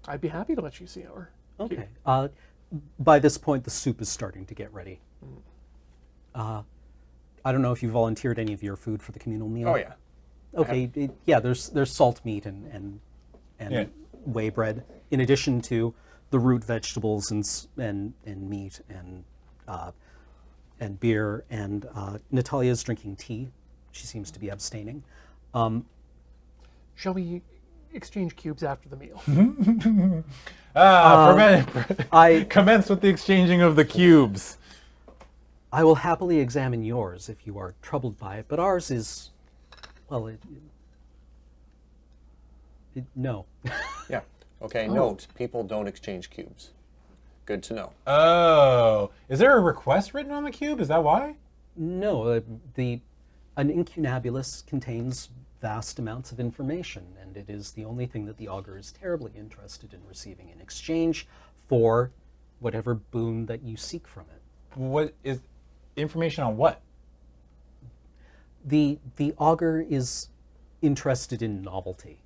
Speaker 4: I'd be happy to let you see our.
Speaker 1: Okay. By this point, the soup is starting to get ready. I don't know if you volunteered any of your food for the communal meal.
Speaker 2: Oh, yeah.
Speaker 1: Okay. Yeah. There's salt meat and
Speaker 3: Yeah.
Speaker 1: whey bread, in addition to the root vegetables and meat and beer. And Natalia's drinking tea. She seems to be abstaining.
Speaker 4: Shall we exchange cubes after the meal?
Speaker 3: Commence with the exchanging of the cubes.
Speaker 1: I will happily examine yours if you are troubled by it, but ours is, well, No.
Speaker 2: Yeah. Okay, note, people don't exchange cubes. Good to know.
Speaker 3: Oh, is there a request written on the cube? Is that why?
Speaker 1: No, an incunabulus contains vast amounts of information, and it is the only thing that the augur is terribly interested in receiving in exchange for whatever boon that you seek from it.
Speaker 3: What is information on what?
Speaker 1: The augur is interested in novelty.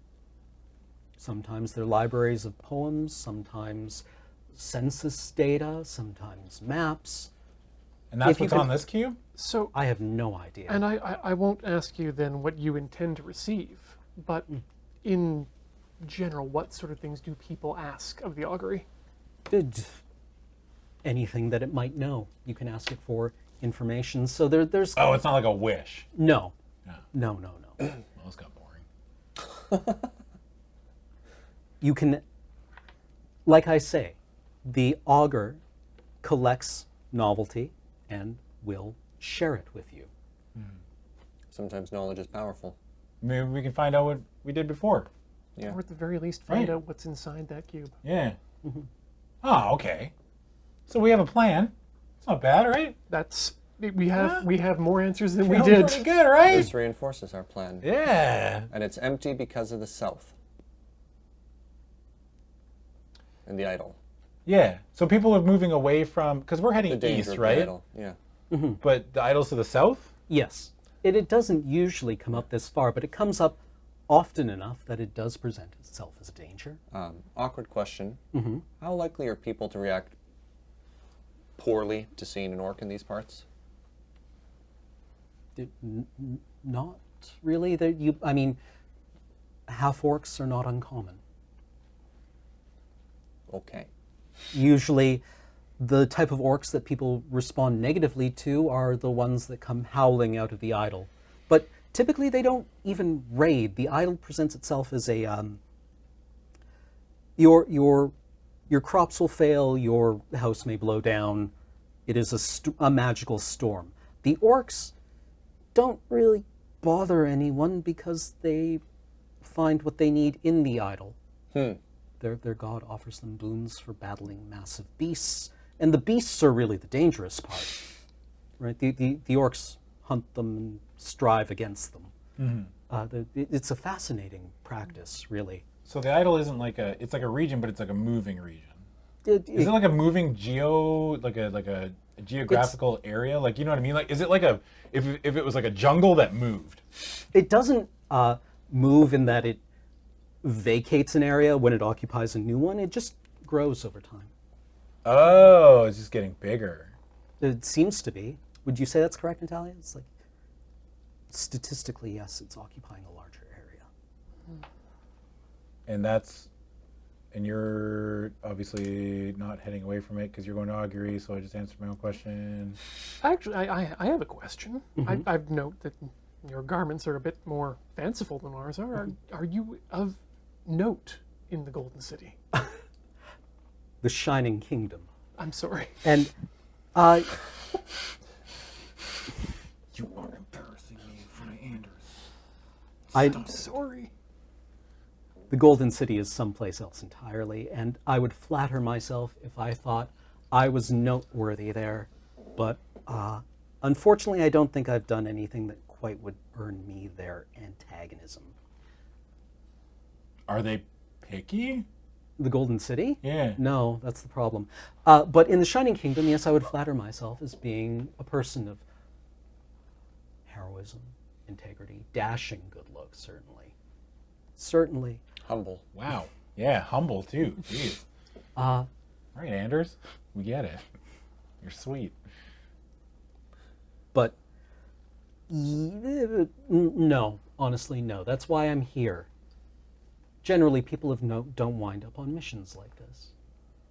Speaker 1: Sometimes they're libraries of poems, sometimes census data, sometimes maps.
Speaker 3: And that's
Speaker 1: If you
Speaker 3: what's
Speaker 1: could-
Speaker 3: on this cube?
Speaker 4: So,
Speaker 1: I have no idea.
Speaker 4: and I won't ask you then what you intend to receive, but in general, what sort of things do people ask of the augury?
Speaker 1: Anything that it might know, you can ask it for information. So there's
Speaker 3: Oh, it's not like a wish.
Speaker 1: no,
Speaker 3: No.
Speaker 1: no, no, no.
Speaker 3: Well, this got boring.
Speaker 1: You can, like I say, the augur collects novelty and will share it with you.
Speaker 2: Sometimes knowledge is powerful.
Speaker 3: Maybe we can find out what we did before.
Speaker 2: Yeah.
Speaker 4: Or at the very least, find
Speaker 3: Right.
Speaker 4: out what's inside that cube.
Speaker 3: Yeah. Oh, okay. So we have a plan. It's not bad, right?
Speaker 4: That's we have more answers than we
Speaker 3: Feels
Speaker 4: did.
Speaker 3: pretty good, right?
Speaker 2: This reinforces our plan.
Speaker 3: Yeah.
Speaker 2: And it's empty because of the south. And the idol.
Speaker 3: Yeah. So people are moving away from, because we're
Speaker 2: The
Speaker 3: heading
Speaker 2: danger
Speaker 3: east,
Speaker 2: of the
Speaker 3: right?
Speaker 2: idol. Yeah.
Speaker 3: But the idol's to the south?
Speaker 1: Yes, it doesn't usually come up this far, but it comes up often enough that it does present itself as a danger.
Speaker 2: Awkward question. How likely are people to react poorly to seeing an orc in these parts?
Speaker 1: Not really. I mean, half orcs are not uncommon.
Speaker 2: Okay.
Speaker 1: Usually, the type of orcs that people respond negatively to are the ones that come howling out of the idol. But typically, they don't even raid. The idol presents itself as a your crops will fail, your house may blow down. It is a magical storm. The orcs don't really bother anyone because they find what they need in the idol. Their god offers them boons for battling massive beasts, and the beasts are really the dangerous part, right? The orcs hunt them and strive against them. It's a fascinating practice, really.
Speaker 3: So the idol isn't like it's like a region, but it's like a moving region.
Speaker 1: It-
Speaker 3: Is it like a moving like a geographical area? Like, you know what I mean? Like, is it like if it was like a jungle that moved?
Speaker 1: It doesn't move in that it vacates an area when it occupies a new one. It just grows over time.
Speaker 3: Oh, it's just getting bigger.
Speaker 1: It seems to be. Would you say that's correct, Natalia? It's like, statistically, yes, it's occupying a larger area.
Speaker 3: And you're obviously not heading away from it because you're going to Augury, so I just answered my own question.
Speaker 4: Actually, I have a question. I've note that your garments are a bit more fanciful than ours are. Are you of note in the Golden City?
Speaker 1: The Shining Kingdom.
Speaker 4: I'm sorry.
Speaker 1: And
Speaker 3: You are embarrassing me in front of Anders.
Speaker 4: I'm sorry.
Speaker 1: the Golden City is someplace else entirely, and I would flatter myself if I thought I was noteworthy there. But unfortunately, I don't think I've done anything that quite would earn me their antagonism.
Speaker 3: Are they picky?
Speaker 1: The Golden City?
Speaker 3: Yeah.
Speaker 1: No, that's the problem. But in the Shining Kingdom, yes, I would flatter myself as being a person of heroism, integrity, dashing good looks, certainly. Certainly.
Speaker 2: Humble.
Speaker 3: Wow. Yeah, humble too. Jeez.
Speaker 1: Uh,
Speaker 3: Right, Anders. We get it. You're sweet.
Speaker 1: But no, honestly, no. That's why I'm here. Generally, people of note don't wind up on missions like this.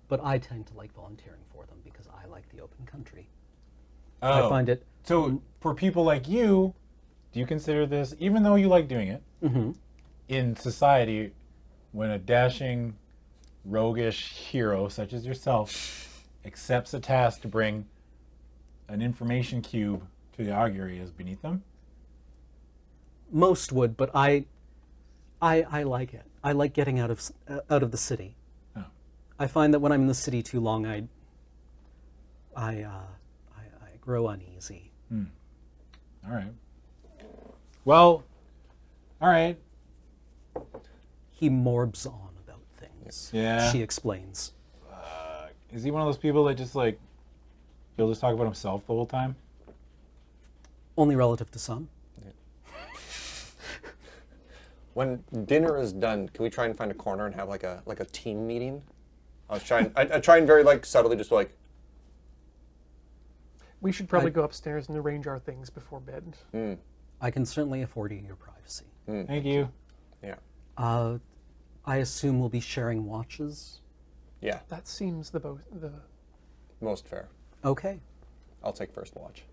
Speaker 1: But I tend to like volunteering for them because I like the open country. I find it...
Speaker 3: So for people like you, do you consider this, even though you like doing it, in society, when a dashing, roguish hero such as yourself accepts a task to bring an information cube to the augury as beneath them?
Speaker 1: Most would, but I like it. I like getting out of the city.
Speaker 3: Oh.
Speaker 1: I find that when I'm in the city too long, I grow uneasy.
Speaker 3: All right. Well, all right.
Speaker 1: He morbs on about things.
Speaker 3: Yeah.
Speaker 1: She explains.
Speaker 3: Is he one of those people that just like he'll just talk about himself the whole time?
Speaker 1: Only relative to some.
Speaker 2: When dinner is done, can we try and find a corner and have like a team meeting? I try and very like subtly just like.
Speaker 4: We should probably go upstairs and arrange our things before bed.
Speaker 1: I can certainly afford you your privacy.
Speaker 3: Thank you.
Speaker 2: Yeah.
Speaker 1: I assume we'll be sharing watches.
Speaker 2: Yeah.
Speaker 4: That seems the
Speaker 2: Most fair.
Speaker 1: Okay.
Speaker 2: I'll take first watch.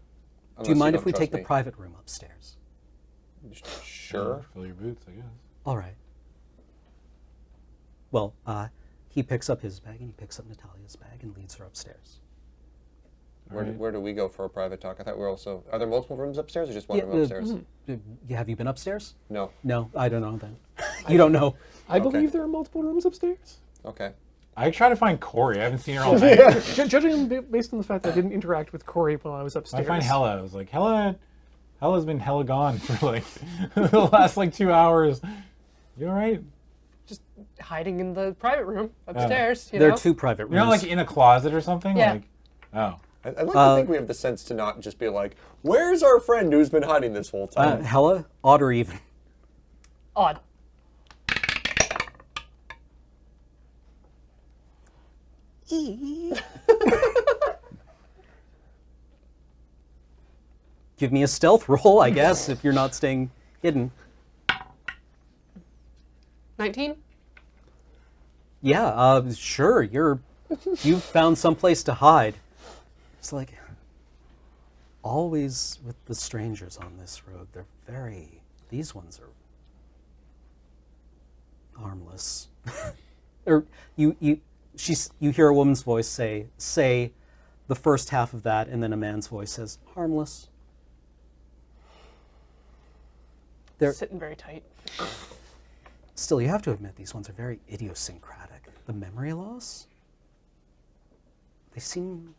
Speaker 1: Do you mind
Speaker 2: don't
Speaker 1: if we
Speaker 2: trust
Speaker 1: take the
Speaker 2: me.
Speaker 1: private room upstairs?
Speaker 2: Sure.
Speaker 3: Fill your boots, I guess.
Speaker 1: All right. Well, he picks up his bag and he picks up Natalia's bag and leads her upstairs.
Speaker 2: Where do we go for a private talk? I thought are there multiple rooms upstairs or just one room upstairs?
Speaker 1: Have you been upstairs?
Speaker 2: No.
Speaker 1: No, I don't know then. You don't know.
Speaker 4: I believe there are multiple rooms upstairs.
Speaker 2: Okay.
Speaker 3: I try to find Corey. I haven't seen her all night.
Speaker 4: Judging based on the fact that I didn't interact with Corey while I was
Speaker 3: I
Speaker 4: upstairs.
Speaker 3: find Hella. I was like, Hella's been hella gone for like the last like 2 hours. You all right?
Speaker 5: Just hiding in the private room upstairs. You
Speaker 1: There
Speaker 5: know?
Speaker 1: are two private rooms.
Speaker 3: You're not like in a closet or something?
Speaker 5: Yeah.
Speaker 3: Like, oh.
Speaker 2: I'd like to think we have the sense to not just be like, where's our friend who's been hiding this whole time?
Speaker 1: Hella, odd or even?
Speaker 5: Odd.
Speaker 1: Give me a stealth roll, I guess, if you're not staying hidden.
Speaker 5: 19?
Speaker 1: Yeah, sure. You've found someplace to hide. It's like always with the strangers on this road. These ones are harmless. Or you hear a woman's voice say the first half of that, and then a man's voice says harmless. They're
Speaker 5: Sitting very tight.
Speaker 1: still, you have to admit, these ones are very idiosyncratic. The memory loss. They seem.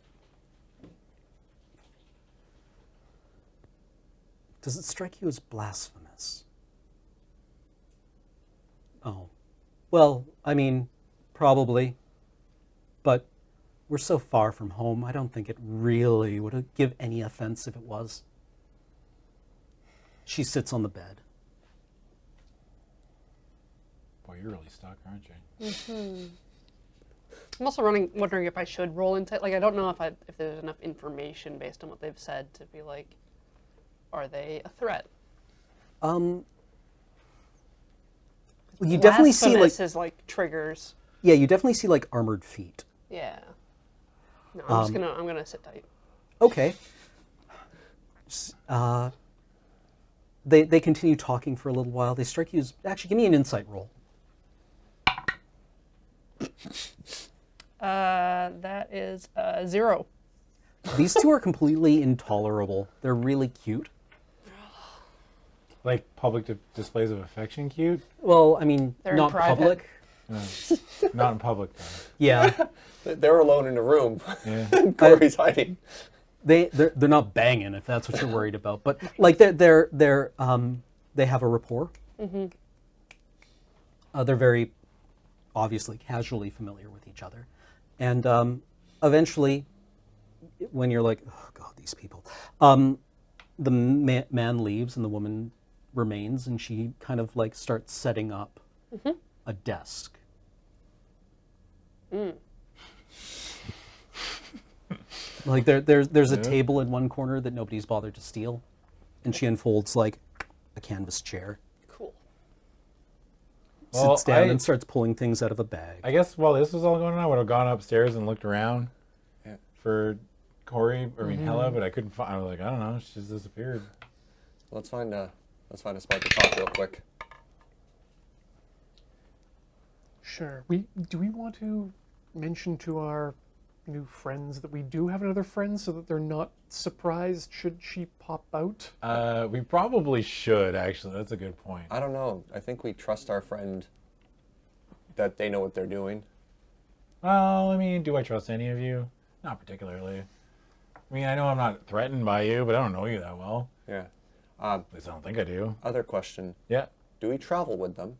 Speaker 1: Does it strike you as blasphemous? Oh. Well, I mean, probably. But we're so far from home, I don't think it really would give any offense if it was. She sits on the bed.
Speaker 3: Boy, you're really stuck, aren't you?
Speaker 5: I'm also wondering if I should roll insight. Like, I don't know if there's enough information based on what they've said to be like, are they a threat?
Speaker 1: You definitely see
Speaker 5: Blasphemous is like triggers.
Speaker 1: yeah, you definitely see like armored feet.
Speaker 5: Yeah. No, I'm gonna sit tight.
Speaker 1: Okay. They continue talking for a little while. They strike you as actually give me an insight roll.
Speaker 5: That is 0.
Speaker 1: These two are completely intolerable. They're really cute.
Speaker 3: Like public displays of affection cute?
Speaker 1: Well, I mean,
Speaker 5: They're in
Speaker 1: not
Speaker 5: private.
Speaker 1: public.
Speaker 3: Not in public, though.
Speaker 1: Yeah,
Speaker 2: They're alone in a room.
Speaker 3: Yeah.
Speaker 2: and Corey's hiding.
Speaker 1: they're not banging if that's what you're worried about. But like they have a rapport. Mm-hmm. They're very obviously casually familiar with each other, and eventually, when you're like, oh God, these people, the man leaves and the woman remains, and she kind of like starts setting up a desk. Like there's a table in one corner that nobody's bothered to steal, and she unfolds like a canvas chair,
Speaker 5: Cool.
Speaker 3: Well,
Speaker 1: sits down and starts pulling things out of a bag.
Speaker 3: I guess while this was all going on, I would have gone upstairs and looked around for Corey, Hella, but I couldn't find. I was like, I don't know, she just disappeared.
Speaker 2: Let's find a spot to talk real quick.
Speaker 4: Sure. Do we want to mention to our new friends that we do have another friend so that they're not surprised should she pop out?
Speaker 3: We probably should, actually. That's a good point.
Speaker 2: I don't know. I think we trust our friend that they know what they're doing?
Speaker 3: Well, I mean, do I trust any of you? Not particularly. I mean, I know I'm not threatened by you, but I don't know you that well.
Speaker 2: Yeah.
Speaker 3: At least I don't think I do.
Speaker 2: Other question.
Speaker 3: Yeah.
Speaker 2: Do we travel with them?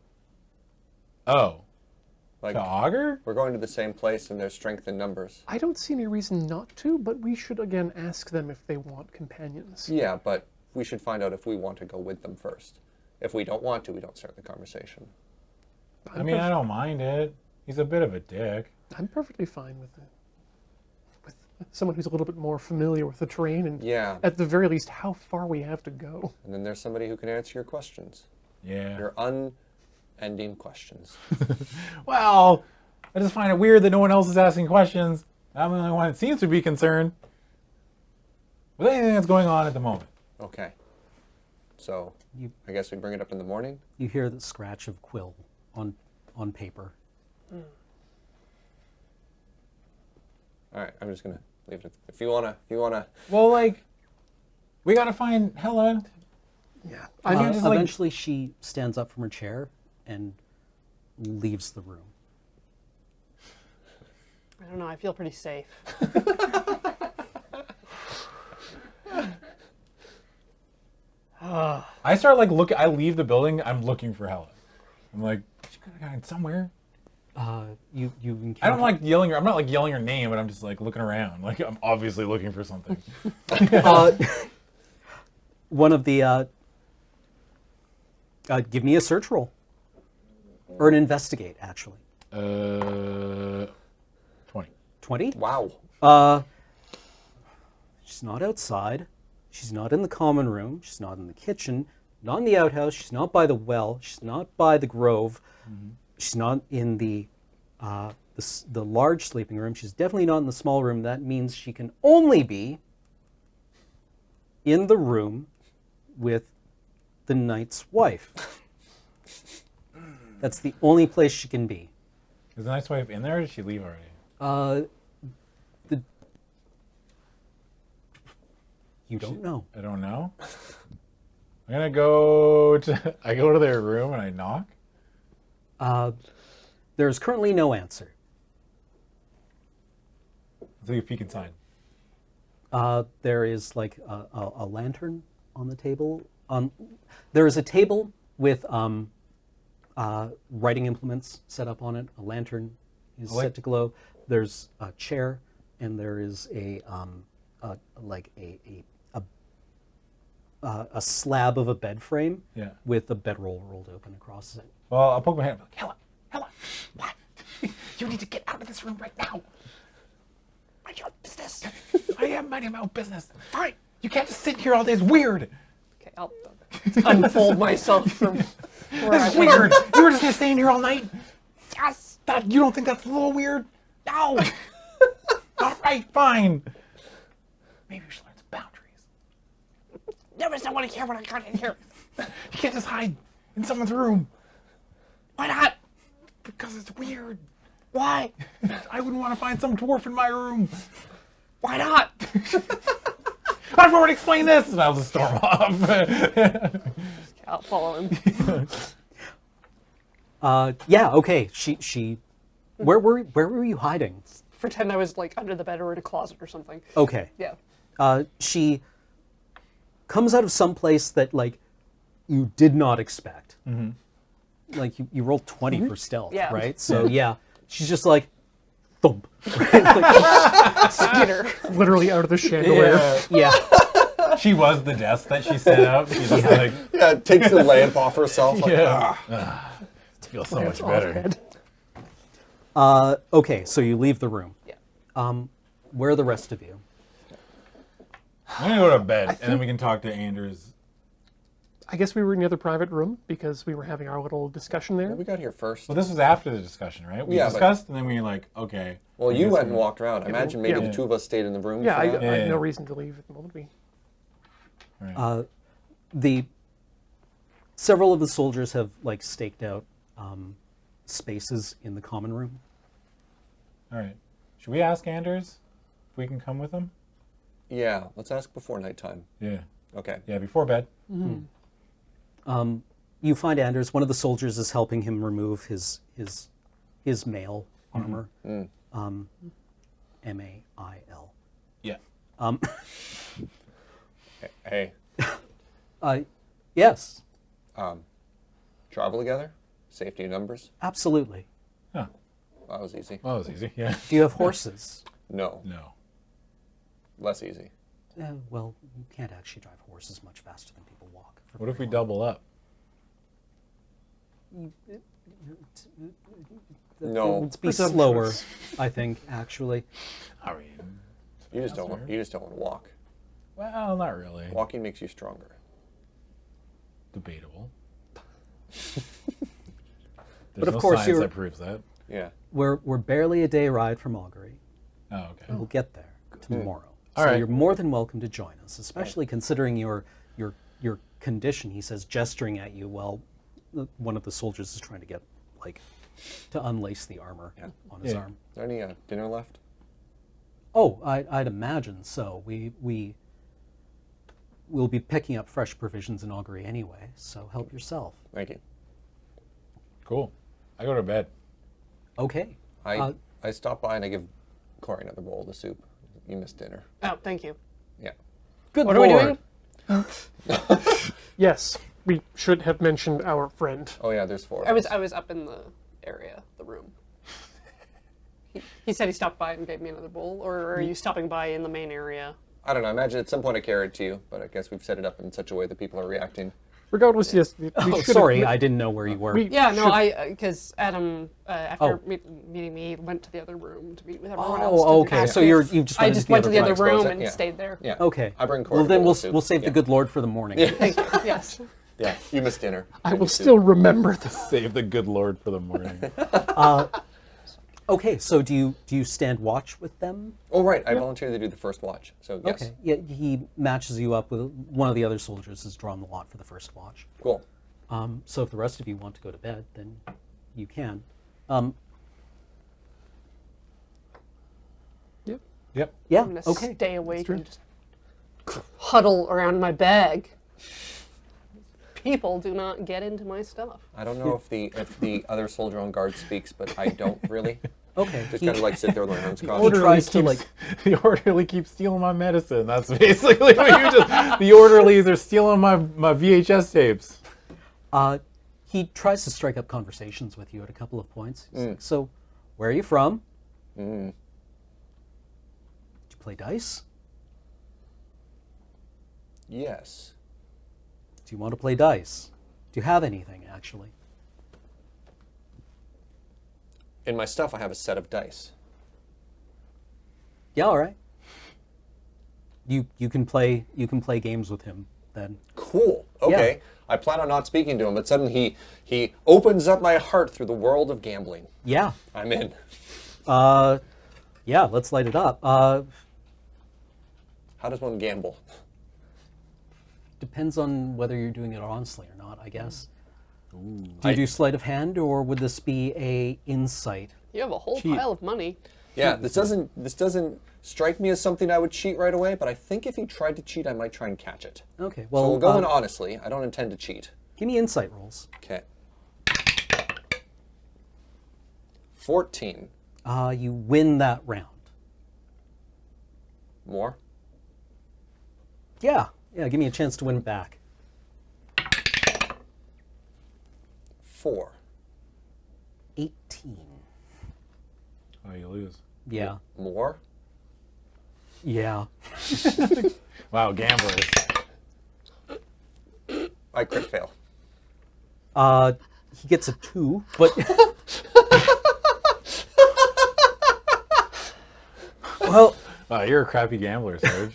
Speaker 3: Oh.
Speaker 2: Like,
Speaker 3: The augur?
Speaker 2: we're going to the same place and there's strength in numbers.
Speaker 4: I don't see any reason not to, but we should again ask them if they want companions.
Speaker 2: Yeah, but we should find out if we want to go with them first. If we don't want to, we don't start the conversation.
Speaker 3: I mean, I don't mind it. He's a bit of a dick.
Speaker 4: I'm perfectly fine with it. With someone who's a little bit more familiar with the terrain and,
Speaker 2: Yeah.
Speaker 4: at the very least, how far we have to go.
Speaker 2: And then there's somebody who can answer your questions.
Speaker 3: Yeah.
Speaker 2: Your unending questions.
Speaker 3: Well, I just find it weird that no one else is asking questions. I'm the only one that seems to be concerned with anything that's going on at the moment.
Speaker 2: Okay. So, I guess we bring it up in the morning?
Speaker 1: You hear the scratch of quill on paper.
Speaker 2: All right, I'm just gonna leave it. If you wanna.
Speaker 3: Well, like, we gotta find Hella.
Speaker 4: Yeah.
Speaker 3: I mean, just like,
Speaker 1: Eventually, she stands up from her chair and leaves the room.
Speaker 5: I don't know. I feel pretty safe.
Speaker 3: I start like I leave the building. I'm looking for Hella. I'm like, she's gonna go somewhere.
Speaker 1: You encounter,
Speaker 3: I don't like yelling. I'm not like yelling her name, but I'm just like looking around. Like I'm obviously looking for something.
Speaker 1: one of the. Give me a search roll, or an investigate, actually.
Speaker 3: 20.
Speaker 1: 20.
Speaker 2: Wow.
Speaker 1: She's not outside. She's not in the common room. She's not in the kitchen. Not in the outhouse. She's not by the well. She's not by the grove. She's not in the large sleeping room. She's definitely not in the small room. That means she can only be in the room with the knight's wife. That's the only place she can be.
Speaker 3: Is the nice wife in there, or did she leave already?
Speaker 1: You don't know.
Speaker 3: I don't know. I'm gonna go to. I go to their room and I knock.
Speaker 1: There's currently no answer.
Speaker 3: Let's take a peek inside.
Speaker 1: There is like a lantern on the table. There is a table with writing implements set up on it. A lantern is set to glow. There's a chair, and there is a slab of a bed frame with a bedroll rolled open across it.
Speaker 3: Well, I'll poke my head. Hella, what? You need to get out of this room right now. Mind your own business. I am minding my own business. Fine. You can't just sit here all day. It's weird.
Speaker 5: Okay, I'll unfold myself from where
Speaker 3: That's
Speaker 5: I
Speaker 3: weird. You were just gonna stay in here all night? Yes. You don't think that's a little weird? No. All right, fine. Maybe we should learn some boundaries. Never someone here when I got in here. You can't just hide in someone's room. Why not? Because it's weird. Why? I wouldn't want to find some dwarf in my room. Why not? I've already explained this, and I'll just storm off.
Speaker 5: I'll follow him.
Speaker 1: Yeah. Okay. She. Where were you hiding?
Speaker 5: Pretend I was like under the bed or in a closet or something.
Speaker 1: Okay.
Speaker 5: Yeah.
Speaker 1: She comes out of some place that like you did not expect. Like you rolled 20 for stealth,
Speaker 5: Yeah.
Speaker 1: right? So yeah, she's just like thump.
Speaker 5: Skitter.
Speaker 4: Literally out of the chandelier.
Speaker 1: Yeah.
Speaker 3: She was the desk that she set up. She's just like,
Speaker 2: Yeah, takes the lamp off herself. Like,
Speaker 3: feels so much
Speaker 4: It's off
Speaker 3: better.
Speaker 4: head.
Speaker 1: Okay, so you leave the room.
Speaker 5: Yeah.
Speaker 1: Where are the rest of you?
Speaker 3: I'm gonna go to bed, and then we can talk to Anders.
Speaker 4: I guess we were in the other private room because we were having our little discussion there.
Speaker 2: we got here first.
Speaker 3: Well, this was after the discussion, right? We
Speaker 2: Yeah, but-
Speaker 3: discussed, and then we like, okay.
Speaker 2: Well,
Speaker 3: I
Speaker 2: you
Speaker 3: guess
Speaker 2: went
Speaker 3: we-
Speaker 2: and walked around. I imagine maybe
Speaker 4: yeah.
Speaker 2: the two of us stayed in the room.
Speaker 4: Yeah,
Speaker 2: for
Speaker 4: I
Speaker 2: that.
Speaker 4: have no
Speaker 3: yeah.
Speaker 4: reason to leave at the moment.
Speaker 1: The several of the soldiers have like staked out spaces in the common room.
Speaker 3: All right. Should we ask Anders if we can come with him?
Speaker 2: Yeah, let's ask before nighttime.
Speaker 3: Yeah.
Speaker 2: Okay.
Speaker 3: Yeah, before bed.
Speaker 1: You find Anders. One of the soldiers is helping him remove his his mail armor. M-A-I-L.
Speaker 3: Yeah.
Speaker 2: Hey,
Speaker 1: Yes,
Speaker 2: travel together? Safety in numbers?
Speaker 1: absolutely.
Speaker 3: Huh.
Speaker 2: That was easy.
Speaker 3: Well, that was easy. Yeah.
Speaker 1: Do you have horses?
Speaker 2: No,
Speaker 3: No.
Speaker 2: less easy.
Speaker 1: Well, you can't actually drive horses much faster than people walk. for
Speaker 3: What if we
Speaker 1: very long.
Speaker 3: double up?
Speaker 2: No,
Speaker 1: It'd be
Speaker 4: Presumptuous.
Speaker 1: slower, I think, actually.
Speaker 3: I mean,
Speaker 2: you just don't want. You just don't want to walk.
Speaker 3: well, not really.
Speaker 2: Walking makes you stronger.
Speaker 3: Debatable.
Speaker 1: But
Speaker 3: There's
Speaker 1: of
Speaker 3: no
Speaker 1: course
Speaker 3: science
Speaker 1: you're-
Speaker 3: that proves that.
Speaker 2: Yeah.
Speaker 1: We're barely a day ride from Augury.
Speaker 3: Oh, okay.
Speaker 1: We'll get there tomorrow.
Speaker 3: All
Speaker 1: So
Speaker 3: right.
Speaker 1: you're more than welcome to join us, especially considering your condition. He says, gesturing at you while one of the soldiers is trying to get to unlace the armor on his
Speaker 3: Yeah.
Speaker 1: arm.
Speaker 2: Is there any dinner left?
Speaker 1: Oh, I'd imagine so. We'll be picking up fresh provisions in Augury anyway, so help yourself.
Speaker 2: Thank you.
Speaker 3: Cool. I go to bed.
Speaker 1: Okay.
Speaker 2: I stop by and I give Corey another bowl of the soup. You missed dinner.
Speaker 5: Oh, thank you.
Speaker 2: Yeah.
Speaker 1: Good
Speaker 5: What are we
Speaker 1: Lord.
Speaker 5: doing?
Speaker 4: Yes, we should have mentioned our friend.
Speaker 2: Oh yeah, there's 4.
Speaker 5: I was up in the area, the room. He said he stopped by and gave me another bowl, or are you stopping by in the main area?
Speaker 2: I don't know. I imagine at some point I carried it to you, but I guess we've set it up in such a way that people are reacting.
Speaker 4: Regardless, yes. We
Speaker 1: Oh,
Speaker 4: should
Speaker 1: sorry,
Speaker 4: have,
Speaker 1: I didn't know where you were.
Speaker 4: we
Speaker 5: Yeah, no,
Speaker 4: should-
Speaker 5: because Adam, after
Speaker 1: Oh.
Speaker 5: meeting me, went to the other room to meet with everyone
Speaker 1: Oh,
Speaker 5: else. to
Speaker 1: okay,
Speaker 5: act
Speaker 1: so
Speaker 5: with-
Speaker 1: you just
Speaker 5: I
Speaker 1: went
Speaker 5: just
Speaker 1: into
Speaker 5: went to the other
Speaker 2: room.
Speaker 5: room
Speaker 2: Expose it,
Speaker 5: and
Speaker 2: yeah.
Speaker 5: stayed there.
Speaker 2: Yeah.
Speaker 1: Okay.
Speaker 2: I bring Corey
Speaker 1: Well,
Speaker 2: a
Speaker 1: then
Speaker 2: bowl
Speaker 1: we'll
Speaker 2: of soup.
Speaker 1: we'll save
Speaker 2: Yeah.
Speaker 1: the good Lord for the morning.
Speaker 5: Thank you. Yes.
Speaker 2: Yeah, you missed dinner.
Speaker 4: I will still remember this.
Speaker 3: Save the good Lord for the morning.
Speaker 1: Okay, so do you stand watch with them?
Speaker 2: Oh right, I volunteered to do the first watch. So yes.
Speaker 1: Okay. Yeah, he matches you up with one of the other soldiers has drawn the lot for the first watch.
Speaker 2: Cool.
Speaker 1: So if the rest of you want to go to bed, then you can.
Speaker 3: Yep.
Speaker 1: Yeah.
Speaker 5: I'm gonna
Speaker 1: Okay.
Speaker 5: stay awake and just huddle around my bag. People do not get into my stuff.
Speaker 2: I don't know if the other soldier on guard speaks, but I don't really.
Speaker 1: Okay.
Speaker 2: Just
Speaker 1: He-
Speaker 2: kind of like sit there with my arms
Speaker 1: he
Speaker 2: crossed.
Speaker 1: tries to like.
Speaker 3: The orderly keeps stealing my medicine. That's basically what you just. The orderlies are stealing my VHS tapes.
Speaker 1: He tries to strike up conversations with you at a couple of points. He's like, so, where are you from? Did you play dice?
Speaker 2: Yes.
Speaker 1: Do you want to play dice? Do you have anything, actually?
Speaker 2: In my stuff, I have a set of dice.
Speaker 1: Yeah, all right. You can play games with him then.
Speaker 2: Cool. Okay. I plan on not speaking to him, but suddenly he opens up my heart through the world of gambling.
Speaker 1: Yeah.
Speaker 2: I'm in.
Speaker 1: Yeah, let's light it up.
Speaker 2: How does one gamble?
Speaker 1: Depends on whether you're doing it honestly or not, I guess. Do you do sleight of hand, or would this be a insight?
Speaker 5: You have a whole
Speaker 3: Cheat.
Speaker 5: pile of money.
Speaker 2: Yeah, this doesn't strike me as something I would cheat right away, but I think if he tried to cheat, I might try and catch it.
Speaker 1: Okay,
Speaker 2: So
Speaker 1: well,
Speaker 2: we'll go in honestly. I don't intend to cheat.
Speaker 1: give me insight rolls.
Speaker 2: Okay. 14.
Speaker 1: You win that round.
Speaker 2: More?
Speaker 1: Yeah, give me a chance to win it back.
Speaker 2: 4.
Speaker 1: 18.
Speaker 3: Oh, you lose.
Speaker 1: Yeah.
Speaker 2: More?
Speaker 1: Yeah.
Speaker 3: Wow, gamblers.
Speaker 2: I crit fail.
Speaker 1: He gets a 2, but well,
Speaker 3: Wow, you're a crappy gambler, Serge.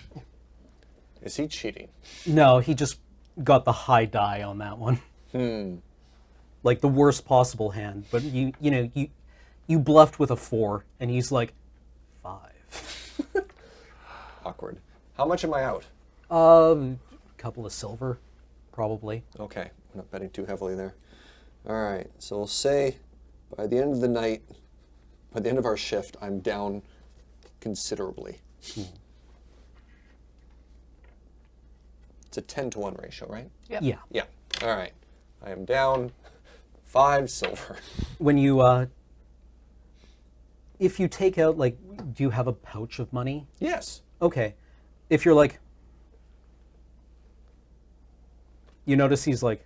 Speaker 2: Is he cheating?
Speaker 1: no, he just got the high die on that one. Like the worst possible hand, but you bluffed with a 4, and he's like 5.
Speaker 2: Awkward. How much am I out?
Speaker 1: Couple of silver, probably.
Speaker 2: Okay, we're not betting too heavily there. All right, so we'll say by the end of the night, by the end of our shift, I'm down considerably. It's a 10-to-1 ratio, right?
Speaker 5: Yep.
Speaker 1: Yeah.
Speaker 2: Yeah. All right. I am down 5 silver.
Speaker 1: When you if you take out, like, do you have a pouch of money?
Speaker 2: Yes.
Speaker 1: Okay. If you're like, you notice he's like,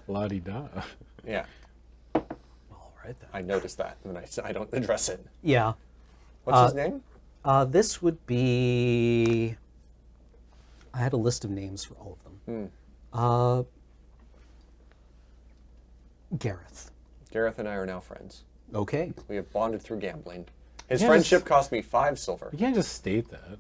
Speaker 3: La-di-da.
Speaker 2: Yeah.
Speaker 1: all right then.
Speaker 2: I noticed that, and I don't address it.
Speaker 1: Yeah.
Speaker 2: What's his name?
Speaker 1: This would be. I had a list of names for all of them. Gareth.
Speaker 2: Gareth and I are now friends.
Speaker 1: Okay.
Speaker 2: We have bonded through gambling. His
Speaker 3: Yeah,
Speaker 2: friendship
Speaker 3: just-
Speaker 2: cost me 5 silver.
Speaker 3: You can't just state that.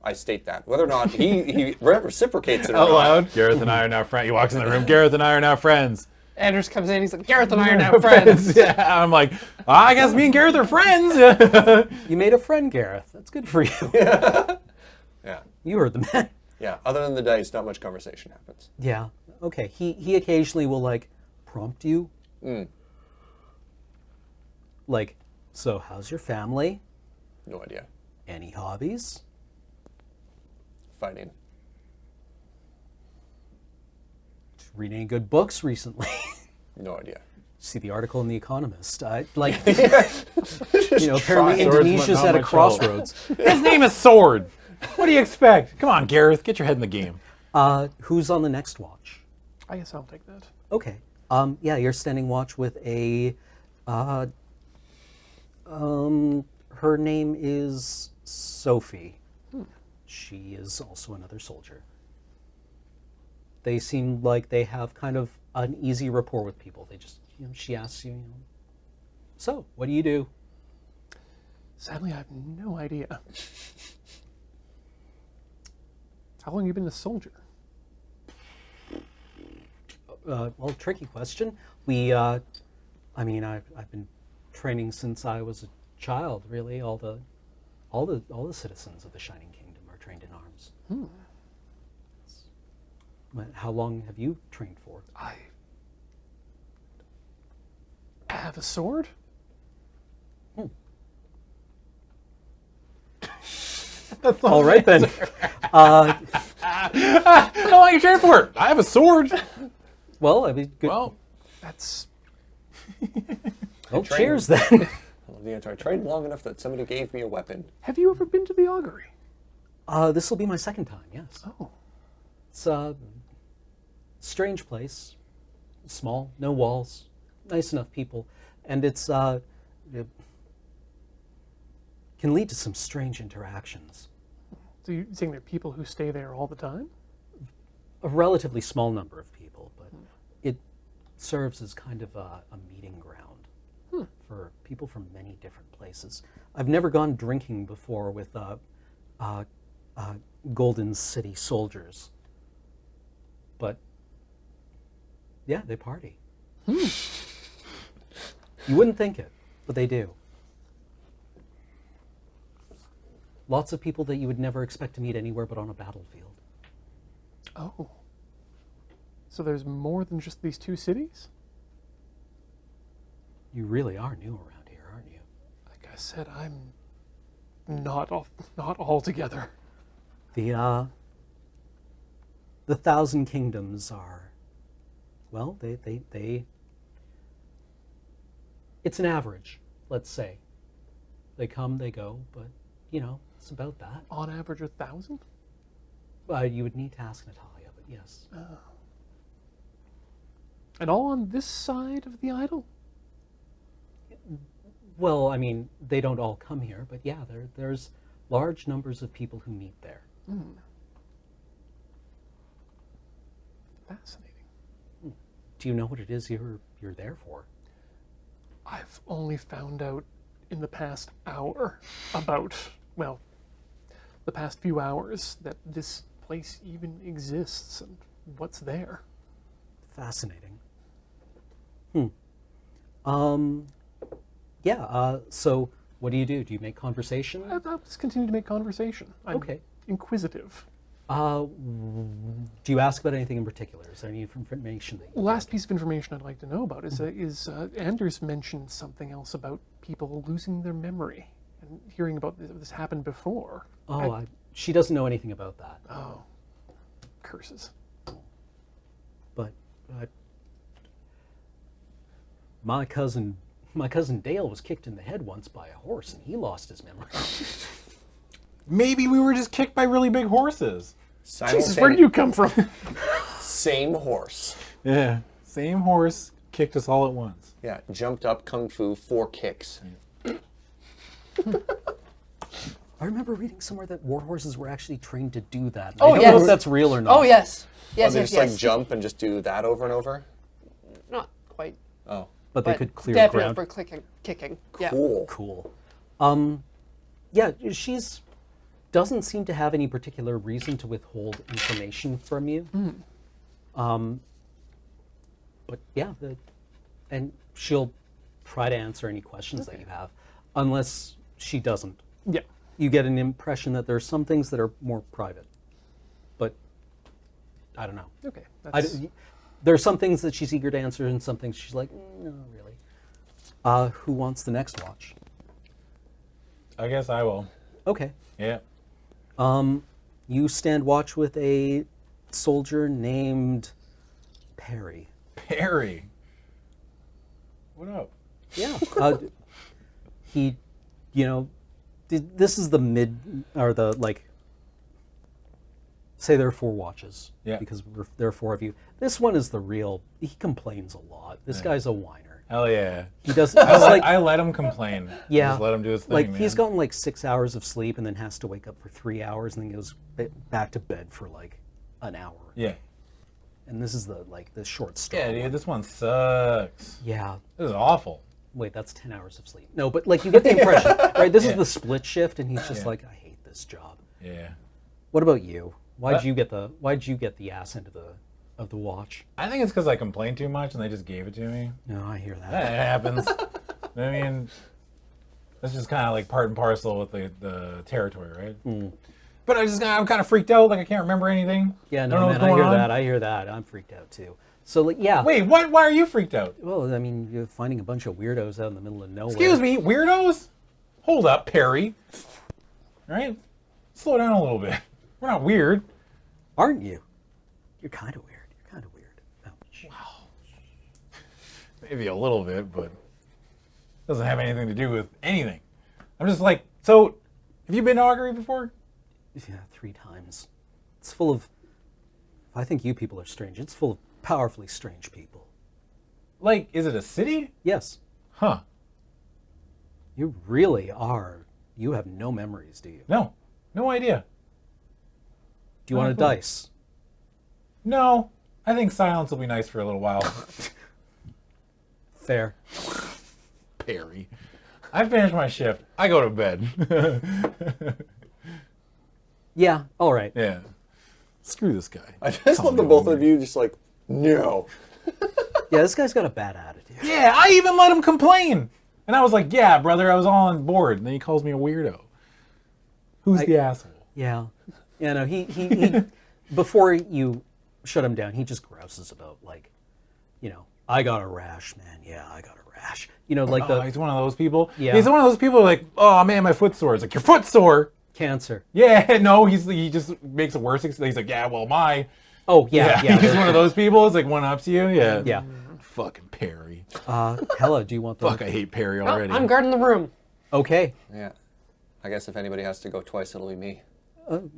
Speaker 2: I state that. Whether or not he reciprocates it or
Speaker 3: Out
Speaker 2: not.
Speaker 3: loud. Gareth and I are now friends. He walks in the room. Gareth and I are now friends.
Speaker 5: Anders comes in, he's like, Gareth and I are now friends.
Speaker 3: Yeah, I'm like, I guess me and Gareth are friends.
Speaker 1: You made a friend, Gareth. That's good for you.
Speaker 2: Yeah.
Speaker 1: You heard the man.
Speaker 2: Yeah. Other than the dice, not much conversation happens.
Speaker 1: Yeah. Okay. He occasionally will like prompt you. Like, so how's your family?
Speaker 2: No idea.
Speaker 1: Any hobbies?
Speaker 2: Fighting.
Speaker 1: Read any good books recently?
Speaker 2: No idea.
Speaker 1: See the article in The Economist. Like, you know, apparently
Speaker 3: Swordsman,
Speaker 1: Indonesia's
Speaker 3: not
Speaker 1: at a
Speaker 3: much help.
Speaker 1: crossroads.
Speaker 3: His name is Sword. What do you expect? Come on, Gareth, get your head in the game.
Speaker 1: Who's on the next watch?
Speaker 4: I guess I'll take that.
Speaker 1: Okay. Yeah, you're standing watch with a. Her name is Sophie. She is also another soldier. They seem like they have kind of an easy rapport with people. They just, you know, she asks you, so what do you do?
Speaker 4: Sadly, I have no idea. How long have you been a soldier?
Speaker 1: Well, tricky question. I mean, I've been training since I was a child. Really, all the citizens of the Shining Kingdom are trained in arms. How long have you trained for?
Speaker 4: I have a sword?
Speaker 1: All right then.
Speaker 3: How long you trained for? I have a sword.
Speaker 1: Well, I mean, good.
Speaker 3: Well,
Speaker 4: That's...
Speaker 1: Well, cheers then.
Speaker 2: I trained long enough that somebody gave me a weapon.
Speaker 4: Have you ever been to the Augury?
Speaker 1: This will be my second time. Yes.
Speaker 4: Oh.
Speaker 1: It's a strange place, small, no walls, nice enough people, and it can lead to some strange interactions.
Speaker 4: So you're saying there are people who stay there all the time?
Speaker 1: A relatively small number of people, but it serves as kind of a meeting ground for people from many different places. I've never gone drinking before with Golden City soldiers, but yeah, they party. You wouldn't think it, but they do. Lots of people that you would never expect to meet anywhere but on a battlefield.
Speaker 4: Oh. So there's more than just these two cities?
Speaker 1: You really are new around here, aren't you?
Speaker 4: Like I said, I'm not altogether.
Speaker 1: The Thousand Kingdoms are, well, it's an average, let's say. They come, they go, but, you know, it's about that.
Speaker 4: On average, 1,000?
Speaker 1: You would need to ask Natalia, but yes.
Speaker 4: And all on this side of the idol?
Speaker 1: Well, I mean, they don't all come here, but yeah, there's large numbers of people who meet there.
Speaker 4: Fascinating.
Speaker 1: Do you know what it is you're there for?
Speaker 4: I've only found out in the past hour about, well, the past few hours that this place even exists and what's there.
Speaker 1: Fascinating. Yeah, so what do? Do you make conversation?
Speaker 4: I'll just continue to make conversation. I'm
Speaker 1: Okay.
Speaker 4: inquisitive.
Speaker 1: Do you ask about anything in particular? Is there any information that you
Speaker 4: Last piece of information I'd like to know about is Anders mentioned something else about people losing their memory and hearing about this happened before.
Speaker 1: she doesn't know anything about that.
Speaker 4: Oh, curses.
Speaker 1: But My cousin Dale was kicked in the head once by a horse, and he lost his memory.
Speaker 3: Maybe we were just kicked by really big horses.
Speaker 4: Jesus, where did you come from?
Speaker 2: Same horse.
Speaker 3: Yeah. Same horse kicked us all at once.
Speaker 2: Yeah, jumped up, kung fu, 4 kicks.
Speaker 1: I remember reading somewhere that war horses were actually trained to do that.
Speaker 5: Oh,
Speaker 1: I don't
Speaker 5: yes.
Speaker 1: know if that's real or not.
Speaker 5: Oh, yes.
Speaker 2: Oh,
Speaker 5: Yes,
Speaker 2: they
Speaker 5: yes,
Speaker 2: just
Speaker 5: yes.
Speaker 2: like jump and just do that over and over?
Speaker 5: Not quite.
Speaker 2: Oh,
Speaker 1: But they could clear
Speaker 5: definitely
Speaker 1: ground.
Speaker 5: for kicking. Yeah.
Speaker 2: cool.
Speaker 1: Cool. Yeah, she's doesn't seem to have any particular reason to withhold information from you. But yeah, and she'll try to answer any questions that you have, unless she doesn't.
Speaker 4: Yeah.
Speaker 1: You get an impression that there are some things that are more private, but I don't know.
Speaker 4: Okay.
Speaker 1: There are some things that she's eager to answer, and some things she's like, no, really. Who wants the next watch?
Speaker 3: I guess I will.
Speaker 1: Okay.
Speaker 3: Yeah.
Speaker 1: You stand watch with a soldier named Perry.
Speaker 3: Perry. What up?
Speaker 1: Yeah. He, this is the say there are 4 watches.
Speaker 3: Yeah.
Speaker 1: Because there are 4 of you. This one is the real, he complains a lot. This guy's a whiner.
Speaker 3: Hell yeah.
Speaker 1: He does, he's like,
Speaker 3: I let him complain.
Speaker 1: yeah.
Speaker 3: Just let him do his thing,
Speaker 1: like
Speaker 3: man.
Speaker 1: he's gotten like 6 hours of sleep and then has to wake up for 3 hours and then goes back to bed for like an hour.
Speaker 3: Yeah.
Speaker 1: And this is the short story.
Speaker 3: Yeah, dude, this one sucks.
Speaker 1: Yeah.
Speaker 3: This is awful.
Speaker 1: Wait, that's 10 hours of sleep. No, but like you get the impression, right? This is the split shift, and he's just like, I hate this job.
Speaker 3: Yeah.
Speaker 1: What about you? Why'd you get the ass end of the watch?
Speaker 3: I think it's because I complained too much and they just gave it to me.
Speaker 1: No, I hear that.
Speaker 3: That happens. I mean, that's just kind of like part and parcel with the territory, right? But I'm kind of freaked out. Like I can't remember anything.
Speaker 1: Yeah,
Speaker 3: I
Speaker 1: no,
Speaker 3: don't know
Speaker 1: man,
Speaker 3: what's
Speaker 1: I
Speaker 3: going
Speaker 1: hear
Speaker 3: on.
Speaker 1: that. I hear that. I'm freaked out too. So like, yeah.
Speaker 3: Wait, what? Why are you freaked out?
Speaker 1: Well, I mean, you're finding a bunch of weirdos out in the middle of nowhere.
Speaker 3: Excuse me, weirdos? Hold up, Perry. All right? Slow down a little bit. We're not weird.
Speaker 1: Aren't you? You're kind of weird. You're kind of weird. Ouch.
Speaker 3: Maybe a little bit, but doesn't have anything to do with anything. I'm just like, so, have you been to Augury before?
Speaker 1: Yeah, 3 times. It's full of. I think you people are strange. It's full of powerfully strange people.
Speaker 3: Like, is it a city?
Speaker 1: Yes,
Speaker 3: Huh.
Speaker 1: you really are. You have no memories, do you?
Speaker 3: No. No idea.
Speaker 1: Do you want a
Speaker 3: cool.
Speaker 1: dice?
Speaker 3: No. I think silence will be nice for a little while.
Speaker 1: Fair.
Speaker 3: Perry. I finished my shift. I go to bed.
Speaker 1: Yeah, all right.
Speaker 3: Yeah. Screw this guy.
Speaker 2: I just love the both of you just like, no.
Speaker 1: Yeah, this guy's got a bad attitude.
Speaker 3: Yeah, I even let him complain. And I was like, yeah, brother, I was all on board. And then he calls me a weirdo. Who's the asshole?
Speaker 1: Yeah. Yeah, no, he before you shut him down, he just grouses about, like, I got a rash, man. Yeah, I got a rash. Like
Speaker 3: He's one of those people.
Speaker 1: Yeah.
Speaker 3: He's one of those people like, oh man, my foot's sore. It's like, your foot's sore.
Speaker 1: cancer.
Speaker 3: Yeah, no, he just makes it worse. He's like, yeah, well,
Speaker 1: Oh, yeah.
Speaker 3: He's one of those people. It's like one ups you. Yeah.
Speaker 1: Yeah.
Speaker 3: Fucking Perry.
Speaker 1: Hella, do you want the...
Speaker 3: Fuck, I hate Perry already.
Speaker 5: I'm guarding the room.
Speaker 1: Okay.
Speaker 2: Yeah. I guess if anybody has to go twice, it'll be me.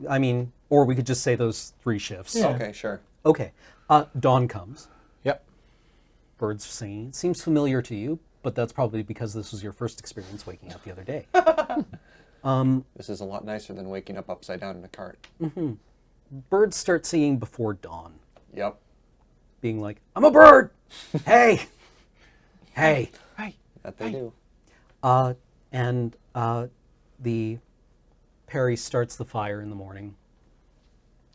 Speaker 1: I mean, or we could just say those 3 shifts.
Speaker 3: Yeah.
Speaker 2: Okay, sure.
Speaker 1: Okay. Dawn comes.
Speaker 3: Yep.
Speaker 1: Birds are singing. It seems familiar to you, but that's probably because this was your first experience waking up the other day.
Speaker 2: This is a lot nicer than waking up upside down in a cart.
Speaker 1: Birds start singing before dawn,
Speaker 2: Yep.
Speaker 1: being like, I'm a bird! Hey! Hey!
Speaker 2: That they do.
Speaker 1: And the Perry starts the fire in the morning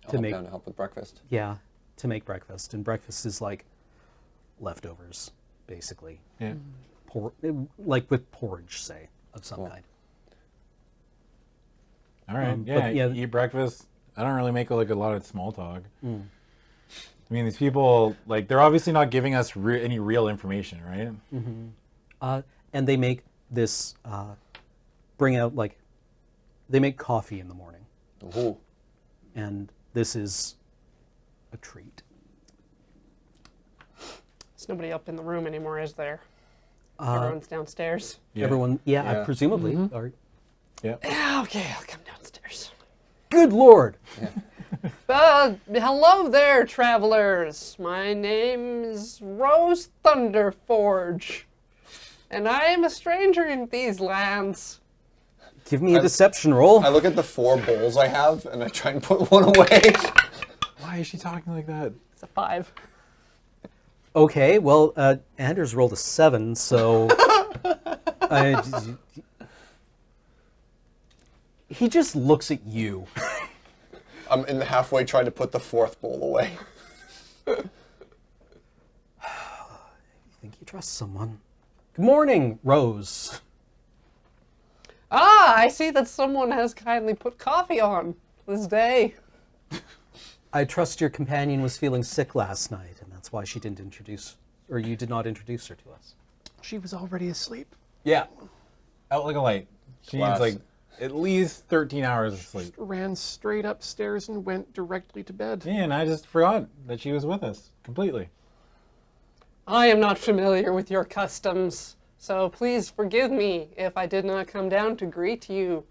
Speaker 2: I'll
Speaker 1: to
Speaker 2: hop
Speaker 1: make,
Speaker 2: down to help with breakfast.
Speaker 1: yeah, to make breakfast. And breakfast is like leftovers, basically.
Speaker 3: Yeah.
Speaker 1: Like with porridge, say, of some kind.
Speaker 3: All right.
Speaker 1: but yeah.
Speaker 3: Eat breakfast. I don't really make like a lot of small talk. I mean, these people, like, they're obviously not giving us any real information, right?
Speaker 1: And they make this, bring out, like, they make coffee in the morning.
Speaker 2: Ooh.
Speaker 1: And this is a treat.
Speaker 5: There's nobody up in the room anymore, is there? Everyone's downstairs.
Speaker 3: Yeah.
Speaker 1: Everyone,
Speaker 2: Yeah.
Speaker 1: presumably. Are,
Speaker 3: Yeah.
Speaker 5: Yeah, okay, I'll come downstairs.
Speaker 1: good Lord!
Speaker 5: Hello there, travelers. My name is Rose Thunderforge, and I am a stranger in these lands.
Speaker 1: Give me a deception roll.
Speaker 2: I look at the 4 bowls I have, and I try and put one away.
Speaker 3: Why is she talking like that?
Speaker 5: It's a 5.
Speaker 1: Okay, well, Anders rolled a 7, so he just looks at you.
Speaker 2: I'm in the halfway trying to put the 4th bowl away.
Speaker 1: You think you trust someone? Good morning, Rose.
Speaker 5: Ah, I see that someone has kindly put coffee on this day.
Speaker 1: I trust your companion was feeling sick last night, and that's why she didn't introduce, or you did not introduce her to us.
Speaker 4: She was already asleep.
Speaker 3: Yeah. Out like a light. She needs
Speaker 2: Class.
Speaker 3: like at least 13 hours of sleep.
Speaker 4: Ran straight upstairs and went directly to bed.
Speaker 3: Yeah, and I just forgot that she was with us completely.
Speaker 5: I am not familiar with your customs, so please forgive me if I did not come down to greet you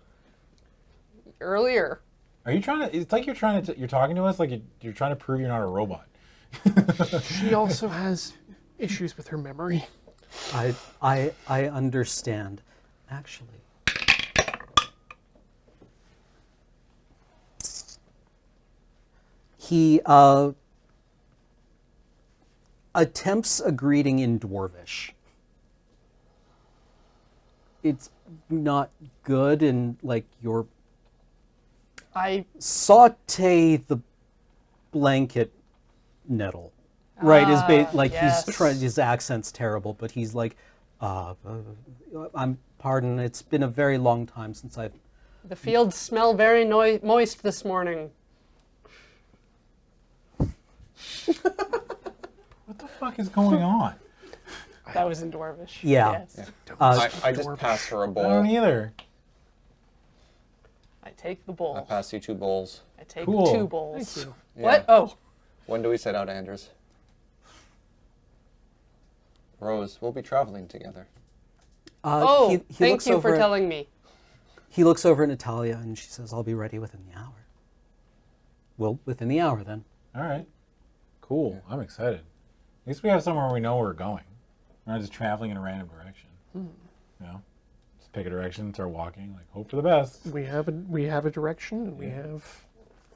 Speaker 5: earlier.
Speaker 3: Are you trying to? It's like you're trying to. You're talking to us like you're trying to prove you're not a robot.
Speaker 4: She also has issues with her memory.
Speaker 1: I understand. Actually, he attempts a greeting in Dwarvish. It's not good, and like your
Speaker 5: I
Speaker 1: saute the blanket nettle. Right, is like
Speaker 5: yes.
Speaker 1: he's trying. His accent's terrible, but he's like, pardon. It's been a very long time since I've.
Speaker 5: the fields smell very moist this morning.
Speaker 3: What the fuck is going on?
Speaker 5: That was in Dwarvish.
Speaker 1: Yeah.
Speaker 5: Yes.
Speaker 2: I just pass her a
Speaker 3: I don't
Speaker 2: bowl.
Speaker 3: either.
Speaker 5: I take the
Speaker 2: I
Speaker 5: bowl.
Speaker 2: pass you 2 bowls.
Speaker 5: I take
Speaker 3: Cool.
Speaker 5: 2 bowls.
Speaker 4: Thank you.
Speaker 5: What?
Speaker 2: Yeah.
Speaker 5: Oh,
Speaker 2: When do we set out, Anders? Rose, we'll be traveling together.
Speaker 5: he thank
Speaker 1: looks
Speaker 5: you
Speaker 1: over
Speaker 5: for
Speaker 1: at-
Speaker 5: telling me.
Speaker 1: He looks over at Natalia and she says, "I'll be ready within the hour." Well, within the hour then.
Speaker 3: All right. Cool. I'm excited. At least we have somewhere we know where we're going. We're not just traveling in a random direction. You know, just pick a direction, start walking. Like hope for the best.
Speaker 4: We have a direction, and we have,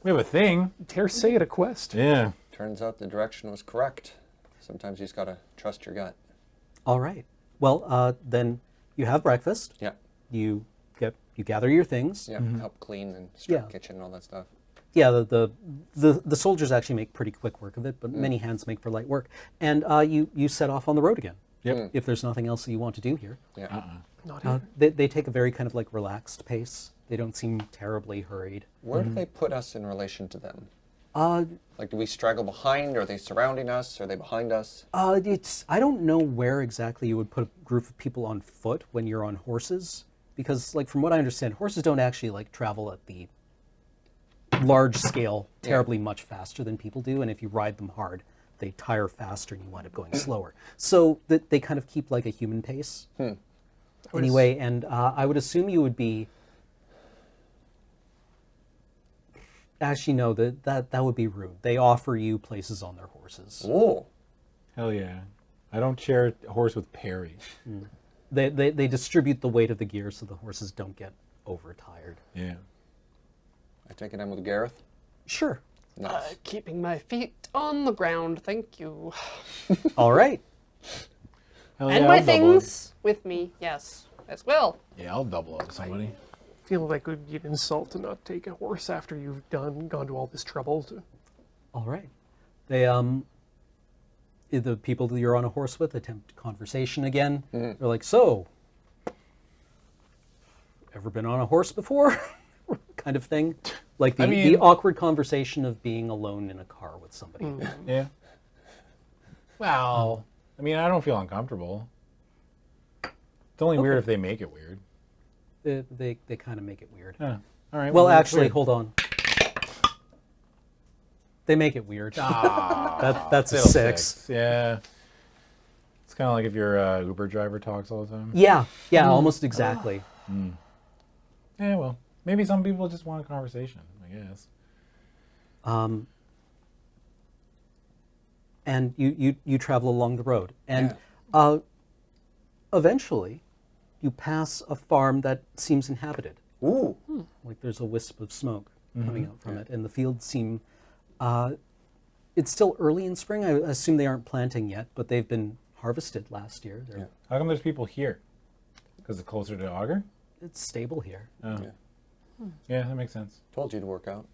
Speaker 3: We have a thing.
Speaker 4: dare say it, a quest.
Speaker 3: Yeah.
Speaker 2: Turns out the direction was correct. Sometimes you just gotta trust your gut.
Speaker 1: All right. Well, then you have breakfast.
Speaker 2: Yeah.
Speaker 1: You gather your things.
Speaker 2: Yeah. Help clean and strip
Speaker 1: Yeah.
Speaker 2: kitchen and all that stuff.
Speaker 1: Yeah, the soldiers actually make pretty quick work of it, but many hands make for light work. And you set off on the road again.
Speaker 3: Yep.
Speaker 1: If there's nothing else that you want to do here.
Speaker 2: Yeah.
Speaker 4: Not even.
Speaker 1: They take a very kind of like relaxed pace. They don't seem terribly hurried.
Speaker 2: Where do they put us in relation to them?
Speaker 1: Uh,
Speaker 2: Like, do we straggle behind? Are they surrounding us? Are they behind us?
Speaker 1: I don't know where exactly you would put a group of people on foot when you're on horses, because like from what I understand, horses don't actually like travel at the large scale terribly much faster than people do, and if you ride them hard, they tire faster and you wind up going slower. So that they kind of keep like a human pace. Anyway, and I would assume you would be. Actually, no. That would be rude. They offer you places on their horses.
Speaker 2: Whoa.
Speaker 3: Hell yeah. I don't share a horse with Perry.
Speaker 1: They distribute the weight of the gear so the horses don't get overtired.
Speaker 3: Yeah.
Speaker 2: I take it I'm with Gareth.
Speaker 1: Sure.
Speaker 2: Nice.
Speaker 5: Keeping my feet on the ground, thank you.
Speaker 1: All right.
Speaker 3: Hell
Speaker 5: And
Speaker 3: yeah,
Speaker 5: my
Speaker 3: I'll double up.
Speaker 5: things with me, yes, as well.
Speaker 3: Yeah, I'll double up with somebody.
Speaker 4: Feel like it would be an insult to not take a horse after you've gone to all this trouble.
Speaker 1: All right. They the people that you're on a horse with attempt conversation again. They're like, "So, ever been on a horse before?" kind of thing. Like the
Speaker 3: mean-
Speaker 1: awkward conversation of being alone in a car with somebody.
Speaker 3: Yeah. Well, I mean, I don't feel uncomfortable. It's only weird if they make it weird.
Speaker 1: They kind of make it weird.
Speaker 3: Yeah. All right.
Speaker 1: Well,
Speaker 3: that's
Speaker 1: actually,
Speaker 3: weird.
Speaker 1: hold on. They make it weird.
Speaker 3: Ah,
Speaker 1: That's a
Speaker 3: still
Speaker 1: 6.
Speaker 3: Yeah. kind of like if your Uber driver talks all the time.
Speaker 1: Yeah, almost exactly.
Speaker 3: Yeah, well, maybe some people just want a conversation, I guess.
Speaker 1: And you travel along the road, and eventually, you pass a farm that seems inhabited.
Speaker 2: Ooh.
Speaker 1: Like there's a wisp of smoke coming out from it, and the fields seem. It's still early in spring. I assume they aren't planting yet, but they've been harvested last year.
Speaker 3: How come there's people here? Because it's closer to Augur?
Speaker 1: It's stable here.
Speaker 3: Oh. Yeah, that makes sense.
Speaker 2: Told you to work out.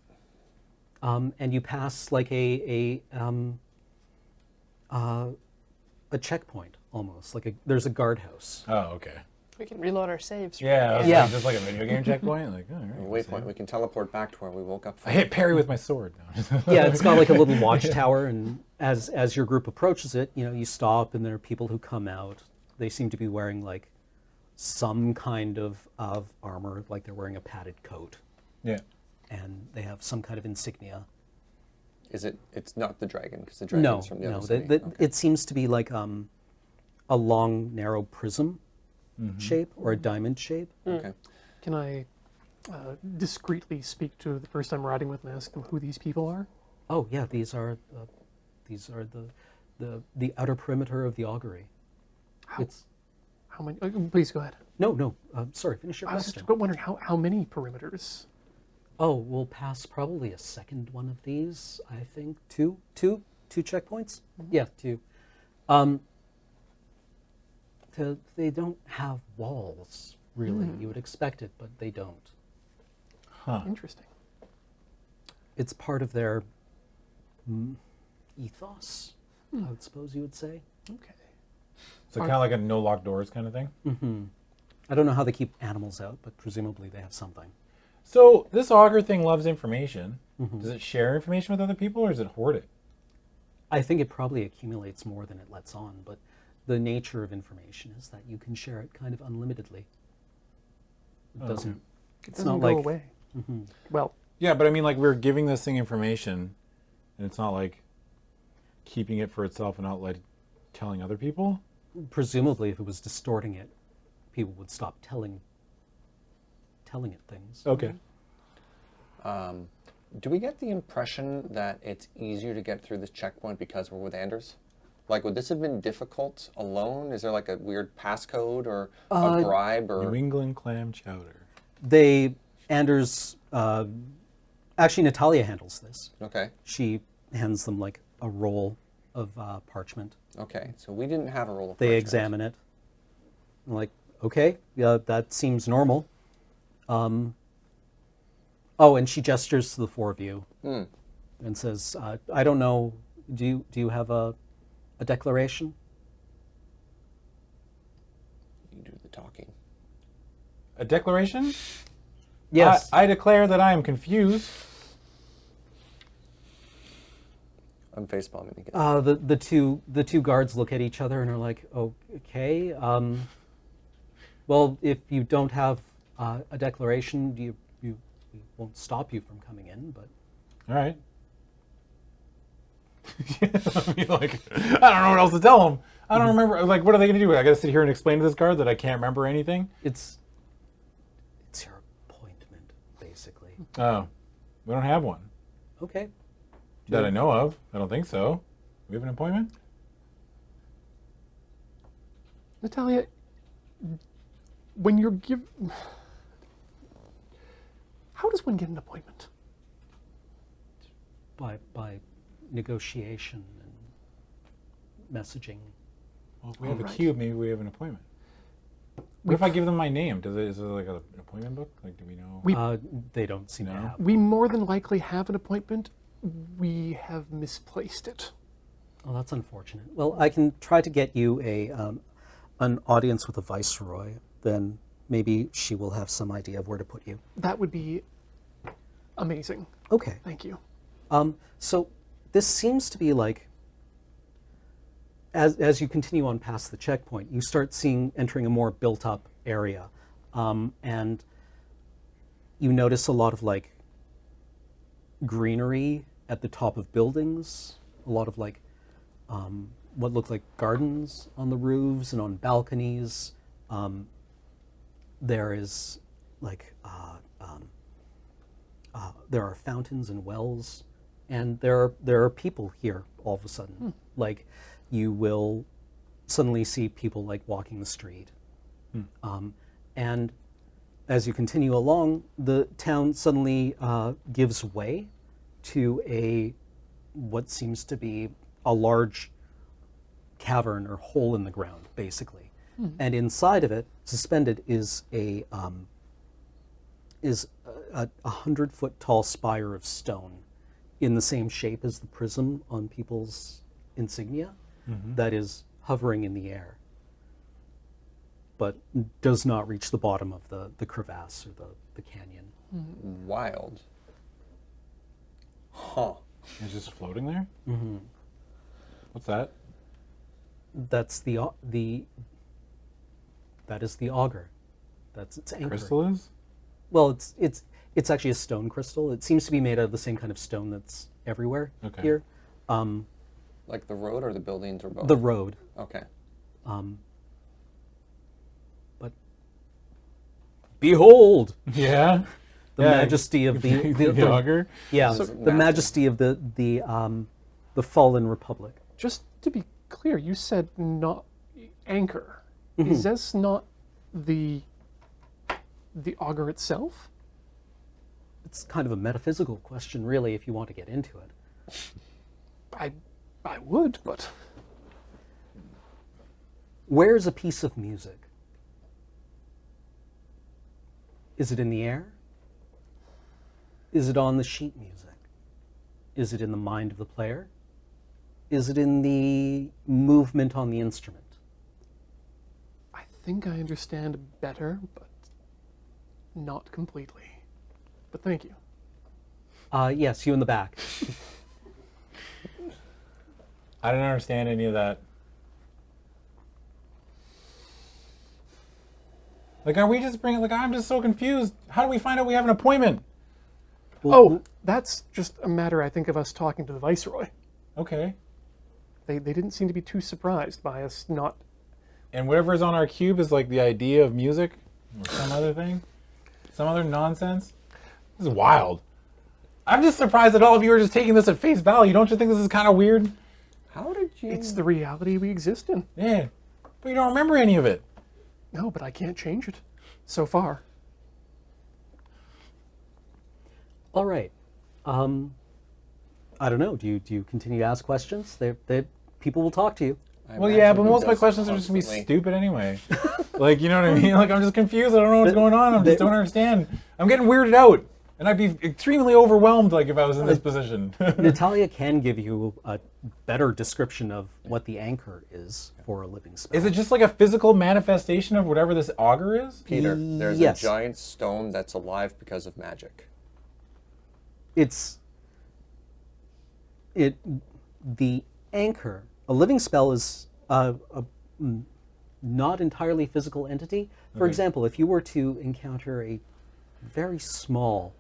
Speaker 1: And you pass like a checkpoint almost. There's a guardhouse.
Speaker 3: Oh, okay.
Speaker 5: We can reload our saves.
Speaker 3: Yeah,
Speaker 1: Yeah.
Speaker 3: like, just like a video game checkpoint. Like, all right.
Speaker 2: Waypoint. We can teleport back to where we woke up
Speaker 3: I
Speaker 2: from.
Speaker 3: hit Perry with my sword. No.
Speaker 1: Yeah, it's got like a little watchtower, and as your group approaches it, you stop, and there are people who come out. They seem to be wearing like some kind of armor, like they're wearing a padded coat,
Speaker 3: Yeah.
Speaker 1: and they have some kind of insignia.
Speaker 2: Is it? It's not the dragon, because the dragon's from the other city. Okay.
Speaker 1: It seems to be like a long, narrow prism shape or a diamond shape.
Speaker 2: Okay.
Speaker 4: Can I discreetly speak to the person I'm riding with and ask them who these people are?
Speaker 1: Oh yeah, these are the outer perimeter of the augury.
Speaker 4: How many? Please go ahead.
Speaker 1: No. Sorry, finish your
Speaker 4: I was
Speaker 1: question.
Speaker 4: just wondering how many perimeters.
Speaker 1: Oh, we'll pass probably a second one of these. I think two checkpoints. Yeah, two. They don't have walls really. You would expect it, but they don't.
Speaker 3: Huh.
Speaker 4: Interesting.
Speaker 1: It's part of their ethos, I would suppose you would say.
Speaker 4: Okay.
Speaker 3: So kind of like a no locked doors kind of thing?
Speaker 1: I don't know how they keep animals out, but presumably they have something.
Speaker 3: So this augur thing loves information. Does it share information with other people, or does it hoard it?
Speaker 1: I think it probably accumulates more than it lets on, but the nature of information is that you can share it kind of unlimitedly. It doesn't.
Speaker 4: It
Speaker 1: It's
Speaker 4: doesn't
Speaker 1: not
Speaker 4: go
Speaker 1: like
Speaker 4: away. Well,
Speaker 3: Yeah, but I mean, like, we're giving this thing information, and it's not like keeping it for itself and not like telling other people.
Speaker 1: presumably, if it was distorting it, people would stop telling it things.
Speaker 3: Okay.
Speaker 2: Do we get the impression that it's easier to get through this checkpoint because we're with Anders? Like, would this have been difficult alone? Is there like a weird passcode or a bribe or?
Speaker 3: New England clam chowder.
Speaker 1: Anders, actually Natalia handles this.
Speaker 2: Okay.
Speaker 1: She hands them like a roll of parchment.
Speaker 2: Okay. So we didn't have a roll of
Speaker 1: They
Speaker 2: parchment.
Speaker 1: examine it. I'm like, okay, yeah, that seems normal. Oh, and she gestures to the four of you and says, I don't know, do you have a declaration?
Speaker 2: You do the talking.
Speaker 3: A declaration?
Speaker 1: Yes.
Speaker 3: I declare that I am confused.
Speaker 2: I'm facepalming again.
Speaker 1: The two guards look at each other and are like, okay. Well, if you don't have a declaration, you won't stop you from coming in. But
Speaker 3: All right. I mean, like, I don't know what else to tell them. I don't remember. Like, what are they going to do? I got to sit here and explain to this guard that I can't remember anything?
Speaker 1: it's your appointment, basically.
Speaker 3: Oh, we don't have one
Speaker 1: Okay.
Speaker 3: that I know of. I don't think so. We have an appointment?
Speaker 4: Natalia, when you're how does one get an appointment?
Speaker 1: By negotiation and messaging.
Speaker 3: Well, if we have a
Speaker 4: Alright.
Speaker 3: cube, maybe we have an appointment. What if I give them my name? Is it like an appointment book? Like, do we know?
Speaker 1: They don't seem to
Speaker 3: No?
Speaker 1: have.
Speaker 4: We more than likely have an appointment. We have misplaced it.
Speaker 1: Oh, that's unfortunate. Well, I can try to get you an audience with the Viceroy. Then maybe she will have some idea of where to put you.
Speaker 4: That would be amazing.
Speaker 1: Okay.
Speaker 4: Thank you.
Speaker 1: So this seems to be like, as you continue on past the checkpoint, you start entering a more built-up area, and you notice a lot of like greenery at the top of buildings, a lot of like what look like gardens on the roofs and on balconies. There is like there are fountains and wells, and there are people here all of a sudden. Like you will suddenly see people like walking the street, and as you continue along, the town suddenly gives way to what seems to be a large cavern or hole in the ground, basically. And inside of it, suspended, is a 100-foot tall spire of stone in the same shape as the prism on people's insignia that is hovering in the air, but does not reach the bottom of the crevasse or the canyon.
Speaker 2: Wild. Huh.
Speaker 3: It's just floating there? Mm-hmm. What's that?
Speaker 1: That's that is the augur. That's its anchor.
Speaker 3: Crystal is?
Speaker 1: Well, it's actually a stone crystal. It seems to be made out of the same kind of stone that's everywhere here.
Speaker 2: Like the road or the buildings or both?
Speaker 1: The road.
Speaker 2: Okay.
Speaker 1: But behold,
Speaker 3: Yeah.
Speaker 1: the majesty of
Speaker 3: the augur?
Speaker 1: Yeah,
Speaker 2: This is
Speaker 1: the
Speaker 2: massive.
Speaker 1: majesty of the fallen republic.
Speaker 4: Just to be clear, you said not anchor. Is this not the augur itself?
Speaker 1: It's kind of a metaphysical question, really, if you want to get into it.
Speaker 4: I would, but
Speaker 1: Where's a piece of music? Is it in the air? Is it on the sheet music? Is it in the mind of the player? Is it in the movement on the instrument?
Speaker 4: I think I understand better, but not completely. But thank you.
Speaker 1: Yes, you in the back.
Speaker 3: I didn't understand any of that. Like, are we just bringing, like, I'm just so confused. How do we find out we have an appointment?
Speaker 4: Oh, that's just a matter, I think, of us talking to the Viceroy.
Speaker 3: Okay.
Speaker 4: They didn't seem to be too surprised by us not...
Speaker 3: And whatever is on our cube is like the idea of music or some other thing? Some other nonsense? This is wild. I'm just surprised that all of you are just taking this at face value. Don't you think this is kind of weird?
Speaker 2: How did you...
Speaker 4: It's the reality we exist in.
Speaker 3: Yeah. But you don't remember any of it.
Speaker 4: No, but I can't change it. So far.
Speaker 1: All right. I don't know. Do you continue to ask questions? People will talk to you.
Speaker 2: I
Speaker 3: Well, yeah,
Speaker 2: imagine
Speaker 3: but
Speaker 2: he
Speaker 3: most of my
Speaker 2: does
Speaker 3: questions are just going to be
Speaker 2: constantly.
Speaker 3: stupid anyway. Like, you know what I mean? Like, I'm just confused. I don't know what's going on. I just don't understand. I'm getting weirded out. And I'd be extremely overwhelmed, like, if I was in this position.
Speaker 1: Natalia can give you a better description of what the anchor is for a living spell.
Speaker 3: Is it just like a physical manifestation of whatever this augur is?
Speaker 2: Peter, there's
Speaker 1: Yes.
Speaker 2: a giant stone that's alive because of magic.
Speaker 1: The anchor. A living spell is a not entirely physical entity. For example, if you were to encounter a very small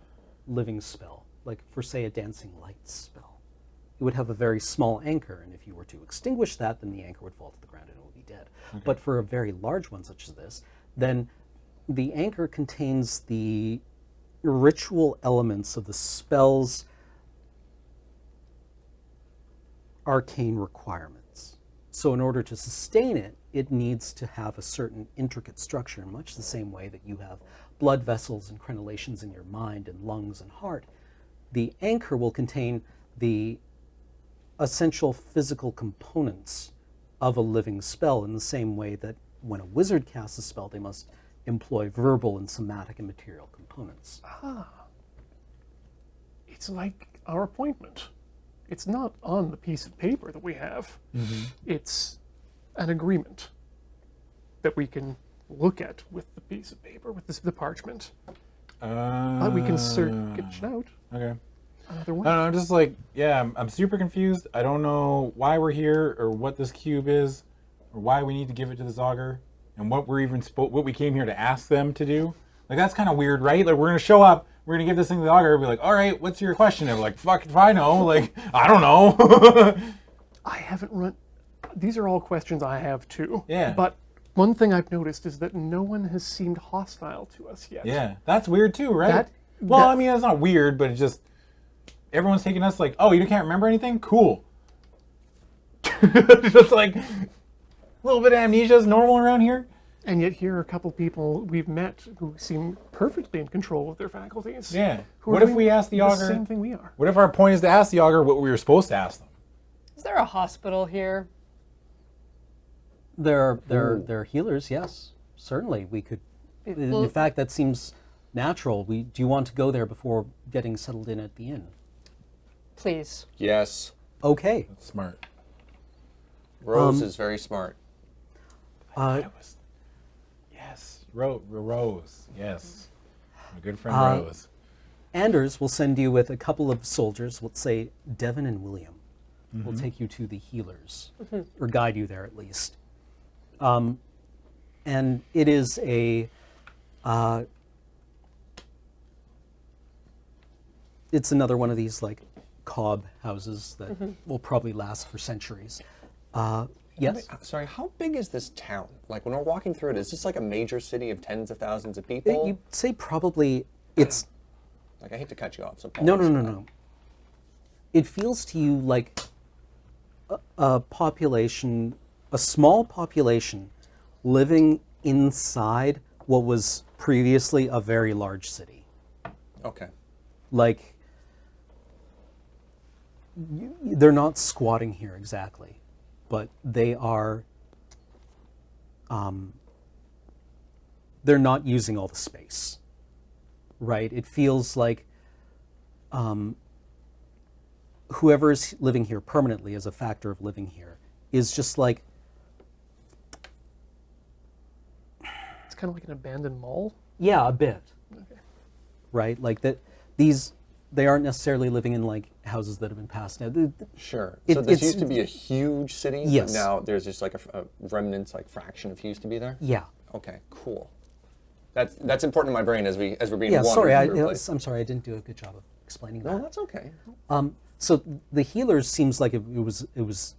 Speaker 1: living spell, like for say a dancing light spell, it would have a very small anchor, and if you were to extinguish that, then the anchor would fall to the ground and it would be dead. But for a very large one such as this, then the anchor contains the ritual elements of the spell's arcane requirements. So in order to sustain it, it needs to have a certain intricate structure, in much the same way that you have blood vessels and crenellations in your mind and lungs and heart. The anchor will contain the essential physical components of a living spell, in the same way that when a wizard casts a spell, they must employ verbal and somatic and material components.
Speaker 4: It's like our appointment. It's not on the piece of paper that we have. It's an agreement that we can look at with the piece of paper, with the parchment. But we can search out
Speaker 3: Okay.
Speaker 4: another
Speaker 3: I
Speaker 4: one.
Speaker 3: don't know, I'm just like, yeah, I'm super confused. I don't know why we're here or what this cube is or why we need to give it to this augur and what we're even what we came here to ask them to do. Like, that's kind of weird, right? Like, we're going to show up, we're going to give this thing to the augur, be like, all right, what's your question? And we're like, fuck if I know. Like, I don't know.
Speaker 4: I haven't run... these are all questions I have too.
Speaker 3: Yeah.
Speaker 4: But one thing I've noticed is that no one has seemed hostile to us yet.
Speaker 3: Yeah, that's weird too, right?
Speaker 4: That-
Speaker 3: well,
Speaker 4: that-
Speaker 3: I mean, that's not weird, but it's just everyone's taking us like, oh, you can't remember anything? Cool. Just like a little bit of amnesia is normal around here.
Speaker 4: And yet here are a couple people we've met who seem perfectly in control of their faculties.
Speaker 3: Yeah.
Speaker 4: Who are
Speaker 3: What if
Speaker 4: doing
Speaker 3: we ask the augur?
Speaker 4: same thing we are.
Speaker 3: What if our point is to ask the augur what we were supposed to ask them?
Speaker 5: Is there a hospital here?
Speaker 1: There are healers, yes. Certainly, we could.
Speaker 5: Well-
Speaker 1: In fact, that seems natural. Do you want to go there before getting settled in at the inn?
Speaker 5: Please.
Speaker 2: Yes.
Speaker 1: Okay.
Speaker 3: Smart.
Speaker 2: Rose is very smart.
Speaker 3: Yes. Rose. Yes. My good friend Rose.
Speaker 1: Anders will send you with a couple of soldiers, let's say Devon and William, will take you to the healers, or guide you there at least. And it is it's another one of these like cob houses that will probably last for centuries. Yes.
Speaker 2: Sorry, how big is this town? Like when we're walking through it, is this like a major city of tens of thousands of people?
Speaker 1: You'd say probably it's
Speaker 2: Like I hate to cut you off. So
Speaker 1: no.
Speaker 2: apologies for that.
Speaker 1: It feels to you like a population, a small population, living inside what was previously a very large city.
Speaker 2: Okay.
Speaker 1: Like, they're not squatting here exactly, but they are. They're not using all the space, right? It feels like whoever is living here permanently as a factor of living here is just like,
Speaker 4: It's kind of like an abandoned mall.
Speaker 1: yeah, a bit, right? Like that. They aren't necessarily living in like houses that have been passed down.
Speaker 2: Sure.
Speaker 1: It-
Speaker 2: So this
Speaker 1: it's-
Speaker 2: used to be a huge city,
Speaker 1: Yes.
Speaker 2: but now there's just like a remnants, like fraction of used to be there.
Speaker 1: Yeah.
Speaker 2: Okay, cool. That's important in my brain as we're being
Speaker 1: Yeah.
Speaker 2: wandered
Speaker 1: Sorry,
Speaker 2: through your place.
Speaker 1: I'm sorry. I didn't do a good job of explaining
Speaker 2: No,
Speaker 1: that.
Speaker 2: that's okay.
Speaker 1: So the healers seems like it was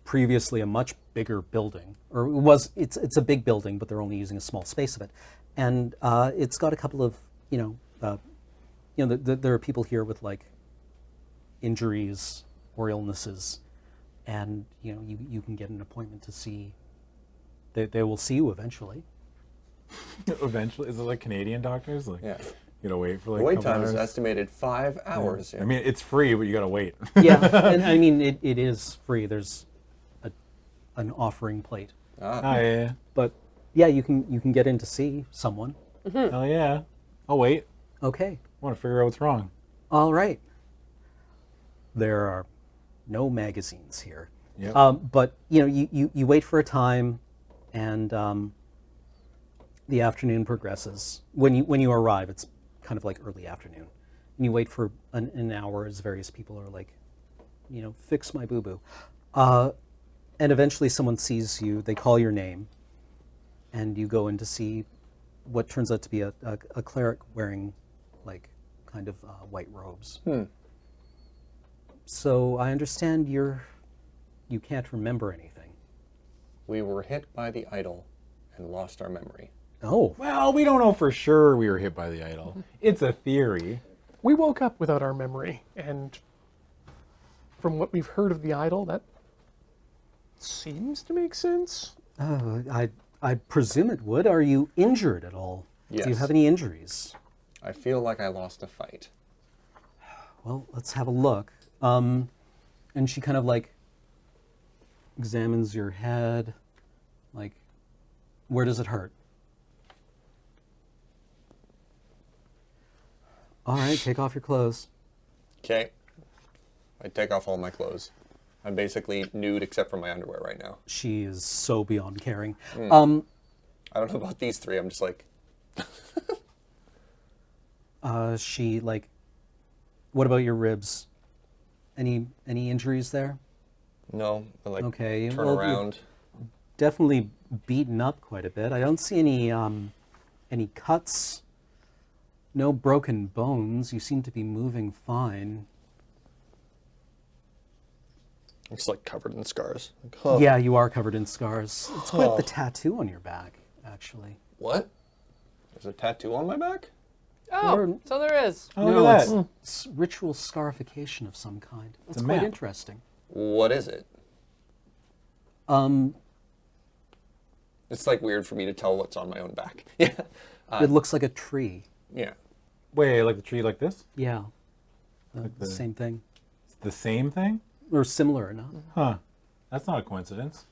Speaker 1: previously a much bigger building, or it's a big building, but they're only using a small space of it, and it's got a couple of there are people here with like injuries or illnesses, and you can get an appointment to see. They will see you eventually.
Speaker 3: Eventually, is it like Canadian doctors? Like,
Speaker 2: Yeah.
Speaker 3: you gotta wait for like
Speaker 2: The wait
Speaker 3: a couple
Speaker 2: time is
Speaker 3: hours?
Speaker 2: estimated 5 hours.
Speaker 3: I mean, it's free, but you gotta wait.
Speaker 1: Yeah, and I mean it is free. There's an offering plate,
Speaker 3: Oh yeah.
Speaker 1: but yeah, you can get in to see someone.
Speaker 3: Hell yeah. I'll wait.
Speaker 1: Okay.
Speaker 3: I want to figure out what's wrong.
Speaker 1: All right. There are no magazines here.
Speaker 3: Yep.
Speaker 1: But you wait for a time, and the afternoon progresses. When you arrive, it's kind of like early afternoon, and you wait for an hour as various people are like, fix my boo boo, and eventually someone sees you. They call your name, and you go in to see what turns out to be a cleric wearing like kind of white robes. So I understand you can't remember anything.
Speaker 2: We were hit by the idol and lost our memory.
Speaker 1: Oh,
Speaker 3: Well, we don't know for sure we were hit by the idol. It's a theory.
Speaker 4: We woke up without our memory, and from what we've heard of the idol, that seems to make sense.
Speaker 1: I presume it would. Are you injured at all? Do you
Speaker 2: Yes.
Speaker 1: have any injuries?
Speaker 2: I feel like I lost a fight.
Speaker 1: Well, let's have a look. And she kind of like examines your head, like, where does it hurt? All right, take off your clothes.
Speaker 2: Okay. I take off all my clothes. I'm basically nude except for my underwear right now.
Speaker 1: She is so beyond caring.
Speaker 2: I don't know about these three. I'm just like,
Speaker 1: She like, what about your ribs? Any injuries there?
Speaker 2: no. I like
Speaker 1: Okay,
Speaker 2: turn
Speaker 1: well, you-
Speaker 2: around.
Speaker 1: Definitely beaten up quite a bit. I don't see any cuts, no broken bones. You seem to be moving fine.
Speaker 2: It's like covered in scars. Like, huh.
Speaker 1: Yeah, you are covered in scars. It's quite the tattoo on your back, actually.
Speaker 2: What? There's a tattoo on my back?
Speaker 5: Oh,
Speaker 1: Or-
Speaker 5: so there is.
Speaker 3: Oh,
Speaker 1: No,
Speaker 3: look at
Speaker 1: it's,
Speaker 3: that.
Speaker 1: it's ritual scarification of some kind. That's
Speaker 3: a
Speaker 1: quite
Speaker 3: map.
Speaker 1: interesting.
Speaker 2: What is it? It's like weird for me to tell what's on my own back. Yeah.
Speaker 1: It looks like a tree.
Speaker 2: Yeah.
Speaker 3: Wait, like the tree like this?
Speaker 1: Yeah.
Speaker 3: Like
Speaker 1: The same thing.
Speaker 3: It's the same thing?
Speaker 1: Or similar enough.
Speaker 3: Huh. That's not a coincidence.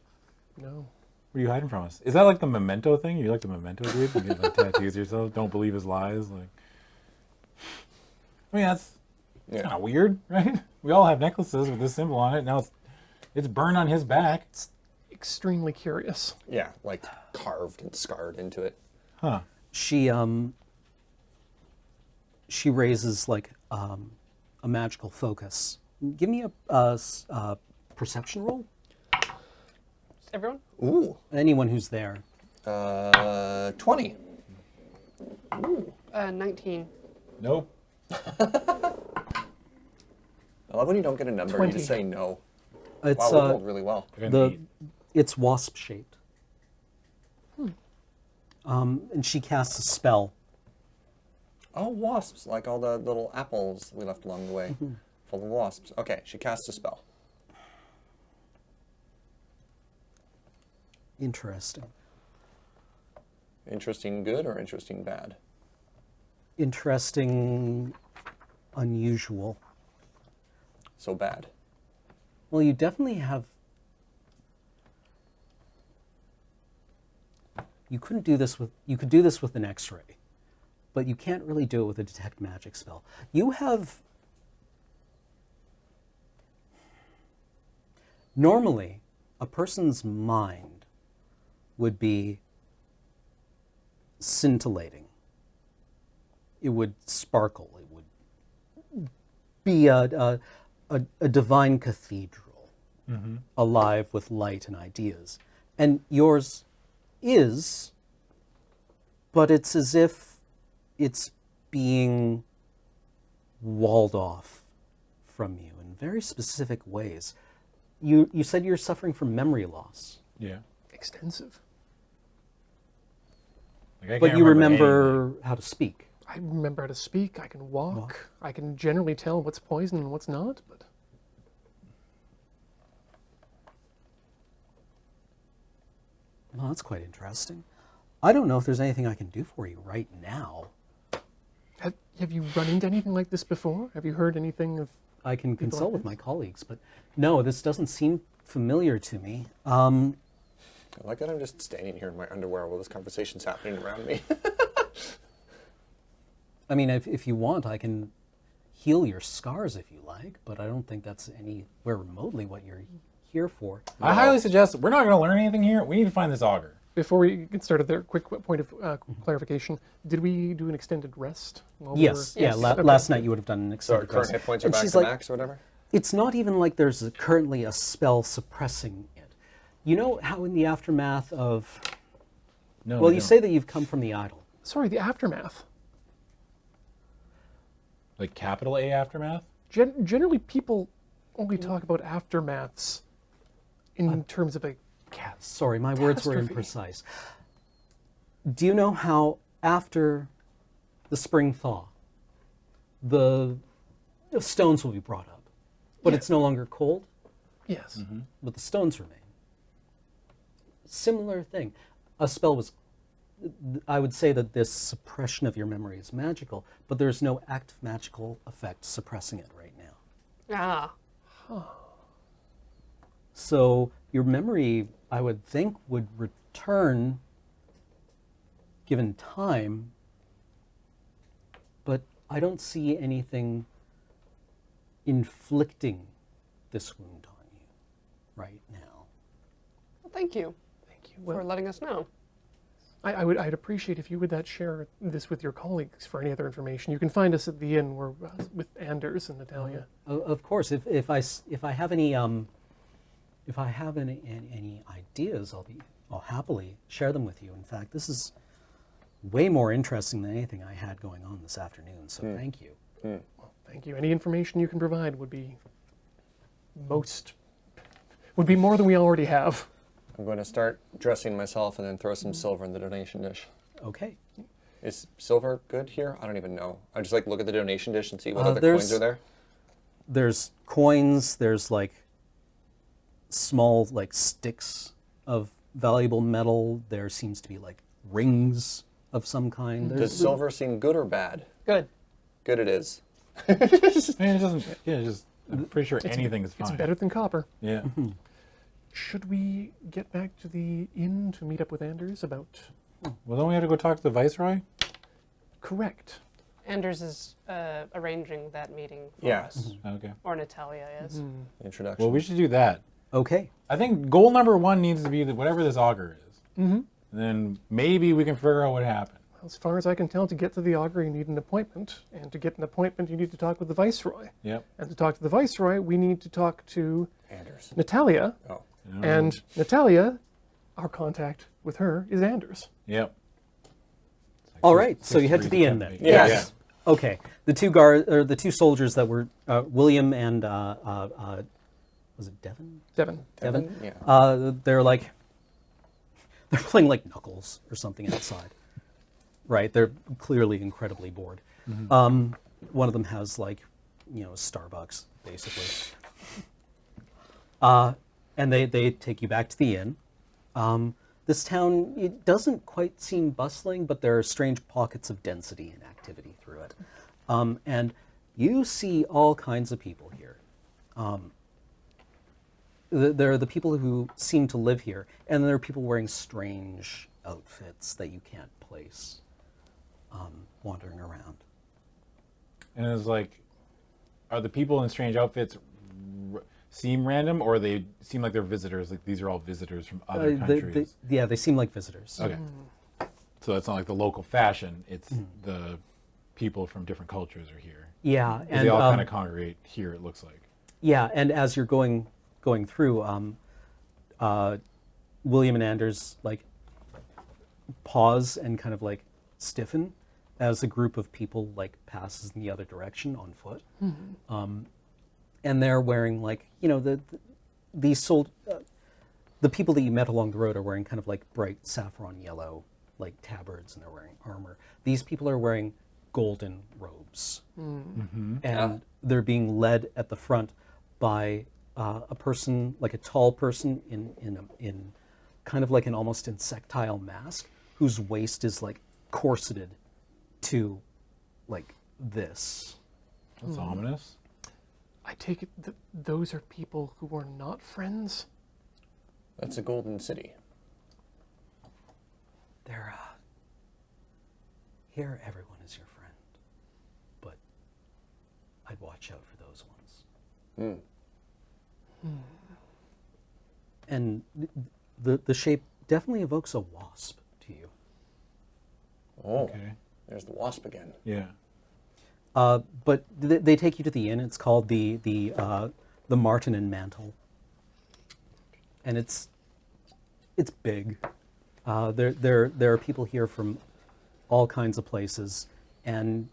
Speaker 4: No.
Speaker 3: What are you hiding from us? Is that like the memento thing? You like the memento dude? You get like tattoos yourself? Don't believe his lies? Like, I mean, that's
Speaker 2: Yeah.
Speaker 3: kind of weird, right? We all have necklaces with this symbol on it. Now it's burned on his back.
Speaker 4: Extremely curious.
Speaker 2: Yeah, like carved and scarred into it.
Speaker 3: Huh.
Speaker 1: She raises like a magical focus. Give me a perception roll.
Speaker 5: Everyone?
Speaker 2: Ooh.
Speaker 1: Anyone who's there.
Speaker 2: 20.
Speaker 5: 19.
Speaker 3: Nope.
Speaker 2: I love when you don't get a number, you
Speaker 4: 20.
Speaker 2: just say no.
Speaker 1: It's
Speaker 2: Wow, we rolled really well.
Speaker 1: it's wasp shaped. And she casts a spell.
Speaker 2: Oh, wasps, like all the little apples we left along the way. Full of wasps. Okay, she casts a spell.
Speaker 1: Interesting.
Speaker 2: Interesting good or interesting bad?
Speaker 1: Interesting, unusual.
Speaker 2: So bad.
Speaker 1: Well, you definitely have. You couldn't do this with. You could do this with an X-ray, but you can't really do it with a detect magic spell. You have. Normally, a person's mind would be scintillating. It would sparkle. It would be a divine cathedral, alive with light and ideas. And yours is, but it's as if it's being walled off from you in very specific ways. You said you're suffering from memory loss,
Speaker 3: Yeah.
Speaker 4: Extensive.
Speaker 3: Like, I
Speaker 1: but
Speaker 3: can't
Speaker 1: you
Speaker 3: anything.
Speaker 1: remember how to speak.
Speaker 4: I remember how to speak. I can walk. I can generally tell what's poison and what's not. But
Speaker 1: Well, that's quite interesting. I don't know if there's anything I can do for you right now.
Speaker 4: have you run into anything like this before? Have you heard anything of?
Speaker 1: I can
Speaker 4: People
Speaker 1: consult
Speaker 4: like
Speaker 1: with
Speaker 4: this?
Speaker 1: my colleagues, but no, this doesn't seem familiar to me.
Speaker 2: I like that I'm just standing here in my underwear while this conversation's happening around me.
Speaker 1: I mean, if you want, I can heal your scars if you like, but I don't think that's anywhere remotely what you're here for.
Speaker 3: I highly suggest we're not going to learn anything here. We need to find this augur.
Speaker 4: Before we get started there, quick point of clarification. Did we do an extended rest? While we
Speaker 1: Yes,
Speaker 4: were-
Speaker 1: yeah.
Speaker 4: Okay.
Speaker 1: Last night you would have done an
Speaker 2: So our
Speaker 1: extended
Speaker 2: current
Speaker 1: rest.
Speaker 2: hit points are
Speaker 1: And
Speaker 2: back
Speaker 1: she's
Speaker 2: to
Speaker 1: like,
Speaker 2: max or whatever?
Speaker 1: it's not even like there's currently a spell suppressing it. You know how in the aftermath of,
Speaker 3: No.
Speaker 1: well,
Speaker 3: we
Speaker 1: you
Speaker 3: don't.
Speaker 1: say that you've come from the idol.
Speaker 4: Sorry, the aftermath.
Speaker 3: Like capital A aftermath?
Speaker 4: Generally, people only talk about aftermaths in terms of a
Speaker 1: Sorry, my words were
Speaker 4: Catastrophe.
Speaker 1: imprecise. Do you know how after the spring thaw, the stones will be brought up, but it's no longer cold,
Speaker 4: yes.
Speaker 1: but the stones remain? Similar thing. A spell was, I would say that this suppression of your memory is magical, but there's no active magical effect suppressing it right now.
Speaker 5: Ah.
Speaker 1: So your memory, I would think, would return given time, but I don't see anything inflicting this wound on you right now.
Speaker 5: Well, thank you
Speaker 4: Thank you.
Speaker 5: for
Speaker 4: Well,
Speaker 5: letting us know.
Speaker 4: I'd appreciate if you would share this with your colleagues for any other information. You can find us at the inn where with Anders and Natalia.
Speaker 1: Of course, if I have any ideas, I'll happily share them with you. In fact, this is way more interesting than anything I had going on this afternoon. So thank you.
Speaker 4: Thank you. Any information you can provide would be most Would be more than we already have.
Speaker 2: I'm going to start dressing myself and then throw some silver in the donation dish.
Speaker 1: Okay.
Speaker 2: Is silver good here? I don't even know. I just like look at the donation dish and see what other
Speaker 1: there's-
Speaker 2: coins are there.
Speaker 1: There's coins, there's like small like sticks of valuable metal. There seems to be like rings of some kind.
Speaker 2: Does silver seem good or bad?
Speaker 5: Good.
Speaker 2: Good it is.
Speaker 3: I mean, it doesn't. Yeah, it's just. I'm pretty sure anything is fine.
Speaker 4: It's better than copper.
Speaker 3: Yeah.
Speaker 4: Should we get back to the inn to meet up with Anders about...
Speaker 3: Well, don't we have to go talk to the Viceroy?
Speaker 4: Correct.
Speaker 5: Anders is arranging that meeting for
Speaker 2: Yeah.
Speaker 5: us.
Speaker 3: Okay.
Speaker 5: Or Natalia is.
Speaker 2: Introduction.
Speaker 3: Well, we should do that.
Speaker 1: Okay.
Speaker 3: I think goal number 1 needs to be whatever this augur is. Mm-hmm. And then maybe we can figure out what happened.
Speaker 4: As far as I can tell, to get to the Augury, you need an appointment. And to get an appointment, you need to talk with the Viceroy.
Speaker 3: Yep.
Speaker 4: And to talk to the Viceroy, we need to talk to
Speaker 2: Anders.
Speaker 4: Natalia.
Speaker 2: Oh.
Speaker 4: And Natalia, our contact with her, is Anders.
Speaker 3: Yep.
Speaker 1: All right. So you head to the inn then.
Speaker 2: Yes.
Speaker 1: Okay. The two soldiers that were William and was it Devon?
Speaker 4: Devin.
Speaker 2: Yeah.
Speaker 1: They're playing like knuckles or something outside. Right? They're clearly incredibly bored. One of them has like, Starbucks basically. And they take you back to the inn. This town, it doesn't quite seem bustling, but there are strange pockets of density and activity through it. And you see all kinds of people here. There are the people who seem to live here, and there are people wearing strange outfits that you can't place, wandering around.
Speaker 3: And it's like, are the people in strange outfits seem random, or they seem like they're visitors? Like these are all visitors from other countries.
Speaker 1: They seem like visitors.
Speaker 3: Okay. So it's not like the local fashion. It's the people from different cultures are here.
Speaker 1: Yeah,
Speaker 3: 'Cause
Speaker 1: and
Speaker 3: they all kind of congregate here, it looks like.
Speaker 1: yeah, and as you're going through, William and Anders like pause and kind of like stiffen as a group of people like passes in the other direction on foot. And they're wearing like, the people that you met along the road are wearing kind of like bright saffron yellow, like tabards, and they're wearing armor. These people are wearing golden robes. And they're being led at the front by a person, like a tall person in kind of like an almost insectile mask, whose waist is like corseted to like this.
Speaker 3: That's ominous.
Speaker 4: I take it that those are people who are not friends?
Speaker 2: That's a golden city.
Speaker 1: They're here everyone is your friend, but I'd watch out for those ones. And the shape definitely evokes a wasp to you.
Speaker 2: Oh.
Speaker 3: Okay.
Speaker 2: There's the wasp again.
Speaker 3: Yeah.
Speaker 1: But they take you to the inn. It's called the Martin and Mantle, and it's big. There are people here from all kinds of places, and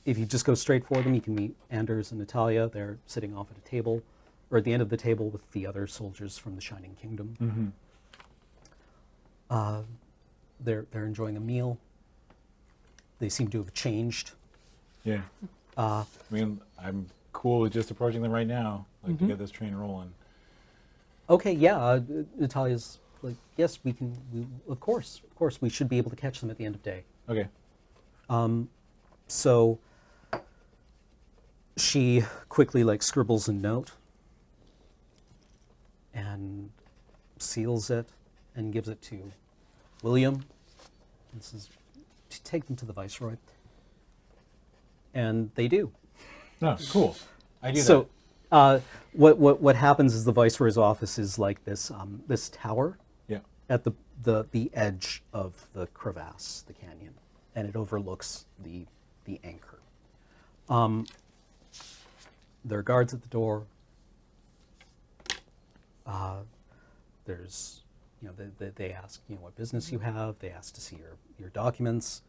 Speaker 1: if you just go straight for them, you can meet Anders and Natalia. They're sitting off at a table, or at the end of the table with the other soldiers from the Shining Kingdom. They're enjoying a meal. They seem to have changed.
Speaker 3: Yeah. I mean, I'm cool with just approaching them right now, like to get this train rolling.
Speaker 1: Okay, yeah. Natalia's like, yes, we can. Of course, we should be able to catch them at the end of day.
Speaker 3: Okay.
Speaker 1: So she quickly like scribbles a note and seals it and gives it to William and says, to take them to the Viceroy. And they do.
Speaker 3: No, cool. I do
Speaker 1: So what happens is the Viceroy's office is like this this tower
Speaker 3: that. Yeah.
Speaker 1: at the edge of the crevasse, the canyon, and it overlooks the anchor. There are guards at the door. There's, they ask, what business you have. They ask to see your documents.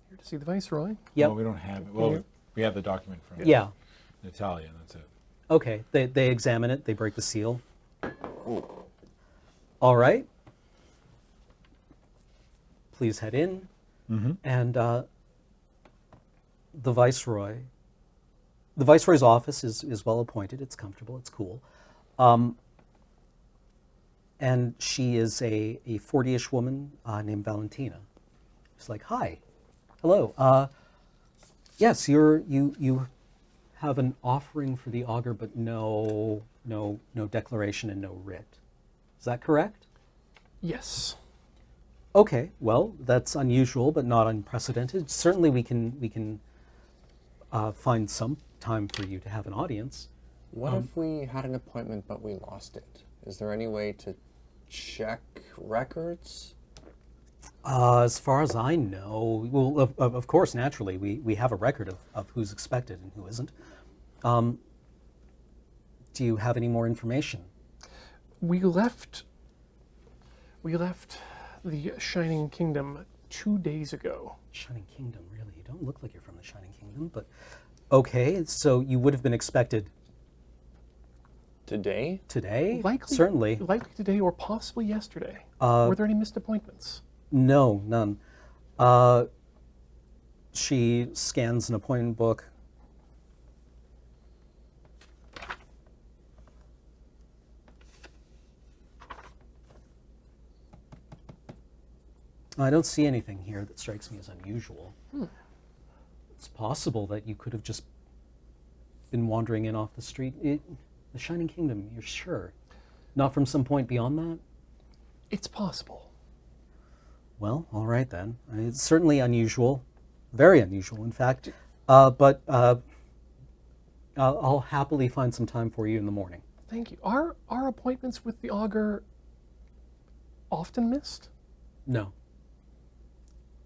Speaker 4: Here to see the Viceroy.
Speaker 1: Yep.
Speaker 3: Well, we don't have it. Well, we have the document from
Speaker 1: Yeah.
Speaker 3: Natalia, and that's it.
Speaker 1: Okay, they examine it, they break the seal. All right. Please head in. And the Viceroy's office is well appointed. It's comfortable. It's cool. And she is a 40-ish woman named Valentina. She's like, hi, hello. Yes, you have an offering for the augur, but no declaration and no writ. Is that correct?
Speaker 4: Yes.
Speaker 1: Okay, well, that's unusual, but not unprecedented. Certainly, we can find some time for you to have an audience.
Speaker 2: What if we had an appointment but we lost it? Is there any way to check records?
Speaker 1: As far as I know, well, of course, naturally, we have a record of who's expected and who isn't. Do you have any more information?
Speaker 4: We left the Shining Kingdom 2 days ago.
Speaker 1: Shining Kingdom, really? You don't look like you're from the Shining Kingdom, but okay, so you would have been expected
Speaker 2: Today?
Speaker 1: today?
Speaker 4: Likely,
Speaker 1: Certainly.
Speaker 4: Likely today or possibly yesterday. Were there any missed appointments?
Speaker 1: No, none. She scans an appointment book. I don't see anything here that strikes me as unusual. It's possible that you could have just been wandering in off the street. The Shining Kingdom, you're sure? Not from some point beyond that?
Speaker 4: It's possible.
Speaker 1: Well, all right then. I mean, it's certainly unusual, very unusual, in fact. But I'll happily find some time for you in the morning.
Speaker 4: Thank you. Are appointments with the augur often missed?
Speaker 1: No,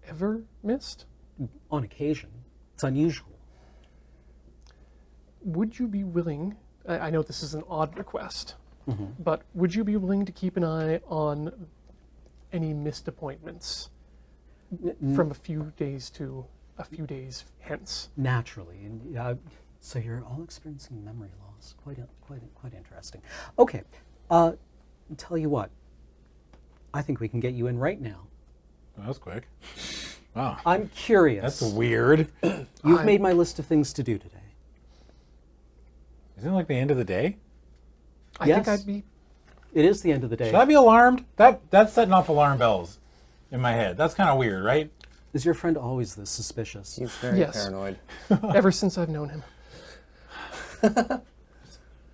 Speaker 4: Ever missed?
Speaker 1: on occasion. It's unusual.
Speaker 4: Would you be willing, I know this is an odd request, but would you be willing to keep an eye on any missed appointments from a few days to a few days hence?
Speaker 1: Naturally, and so you're all experiencing memory loss. Quite interesting. Okay, tell you what. I think we can get you in right now.
Speaker 3: Oh, that was quick. Wow.
Speaker 1: I'm curious.
Speaker 3: That's weird.
Speaker 1: You've made my list of things to do today.
Speaker 3: Isn't it like the end of the day?
Speaker 4: I
Speaker 1: Yes.
Speaker 4: think I'd be.
Speaker 1: It is the end of the day.
Speaker 3: Should I be alarmed? That's setting off alarm bells in my head. That's kind of weird, right?
Speaker 1: Is your friend always this suspicious?
Speaker 2: He's very
Speaker 4: Yes.
Speaker 2: paranoid.
Speaker 4: Ever since I've known him.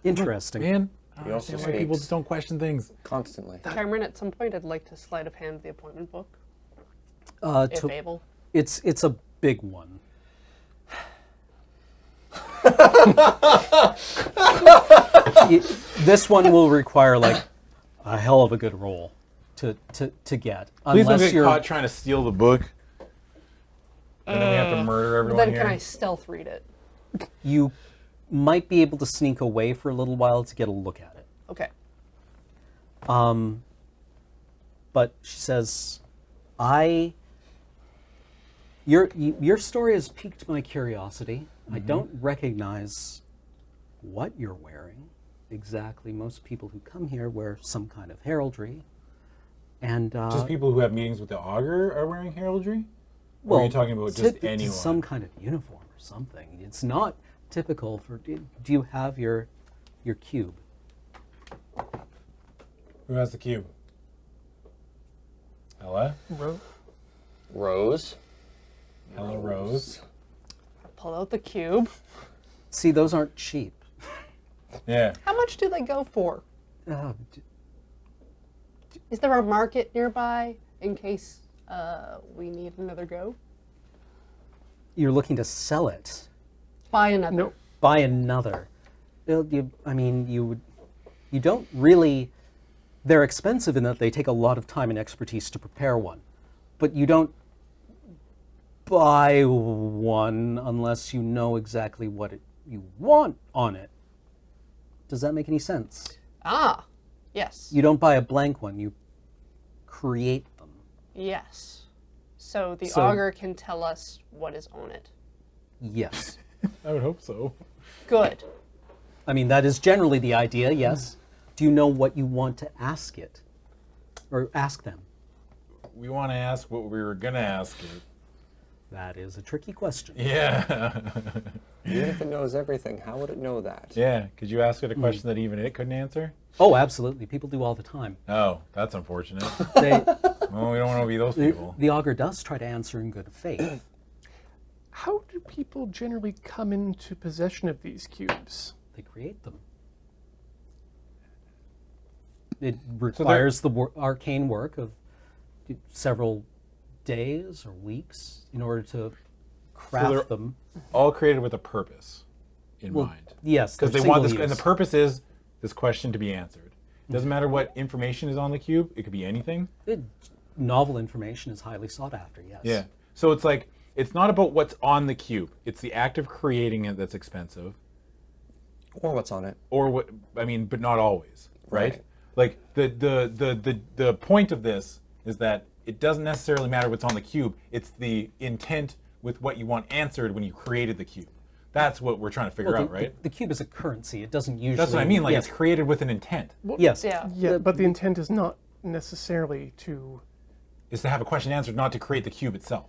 Speaker 1: Interesting.
Speaker 3: Man, I
Speaker 2: He
Speaker 3: don't
Speaker 2: also
Speaker 3: understand why people
Speaker 2: speaks.
Speaker 3: just don't question things.
Speaker 2: Constantly.
Speaker 5: Cameron, at some point, I'd like to sleight of hand the appointment book, if
Speaker 1: To-
Speaker 5: able.
Speaker 1: it's a big one. This one will require like a hell of a good roll to get.
Speaker 3: Please don't
Speaker 1: Unless
Speaker 3: get
Speaker 1: you're
Speaker 3: caught trying to steal the book. And then we have to murder everyone
Speaker 5: Then
Speaker 3: here.
Speaker 5: can I stealth read it?
Speaker 1: you might be able to sneak away for a little while to get a look at it.
Speaker 5: Okay.
Speaker 1: But she says, your story has piqued my curiosity. I don't recognize what you're wearing exactly. Most people who come here wear some kind of heraldry. And
Speaker 3: Just people who have meetings with the augur are wearing heraldry? Or
Speaker 1: well,
Speaker 3: are you talking about just
Speaker 1: it's
Speaker 3: anyone?
Speaker 1: some kind of uniform or something. It's not typical for. Do you have your cube?
Speaker 3: Who has the cube? Ella?
Speaker 2: Rose.
Speaker 3: Ella Rose.
Speaker 5: Pull out the cube.
Speaker 1: See, those aren't cheap.
Speaker 3: Yeah.
Speaker 5: How much do they go for?
Speaker 1: Uh,
Speaker 5: Is there a market nearby in case we need another go?
Speaker 1: you're looking to sell it.
Speaker 5: Buy another.
Speaker 4: Nope.
Speaker 1: Buy another. You don't really. They're expensive in that they take a lot of time and expertise to prepare one, but you don't buy one unless you know exactly what you want on it. Does that make any sense?
Speaker 5: Ah, yes.
Speaker 1: You don't buy a blank one, you create them.
Speaker 5: Yes. So the
Speaker 1: So-
Speaker 5: augur can tell us what is on it.
Speaker 1: Yes.
Speaker 3: I would hope so.
Speaker 5: Good.
Speaker 1: I mean, that is generally the idea, yes. Do you know what you want to ask it? Or ask them?
Speaker 3: We want to ask what we were going to ask it.
Speaker 1: That is a tricky question.
Speaker 3: Yeah.
Speaker 2: Even if it knows everything, how would it know that?
Speaker 3: Yeah. Could you ask it a question that even it couldn't answer?
Speaker 1: Oh, absolutely. People do all the time.
Speaker 3: Oh, that's unfortunate.
Speaker 1: They,
Speaker 3: Well, we don't want to be those people.
Speaker 1: the augur does try to answer in good faith.
Speaker 4: How do people generally come into possession of these cubes?
Speaker 1: They create them. It requires the arcane work of several days or weeks in order to craft them.
Speaker 3: All created with a purpose in
Speaker 1: Well,
Speaker 3: mind.
Speaker 1: yes,
Speaker 3: Because
Speaker 1: they're
Speaker 3: they want this,
Speaker 1: single
Speaker 3: and the
Speaker 1: use.
Speaker 3: purpose is this question to be answered. Doesn't matter what information is on the cube, it could be anything.
Speaker 1: Novel information is highly sought after, yes.
Speaker 3: Yeah. So it's like, it's not about what's on the cube. It's the act of creating it that's expensive.
Speaker 2: Or what's on it?
Speaker 3: Or what, I mean, but not always, right?
Speaker 2: Right.
Speaker 3: Like the point of this is that it doesn't necessarily matter what's on the cube. It's the intent with what you want answered when you created the cube. That's what we're trying to figure
Speaker 1: Well,
Speaker 3: out, right?
Speaker 1: The cube is a currency. It doesn't usually...
Speaker 3: That's what I mean. Like,
Speaker 1: yes.
Speaker 3: it's created with an intent.
Speaker 1: Yes.
Speaker 5: Yeah.
Speaker 4: Yeah, but the intent is not necessarily to...
Speaker 3: Is to have a question answered, not to create the cube itself.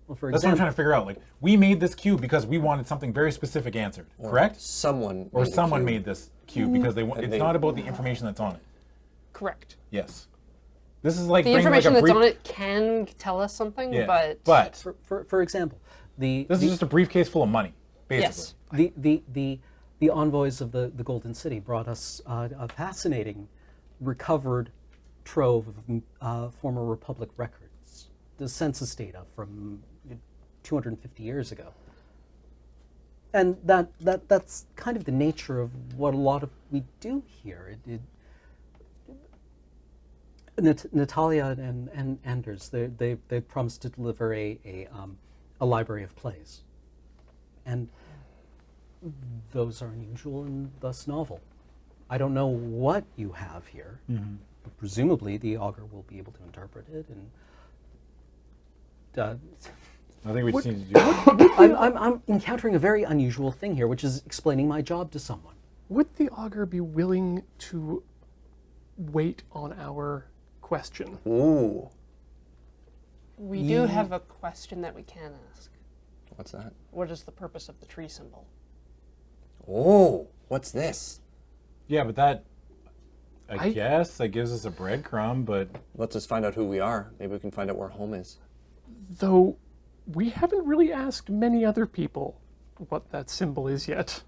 Speaker 1: Well, for
Speaker 3: That's what I'm
Speaker 1: example,
Speaker 3: trying to figure out. Like, we made this cube because we wanted something very specific answered, correct?
Speaker 2: Someone.
Speaker 3: Or
Speaker 2: made the
Speaker 3: someone
Speaker 2: cube.
Speaker 3: made this cube because they want.
Speaker 2: And
Speaker 3: It's
Speaker 2: they-
Speaker 3: not about the information that's on it.
Speaker 5: Correct.
Speaker 3: Yes. This is like
Speaker 5: The
Speaker 3: bringing
Speaker 5: information
Speaker 3: like a
Speaker 5: that's
Speaker 3: brief,
Speaker 5: on it can tell us something,
Speaker 3: yeah.
Speaker 5: but
Speaker 1: for example,
Speaker 3: this is just a briefcase full of money, basically.
Speaker 5: yes.
Speaker 1: the envoys of the Golden City brought us a fascinating recovered trove of former Republic records, the census data from 250 years ago. And that's kind of the nature of what a lot of we do here. Natalia and Anders, they promised to deliver a library of plays, and those are unusual and thus novel. I don't know what you have here, but presumably the augur will be able to interpret it. And
Speaker 3: I think we just need to do.
Speaker 1: I'm encountering a very unusual thing here, which is explaining my job to someone.
Speaker 4: Would the augur be willing to wait on our question?
Speaker 2: Ooh.
Speaker 5: We do have a question that we can ask.
Speaker 2: What's that?
Speaker 5: What is the purpose of the tree symbol?
Speaker 2: Oh, what's this?
Speaker 3: Yeah, but that, I guess, that gives us a breadcrumb. But
Speaker 2: Let's just find out who we are. Maybe we can find out where home is.
Speaker 4: Though we haven't really asked many other people what that symbol is yet.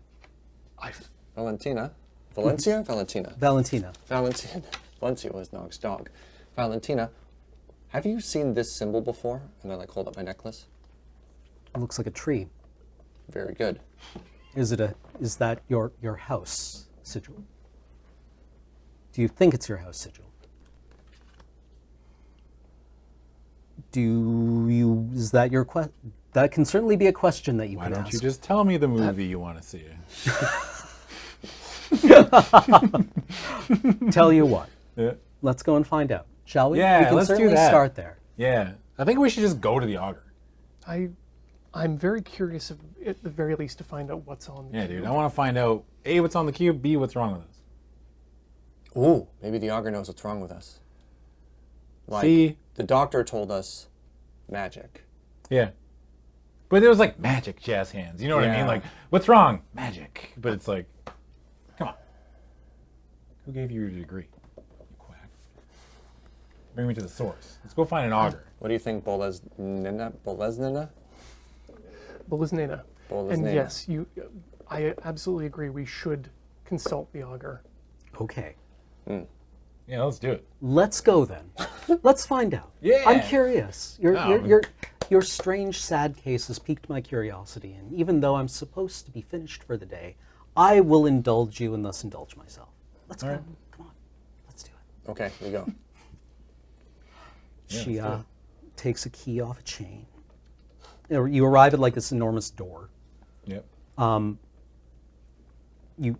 Speaker 2: Valentina. Valencia? Valentina.
Speaker 1: Valentina.
Speaker 2: Valentina. Valencia was Nog's dog. Valentina, have you seen this symbol before? And I hold up my necklace.
Speaker 1: It looks like a tree.
Speaker 2: Very good.
Speaker 1: Is that your house sigil? Do you think it's your house sigil? Is that your question? That can certainly be a question that you
Speaker 3: why
Speaker 1: can
Speaker 3: don't
Speaker 1: ask.
Speaker 3: you just tell me the movie you want to see?
Speaker 1: Tell you what,
Speaker 3: Yeah.
Speaker 1: let's go and find out, shall we?
Speaker 3: Yeah,
Speaker 1: we can
Speaker 3: let's do
Speaker 1: certainly
Speaker 3: that.
Speaker 1: start there.
Speaker 3: Yeah. I think we should just go to the augur.
Speaker 4: I'm very curious, at the very least, to find out what's on the
Speaker 3: Yeah,
Speaker 4: cube.
Speaker 3: dude. I want to find out A, what's on the cube, B, what's wrong with us.
Speaker 2: Ooh, maybe the augur knows what's wrong with us. Like,
Speaker 3: See?
Speaker 2: the doctor told us magic.
Speaker 3: Yeah. But it was like magic jazz hands. You know what I mean?
Speaker 2: Yeah.
Speaker 3: Like, what's wrong? Magic. But it's like, come on. Who gave you your degree? You quack. Bring me to the source. Let's go find an augur.
Speaker 2: What do you think, Boleznina?
Speaker 4: Boliznena.
Speaker 2: Boleznena.
Speaker 4: And yes, I absolutely agree. We should consult the augur.
Speaker 1: Okay,
Speaker 3: Yeah, let's do it.
Speaker 1: let's go then. Let's find out.
Speaker 3: Yeah.
Speaker 1: I'm curious.
Speaker 3: Oh.
Speaker 1: Your strange, sad case has piqued my curiosity, and even though I'm supposed to be finished for the day, I will indulge you and thus indulge myself. Let's go.
Speaker 3: right.
Speaker 1: Come on. Let's do it.
Speaker 2: Okay, we go.
Speaker 3: Yeah,
Speaker 1: She
Speaker 3: let's do it.
Speaker 1: takes a key off a chain. You arrive at like this enormous door.
Speaker 3: Yep.
Speaker 1: You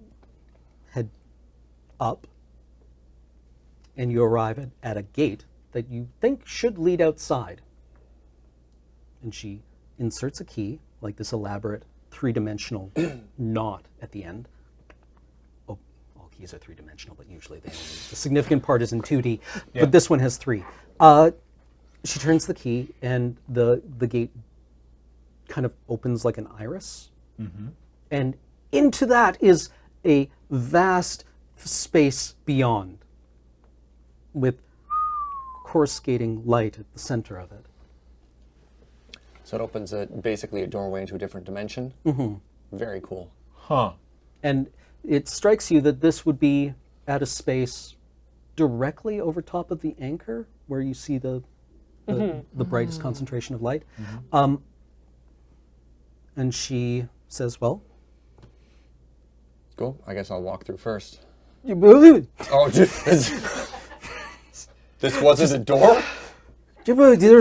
Speaker 1: head up, and you arrive at a gate that you think should lead outside. And she inserts a key, like this elaborate three-dimensional knot at the end, keys are three-dimensional, but usually the significant part is in 2D.
Speaker 3: Yeah.
Speaker 1: But this one has 3. She turns the key, and the gate kind of opens like an iris. And into that is a vast space beyond, with coruscating light at the center of it.
Speaker 2: So it opens basically a doorway into a different dimension. Very cool.
Speaker 3: Huh.
Speaker 1: And it strikes you that this would be at a space directly over top of the anchor, where you see the brightest concentration of light. And she says, well,
Speaker 2: Cool. I guess I'll walk through first.
Speaker 1: there's
Speaker 2: Oh, this wasn't a door?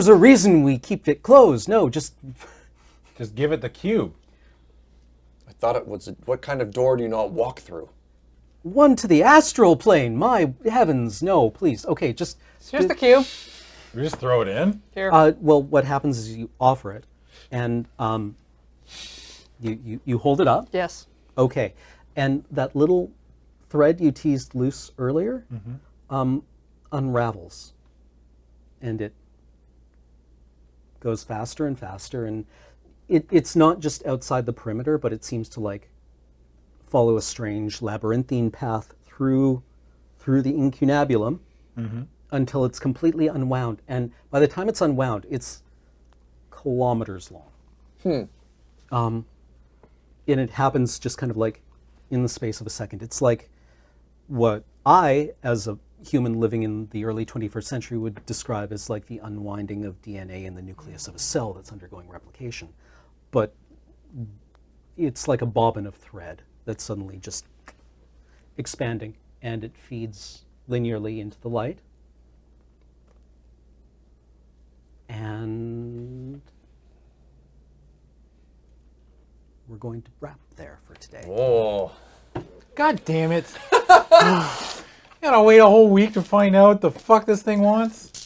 Speaker 1: a reason we keep it closed. No, just
Speaker 3: give it the cube.
Speaker 2: I thought it was. What kind of door do you not walk through?
Speaker 1: one to the astral plane. My heavens, no, please. Okay, just...
Speaker 5: Here's the cube.
Speaker 3: We just throw it in?
Speaker 5: Here.
Speaker 1: Well, what happens is you offer it, and you hold it up.
Speaker 5: Yes.
Speaker 1: Okay, and that little thread you teased loose earlier unravels, and it goes faster and faster, and it's not just outside the perimeter, but it seems to like follow a strange labyrinthine path through the incunabulum until it's completely unwound. And by the time it's unwound, it's kilometers long. And it happens just kind of like in the space of a second. It's like what I, as a human living in the early 21st century, would describe as like the unwinding of DNA in the nucleus of a cell that's undergoing replication. But it's like a bobbin of thread that's suddenly just expanding, and it feeds linearly into the light. And we're going to wrap there for today.
Speaker 2: Oh.
Speaker 3: God damn it. You gotta wait a whole week to find out the fuck this thing wants?